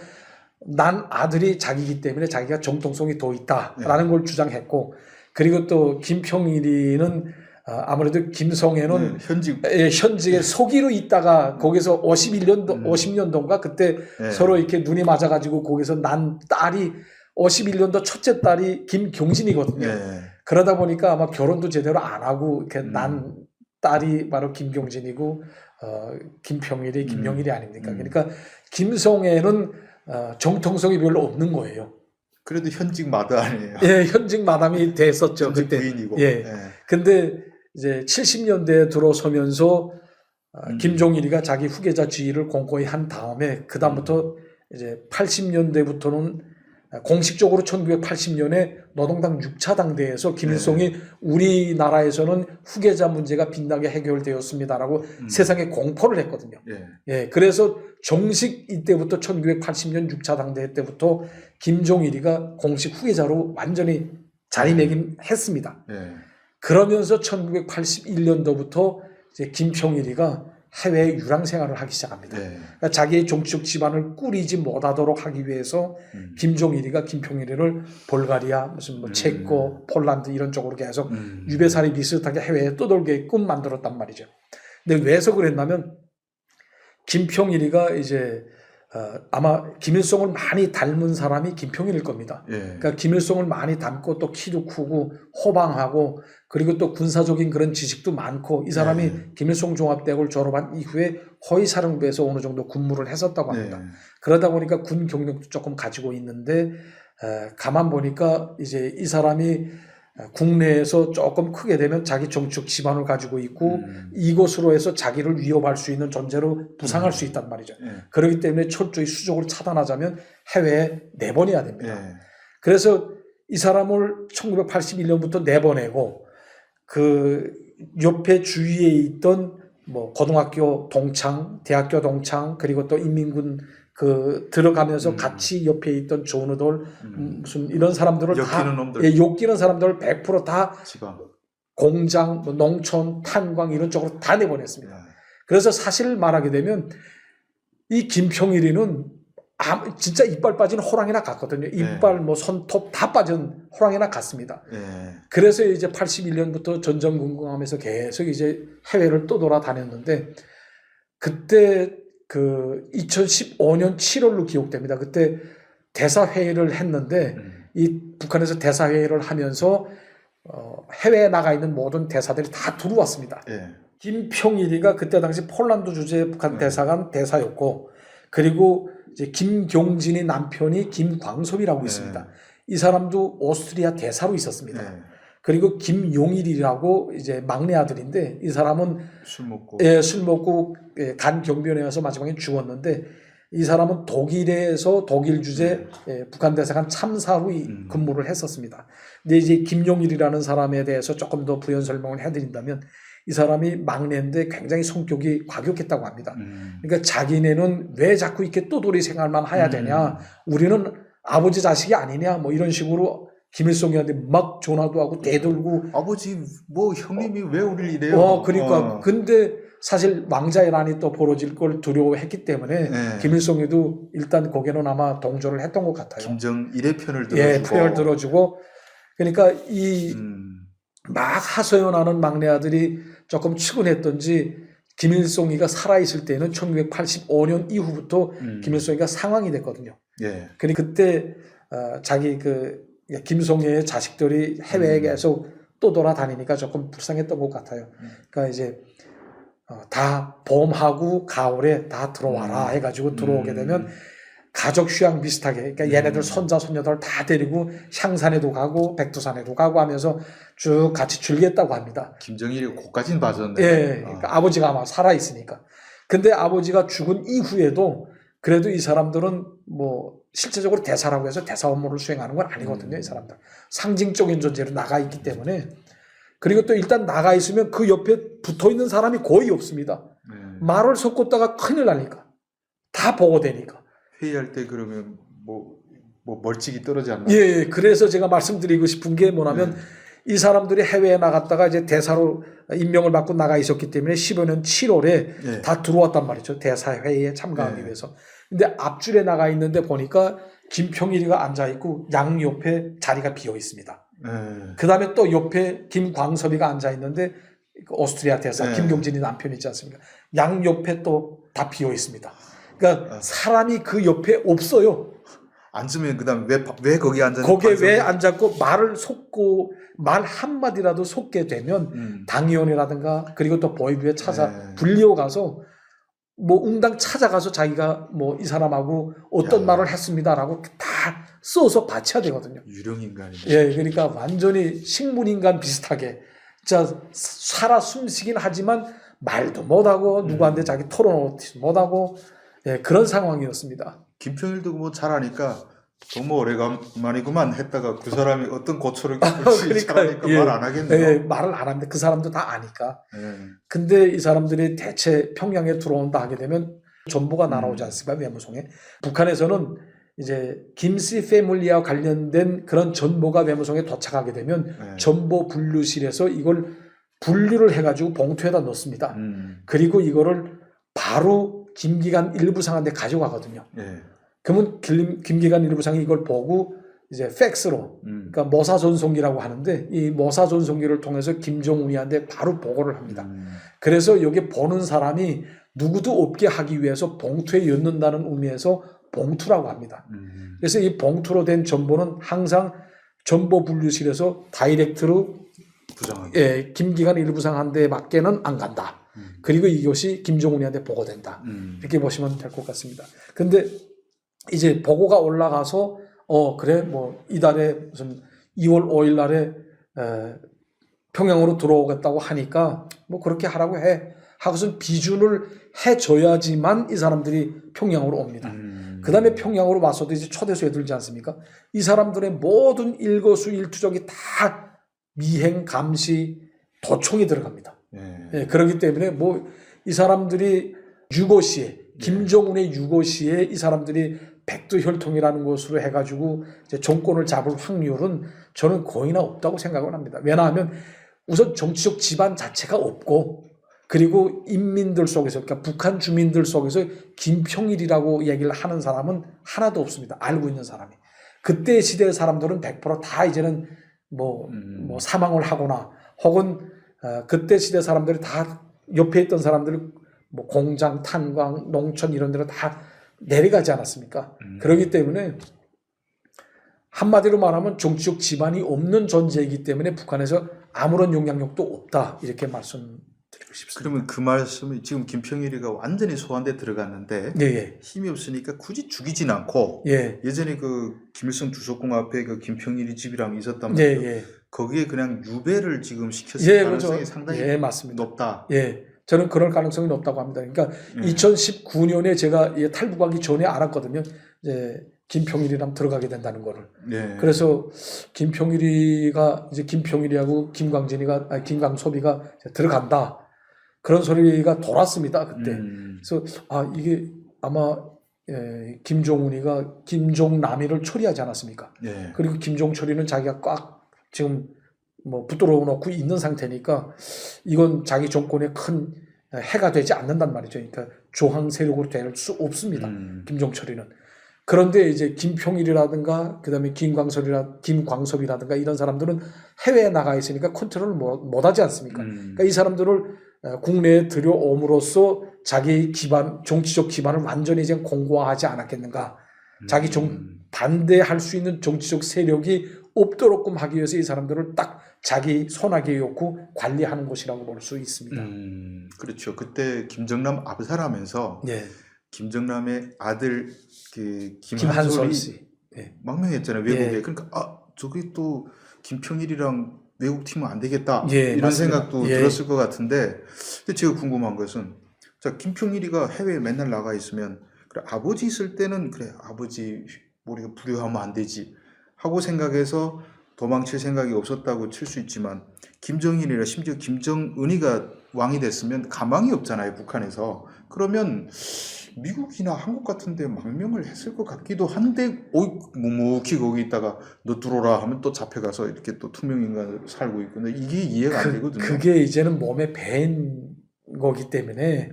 난 아들이 자기이기 때문에 자기가 정통성이 더 있다라는 걸 주장했고 그리고 또 김평일이는 아무래도 김송애는 현직에 서기로 있다가 거기서 50년도인가 그때 서로 이렇게 눈이 맞아가지고 거기서 난 딸이 51년도 첫째 딸이 김경진이거든요. 그러다 보니까 아마 결혼도 제대로 안 하고 이렇게 난 딸이 바로 김경진이고 김평일이 김영일이 아닙니까? 그러니까 김송애는 정통성이 별로 없는 거예요. 그래도 현직 마담이에요. 현직 마담이 됐었죠. 현직 그때. 부인이고. 근데 이제 70년대에 들어서면서 김종일이가 자기 후계자 지위를 공고히 한 다음에 그 다음부터 이제 80년대부터는 공식적으로 1980년에 노동당 6차 당대에서 김일성이 우리나라에서는 후계자 문제가 빛나게 해결되었습니다라고 세상에 공포를 했거든요. 그래서 정식 이때부터 1980년 6차 당대 때부터 김종일이가 공식 후계자로 완전히 자리매김했습니다. 그러면서 1981년도부터 이제 김평일이가 해외 유랑 생활을 하기 시작합니다. 그러니까 자기의 정치적 집안을 꾸리지 못하도록 하기 위해서 김종일이가 김평일이를 볼가리아, 무슨 뭐 체코, 폴란드 이런 쪽으로 계속 유배살이 비슷하게 해외에 떠돌게끔 만들었단 말이죠. 근데 왜서 그랬냐면 김평일이가 이제 아마 김일성을 많이 닮은 사람이 김평일일 겁니다. 예. 그러니까 김일성을 많이 닮고 또 키도 크고 호방하고 그리고 또 군사적인 그런 지식도 많고 이 사람이 네. 김일성 종합대학을 졸업한 이후에 허위사령부에서 어느 정도 근무를 했었다고 합니다. 네. 그러다 보니까 군 경력도 조금 가지고 있는데 가만 보니까 이제 이 사람이 국내에서 조금 크게 되면 자기 정치적 지반을 가지고 있고 이것으로 해서 자기를 위협할 수 있는 존재로 부상할 수 있단 말이죠. 예. 그렇기 때문에 철저히 수적으로 차단하자면 해외에 내보내야 됩니다. 예. 그래서 이 사람을 1981년부터 내보내고 그 옆에 주위에 있던 뭐 고등학교 동창, 대학교 동창 그리고 또 인민군 그 들어가면서 같이 옆에 있던 조누들 무슨 이런 사람들을 엮이는 다 놈들. 예, 엮이는 사람들을 100% 다 지방. 공장, 뭐 농촌, 탄광 이런 쪽으로 다 내보냈습니다. 예. 그래서 사실 말하게 되면 이 김평일이는 진짜 이빨 빠진 호랑이나 같거든요. 이빨, 뭐 손톱 다 빠진 호랑이나 같습니다. 예. 그래서 이제 81년부터 전전긍긍하면서 계속 이제 해외를 또 돌아다녔는데 그때 그 2015년 7월로 기억됩니다. 그때 대사회의를 했는데 이 북한에서 대사회의를 하면서 해외에 나가 있는 모든 대사들이 다 들어왔습니다. 예. 김평일이가 그때 당시 폴란드 주재 북한 대사관 대사였고 그리고 이제 김경진이 남편이 김광섭이라고 있습니다. 이 사람도 오스트리아 대사로 있었습니다. 예. 그리고 김용일이라고 이제 막내 아들인데 이 사람은 술 먹고. 예, 술 먹고 간 경변에 와서 마지막에 죽었는데 이 사람은 독일에서 독일 주재 북한 대사관 참사로 근무를 했었습니다. 근데 이제 김용일이라는 사람에 대해서 조금 더 부연 설명을 해드린다면 이 사람이 막내인데 굉장히 성격이 과격했다고 합니다. 그러니까 자기네는 왜 자꾸 이렇게 또돌이 생활만 해야 되냐? 우리는 아버지 자식이 아니냐? 뭐 이런 식으로 김일성이한테 막 전화도 하고 대들고 아버지 뭐 형님이 왜 우리를 이래요? 그러니까 근데 사실 왕자의 난이 또 벌어질 걸 두려워했기 때문에 김일성이도 일단 거기는 아마 동조를 했던 것 같아요. 김정일의 편을 들어주고. 예, 편을 들어주고 그러니까 이 막 하소연하는 막내 아들이 조금 측은했던지 김일성이가 살아있을 때는 1985년 이후부터 김일성이가 상황이 됐거든요. 예. 그러니까 그때 자기 그 김성애의 자식들이 해외에 계속 또 돌아다니니까 조금 불쌍했던 것 같아요. 그러니까 이제 다 봄하고 가을에 다 들어와라 해가지고 들어오게 되면 가족 휴양 비슷하게 그러니까 얘네들 손자 손녀들 다 데리고 향산에도 가고 백두산에도 가고 하면서 쭉 같이 즐겼다고 합니다. 김정일이 그까진 봐줬네. 예, 그러니까 아버지가 아마 살아 있으니까. 근데 아버지가 죽은 이후에도 그래도 이 사람들은 뭐 실제적으로 대사라고 해서 대사 업무를 수행하는 건 아니거든요. 이 사람들 상징적인 존재로 나가 있기 때문에. 그리고 또 일단 나가 있으면 그 옆에 붙어 있는 사람이 거의 없습니다. 말을 섞었다가 큰일 나니까 다 보고되니까. 회의할 때 그러면 뭐 멀찍이 떨어지 않나? 예, 그래서 제가 말씀드리고 싶은 게 뭐냐면 이 사람들이 해외에 나갔다가 이제 대사로 임명을 받고 나가 있었기 때문에 15년 7월에 다 들어왔단 말이죠. 대사회의에 참가하기 위해서. 근데 앞줄에 나가 있는데 보니까 김평일이가 앉아있고 양옆에 자리가 비어 있습니다. 그 다음에 또 옆에 김광섭이가 앉아있는데 오스트리아 대사 김경진이 남편 있지 않습니까? 양옆에 또 다 비어 있습니다. 그러니까 사람이 그 옆에 없어요. 앉으면 그다음 왜 거기 앉았는지 거기에 왜 앉았고 말을 섞고 말 한마디라도 섞게 되면 당위원이라든가 그리고 또 보위부에 불려가서 뭐 응당 찾아가서 자기가 뭐 이 사람하고 어떤 말을 했습니다라고 다 써서 바쳐야 되거든요. 유령인간이네. 예, 그러니까 완전히 식물인간 비슷하게 진짜 살아 숨쉬긴 하지만 말도 못하고 누구한테 자기 토론 못하고 예, 그런 상황이었습니다. 김평일도 뭐 잘하니까 너무 오래간만이구만 했다가 그 사람이 어떤 고초를 겪을지 잘하니까 말 안 하겠네요. 예, 말을 안 하는데 그 사람도 다 아니까. 근데 이 사람들이 대체 평양에 들어온다 하게 되면 전보가 날아오지 않습니까? 외무성에. 북한에서는 이제 김씨 패밀리와 관련된 그런 전보가 외무성에 도착하게 되면 전보 분류실에서 이걸 분류를 해가지고 봉투에다 넣습니다. 그리고 이거를 바로 김기관 일부상한테 가져가거든요. 그러면 김기관 일부상이 이걸 보고 이제 팩스로, 그러니까 모사전송기라고 하는데 이 모사전송기를 통해서 김정은이한테 바로 보고를 합니다. 그래서 여기 보는 사람이 누구도 없게 하기 위해서 봉투에 엮는다는 의미에서 봉투라고 합니다. 그래서 이 봉투로 된 전보는 항상 전보 분류실에서 다이렉트로 김기관 일부상한테 밖에는 안 간다. 그리고 이것이 김정은이한테 보고된다. 이렇게 보시면 될 것 같습니다. 근데 이제 보고가 올라가서 그래 뭐 이달에 무슨 2월 5일 날에 평양으로 들어오겠다고 하니까 뭐 그렇게 하라고 해 하고선 비준을 해줘야지만 이 사람들이 평양으로 옵니다. 그 다음에 평양으로 와서도 이제 초대소에 들지 않습니까? 이 사람들의 모든 일거수일투족이 다 미행, 감시, 도청이 들어갑니다. 예, 그렇기 때문에 뭐 이 사람들이 유고시에 김정은의 유고시에 이 사람들이 백두혈통이라는 것으로 해가지고 이제 정권을 잡을 확률은 저는 거의나 없다고 생각을 합니다. 왜냐하면 우선 정치적 지반 자체가 없고 그리고 인민들 속에서 그러니까 북한 주민들 속에서 김평일이라고 얘기를 하는 사람은 하나도 없습니다. 알고 있는 사람이. 그때 시대의 사람들은 100% 이제는 뭐 사망을 하거나 혹은 그때 시대 사람들이 다 옆에 있던 사람들이 뭐 공장, 탄광, 농촌 이런 데로 다 내려가지 않았습니까? 그렇기 때문에 한마디로 말하면 정치적 지반이 없는 존재이기 때문에 북한에서 아무런 영향력도 없다 이렇게 말씀드리고 싶습니다. 그러면 그 말씀이 지금 김평일이가 완전히 소환돼 들어갔는데 예. 힘이 없으니까 굳이 죽이진 않고 예전에 그 김일성 주석궁 앞에 그 김평일이 집이랑 있었단 말이에요. 거기에 그냥 유배를 지금 시켰을 가능성이 그렇죠. 상당히 맞습니다. 높다. 저는 그럴 가능성이 높다고 합니다. 그러니까 2019년에 제가 탈북하기 전에 알았거든요. 이제 김평일이랑 들어가게 된다는 거를. 그래서 김평일이가 이제 김평일이하고 김광섭이가 들어간다. 그런 소리가 돌았습니다. 그때. 그래서 이게 아마 김종훈이가 김종남이를 처리하지 않았습니까? 그리고 김종철이는 자기가 꽉 지금 뭐 붙들어 놓고 있는 상태니까 이건 자기 정권에 큰 해가 되지 않는단 말이죠. 그러니까 조항 세력으로 될 수 없습니다. 김종철이는. 그런데 이제 김평일이라든가 그다음에 김광섭이라든가 이런 사람들은 해외에 나가 있으니까 컨트롤을 못하지 않습니까? 그러니까 이 사람들을 국내에 들여옴으로써 자기 기반 정치적 기반을 완전히 이제 공고화하지 않았겠는가? 자기 반대할 수 있는 정치적 세력이 없도록끔 하기 위해서 이 사람들을 딱 자기 손아귀에 놓고 관리하는 것이라고 볼 수 있습니다. 그렇죠. 그때 김정남 압살하면서 김정남의 아들 그 김한솔이 망명했잖아요. 외국에. 그러니까 저기 또 김평일이랑 외국 팀은 안 되겠다. 이런 맞습니다. 생각도 들었을 것 같은데 근데 제가 궁금한 것은 자 김평일이가 해외에 맨날 나가 있으면 그래 아버지 있을 때는 그래 아버지 우리가 불효하면 안 되지 하고 생각해서 도망칠 생각이 없었다고 칠 수 있지만 김정일이나 심지어 김정은이가 왕이 됐으면 가망이 없잖아요. 북한에서. 그러면 미국이나 한국 같은 데 망명을 했을 것 같기도 한데 묵묵히 거기 있다가 너 들어오라 하면 또 잡혀가서 이렇게 또 투명인간으로 살고 있고 근데 이게 이해가 안 되거든요. 그게 이제는 몸에 배인 거기 때문에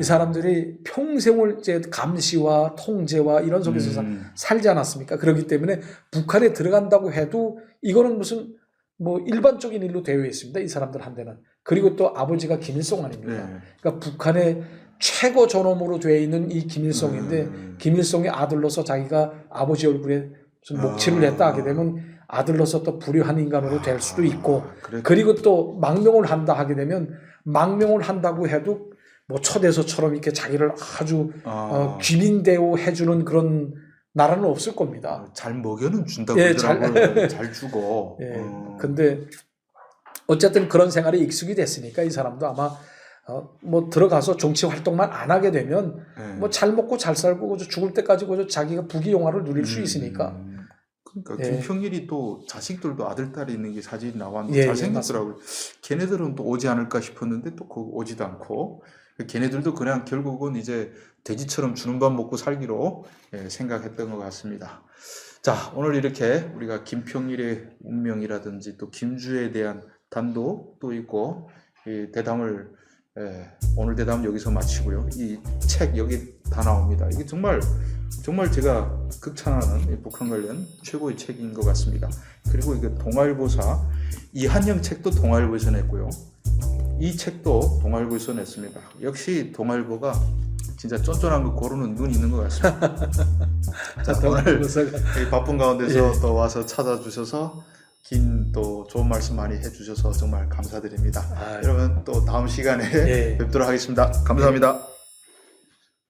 이 사람들이 평생을 이제 감시와 통제와 이런 속에서 살지 않았습니까? 그렇기 때문에 북한에 들어간다고 해도 이거는 무슨 뭐 일반적인 일로 되어 있습니다. 이 사람들한테는. 그리고 또 아버지가 김일성 아닙니까? 그러니까 북한의 최고 존엄으로 되어 있는 이 김일성인데 김일성의 아들로서 자기가 아버지 얼굴에 무슨 목취를 했다 하게 되면 아들로서 또 불효한 인간으로 될 수도 있고 그리고 또 망명을 한다 하게 되면 망명을 한다고 해도 뭐 초대서처럼 이렇게 자기를 아주 귀민 대우해주는 그런 나라는 없을 겁니다. 잘 먹여는 준다고 그러더라고요. 잘 주고. 근데 어쨌든 그런 생활에 익숙이 됐으니까 이 사람도 아마 뭐 들어가서 정치 활동만 안 하게 되면 뭐 잘 먹고 잘 살고 죽을 때까지 자기가 부귀영화를 누릴 수 있으니까. 그러니까 김평일이 또 자식들도 아들 딸이 있는 게 사진이 나왔는데 잘생겼더라고요. 걔네들은 또 오지 않을까 싶었는데 또 거기 오지도 않고 걔네들도 그냥 결국은 이제 돼지처럼 주는 밥 먹고 살기로 생각했던 것 같습니다. 자, 오늘 이렇게 우리가 김평일의 운명이라든지 또 김주에 대한 단도 또 있고 이 대담을 오늘 대담 여기서 마치고요. 이 책 여기 다 나옵니다. 이게 정말 제가 극찬하는 북한 관련 최고의 책인 것 같습니다. 그리고 이게 동아일보사 이한영 책도 동아일보에서 냈고요. 이 책도 동아일보에서 냈습니다. 역시 동아일보가 진짜 쫀쫀한 거 고르는 눈이 있는 것 같습니다. 자, 오늘 동아일보사가 이 바쁜 가운데서 또 와서 찾아주셔서 긴 또 좋은 말씀 많이 해주셔서 정말 감사드립니다. 아, 여러분 또 다음 시간에 예. 뵙도록 하겠습니다. 감사합니다.